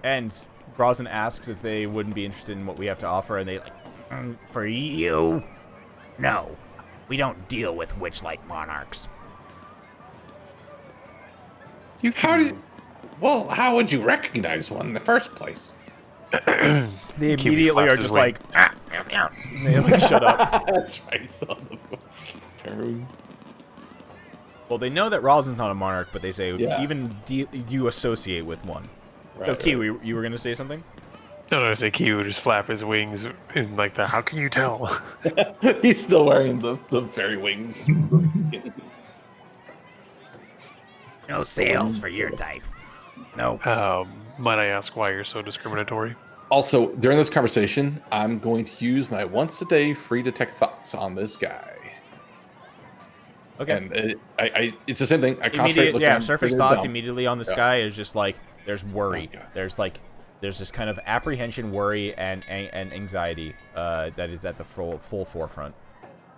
And Brosnan asks if they wouldn't be interested in what we have to offer, and they like, For you? No. We don't deal with Witchlight monarchs. How would you recognize one in the first place? they Kiwi immediately flaps are his just wing. like, they like shut up. That's right. Saw the Pharaohs. Well, they know that Rosin's not a monarch, but they say Yeah. even you associate with one. So, Right, Kiwi, you were gonna say something? No, I say Kiwi would just flap his wings in like the how can you tell? right. He's still wearing the fairy wings. No sales for your type. No. Might I ask why you're so discriminatory? Also, during this conversation, I'm going to use my once a day free detect thoughts on this guy. Okay. And it's the same thing. I concentrate. Immediate, yeah, surface thoughts immediately on this Yeah. guy is just like there's worry. Okay. There's this kind of apprehension, worry, and anxiety that is at the full forefront.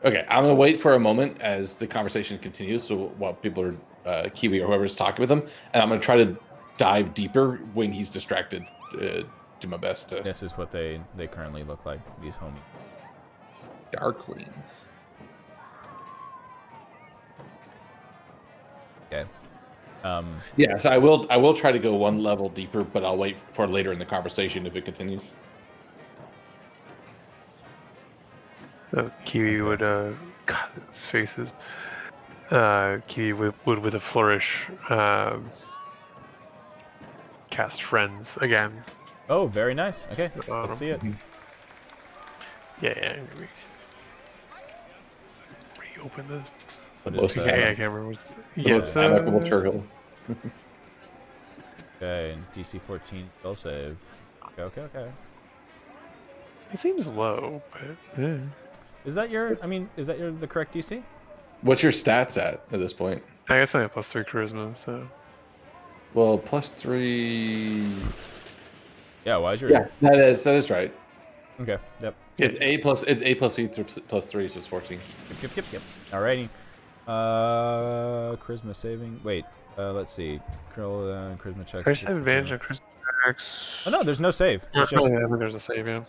Okay, I'm gonna wait for a moment as the conversation continues. So while people are Kiwi or whoever's talking with him, and I'm gonna try to dive deeper when he's distracted. Do my best to This is what they currently look like. These homies. darklings. Okay. Yes, I will. I will try to go one level deeper, but I'll wait for later in the conversation if it continues. So Kiwi would, God, his faces. Kiwi would with a flourish, cast Friends again. Oh, very nice. Okay, On let's him. see it. Yeah. Reopen this. What Most is of Yeah, I Yeah. can't remember what's. The most amicable turtle. Okay, DC 14 spell save. Okay. It seems low, but yeah. Is that the correct DC? What's your stats at this point? I guess I have +3 charisma, so. Well, +3. Yeah, why is your... Yeah, that is right. Okay, yep. It's A plus E +3, so it's 14. Yep. Alrighty. Charisma saving. Wait, let's see. Charisma checks. I just have advantage on charisma checks. Oh no, there's no save. It's Oh, just... yeah, there's a save, yeah.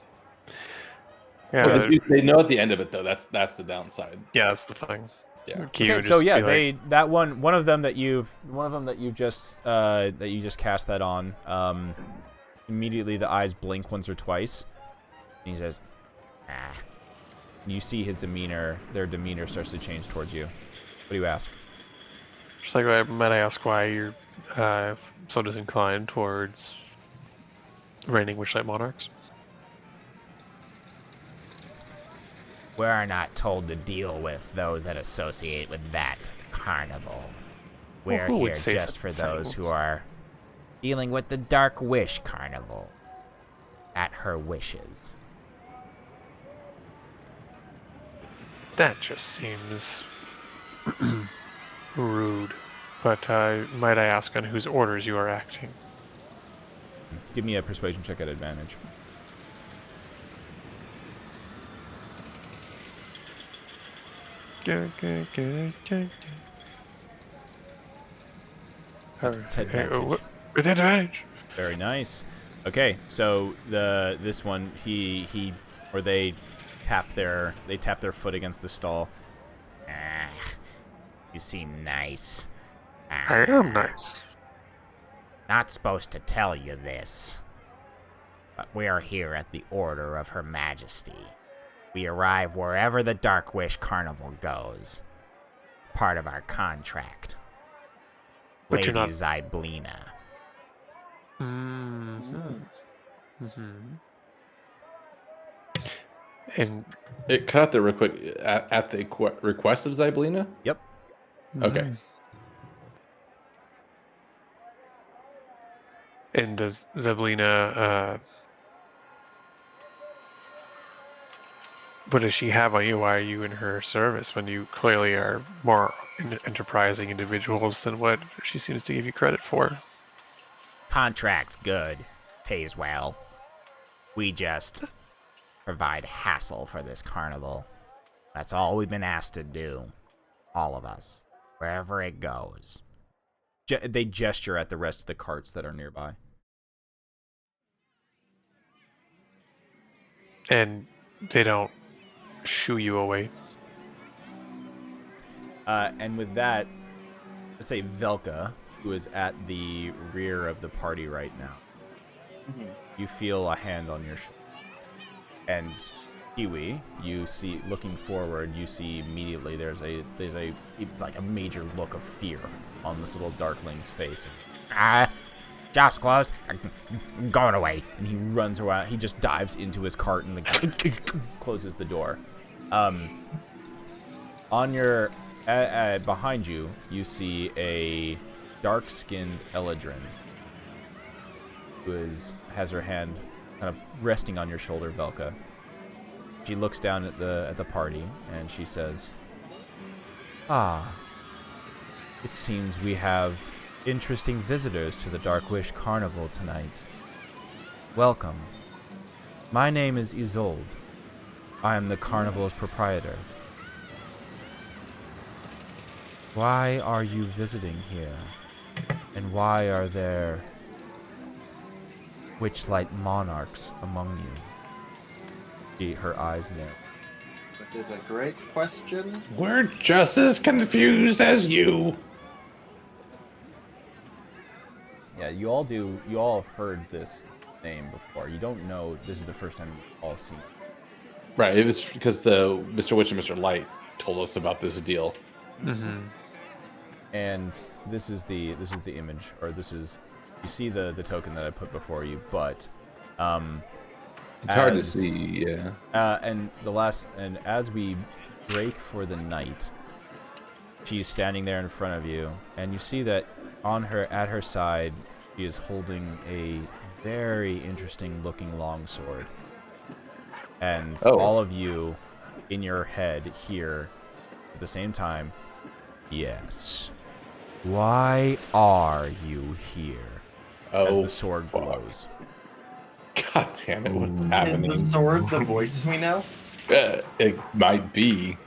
Yeah, Well, they know at the end of it though. That's the downside. yeah, that's the thing. Yeah. Kiwi Okay, would so just yeah, be like, that one of them that you just cast that on. Immediately the eyes blink once or twice, and he says, "Ah." You see their demeanor starts to change towards you. What do you ask? just like, might I ask why you're so disinclined towards reigning Witchlight monarchs? We're not told to deal with those that associate with that carnival. We're who would here say just such for a those thing? who are dealing with the Dark Wish Carnival. At her wishes. That just seems rude. But might I ask on whose orders you are acting? Give me a persuasion check at advantage. With advantage. Very nice. Okay, so this one they tap their foot against the stall. Ah, you seem nice. I am nice. Not supposed to tell you this, but we are here at the order of Her Majesty. We arrive wherever the Dark Wish Carnival goes. Part of our contract. But Lady you're not... Zyblina. And It cut out there real quick. At the request of Zyblina? Yep. Okay. And does Zyblina, what does she have on you? Why are you in her service when you clearly are more enterprising individuals than what she seems to give you credit for? Contract's good. Pays well. We just provide hassle for this carnival. That's all we've been asked to do. All of us. Wherever it goes. They gesture at the rest of the carts that are nearby. And they don't shoo you away. And with that, let's say Velka, who is at the rear of the party right now. You feel a hand on your shoulder. And Kiwi, you see, looking forward, you see immediately there's a major look of fear on this little darkling's face. Job's closed. I'm going away. And he runs around. He just dives into his cart and closes the door. On your behind you, you see a dark-skinned Eladrin who has her hand kind of resting on your shoulder, Velka. She looks down at the party and she says, "Ah, it seems we have interesting visitors to the Dark Wish Carnival tonight. Welcome. My name is Isolde. I am the carnival's proprietor. Why are you visiting here? And why are there Witchlight monarchs among you?" Her eyes narrow. That is a great question. We're just as confused as you. Yeah, you all do. You all have heard this name before. You don't know. This is the first time you've all seen it. Right. It was because the Mr. Witch and Mr. Light told us about this deal. Mm-hmm. And this is the image, or this is, you see the token that I put before you, but It's hard to see, yeah. And as we break for the night, she's standing there in front of you, and you see that at her side, she is holding a very interesting looking longsword. And all of you in your head hear at the same time, yes. Why are you here? As the sword glows. God damn it, what's happening? Is the sword the voice we know? It might be.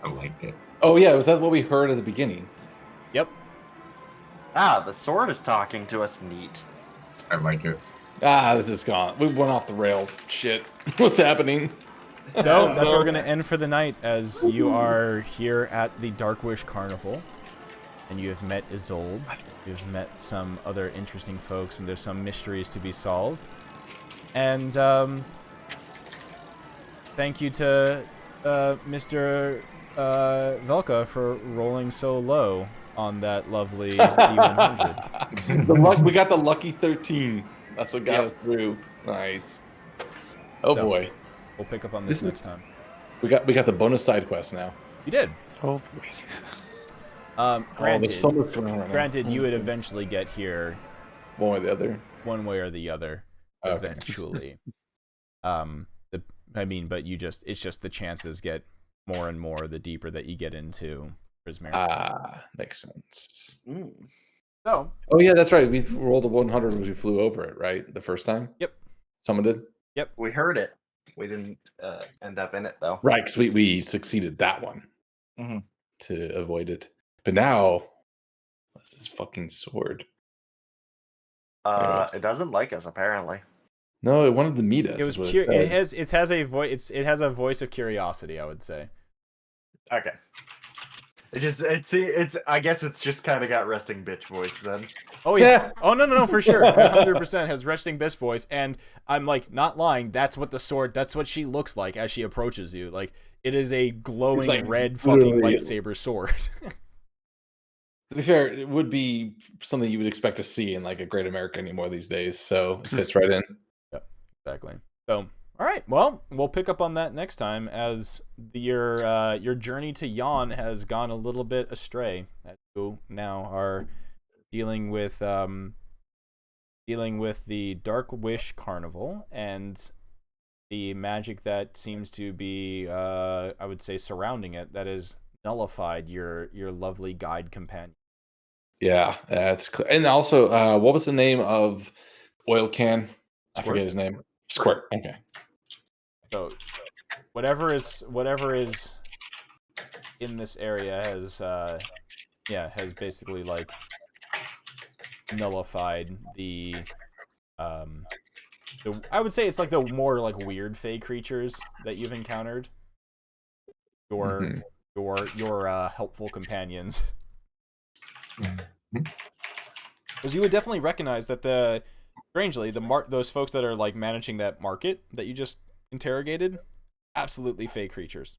I like it. Oh yeah, was that what we heard at the beginning? Yep. Ah, the sword is talking to us. Neat. I like it. Ah, this is gone. We went off the rails. Shit. What's happening? So that's where we're going to end for the night, as you are here at the Darkwish Carnival. And you have met Isolde. You've met some other interesting folks, and there's some mysteries to be solved. And thank you to Mr. Velka for rolling so low on that lovely D100. We got the lucky 13. That's what got us through. Nice. Oh So, boy. We'll pick up on this next time. We got the bonus side quest now. You did. Oh, Granted, there's so much going on right now. granted, you would eventually get here One way or the other. one way or the other, Okay. eventually. But it's just the chances get more and more the deeper that you get into Prismari. Ah, makes sense. So, Oh yeah, that's right. We rolled a 100 when we flew over it, right? The first time. Yep. Someone did. We heard it. We didn't end up in it though. Right, because we succeeded that one to avoid it. But now, what's this fucking sword? It doesn't like us apparently. No, it wanted to meet us. it was is what it said. has a voice. It has a voice of curiosity, I would say. Okay. It's I guess it's just kind of got resting bitch voice then. Oh yeah. Oh no, for sure. 100% has resting bitch voice, and I'm like not lying. That's what she looks like as she approaches you. Like it is a glowing like red fucking literally- lightsaber sword. To be fair, it would be something you would expect to see in like a Great America anymore these days. So it fits right in. Exactly. So, all right. Well, we'll pick up on that next time as your journey to Yon has gone a little bit astray. As you now are dealing with the Dark Wish Carnival and the magic that seems to be, I would say, surrounding it. That has nullified your lovely guide companion. Yeah, that's and also, what was the name of Oil Can? I Squirt. forget his name. Squirt. Okay. So, whatever is in this area has basically like nullified the I would say it's like the more like weird fey creatures that you've encountered. Your helpful companions. Because you would definitely recognize that those folks that are like managing that market that you just interrogated, absolutely fey creatures.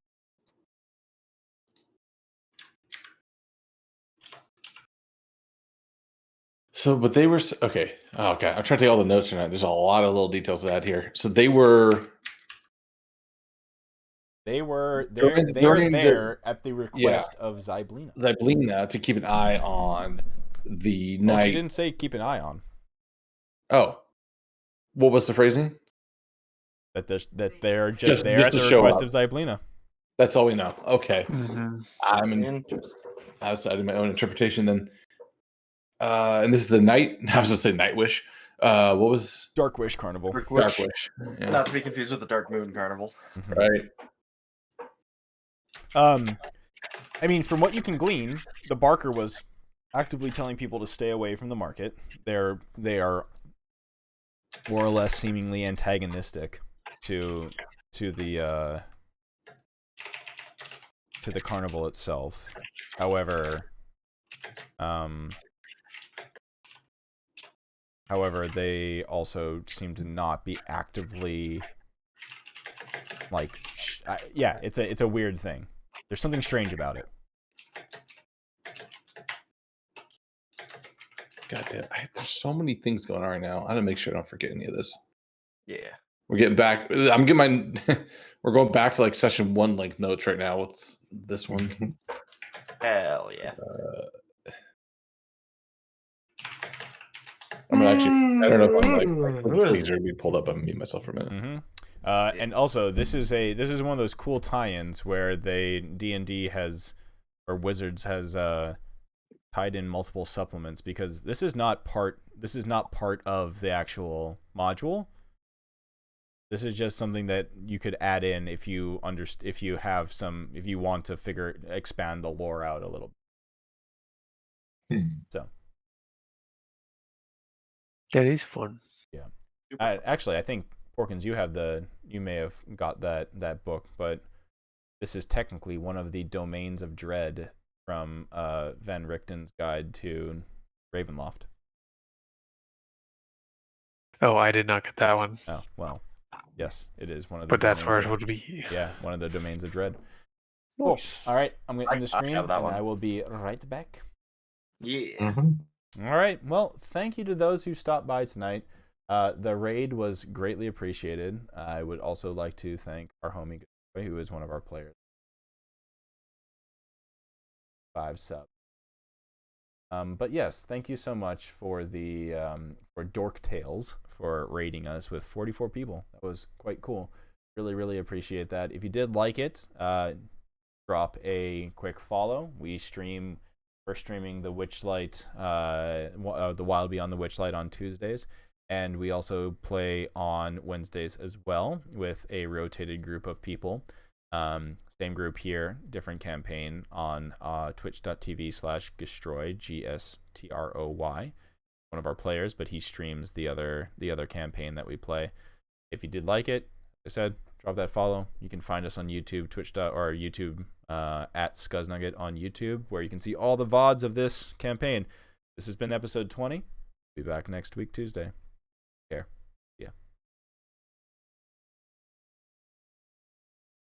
So, but they were okay. Oh, okay, I'm trying to take all the notes tonight. There's a lot of little details to add here. So they were They're during there at the request of Zyblina. Zyblina to keep an eye on the Well, night. she didn't say keep an eye on. Oh, what was the phrasing? That they're just there just at to the show request up. of Zyblina. That's all we know. Okay, mm-hmm. I'm outside of my own interpretation then. And this is the night. I was gonna say Nightwish. What was Darkwish Carnival. Darkwish? Yeah. Not to be confused with the Dark Moon Carnival. Right. I mean, from what you can glean, the Barker was actively telling people to stay away from the market. They are more or less seemingly antagonistic to the carnival itself. However, However, they also seem to not be actively like yeah, it's a weird thing. There's something strange about it. God damn, there's so many things going on right now. I gotta make sure I don't forget any of this. Yeah. We're getting back. I'm getting my. We're going back to like session 1 length notes right now with this one. Hell yeah. I'm gonna actually. I don't know if I'm like these are gonna be pulled up. I'm gonna mute myself for a minute. Mm-hmm. And also, this is one of those cool tie-ins where D&D has, or Wizards has tied in multiple supplements, because this is not part of the actual module. This is just something that you could add in if you if you want to expand the lore out a little bit. So That is fun. yeah. Actually, I think Porkins, you may have got that book, but this is technically one of the domains of dread from Van Richten's Guide to Ravenloft. Oh, I did not get that one. Oh, well, yes, it is one of the But that's where domains it would be. Yeah, one of the domains of dread. Cool. Nice. All right, I'm going to end the I stream, have that and one. I will be right back. Yeah. All right, well, thank you to those who stopped by tonight. The raid was greatly appreciated. I would also like to thank our homie, who is one of our players. 5 subs. But yes, thank you so much for the for Dork Tales for raiding us with 44 people. That was quite cool. Really, really appreciate that. If you did like it, drop a quick follow. We're streaming the Witchlight, the Wild Beyond the Witchlight on Tuesdays, and we also play on Wednesdays as well with a rotated group of people. Same group here, different campaign on twitch.tv/Gstroy, GSTROY, one of our players, but he streams the other campaign that we play. If you did like it, like I said, drop that follow. You can find us on YouTube, YouTube at Scuznugget on YouTube, where you can see all the VODs of this campaign. This has been episode 20. Be back next week, Tuesday. Take care.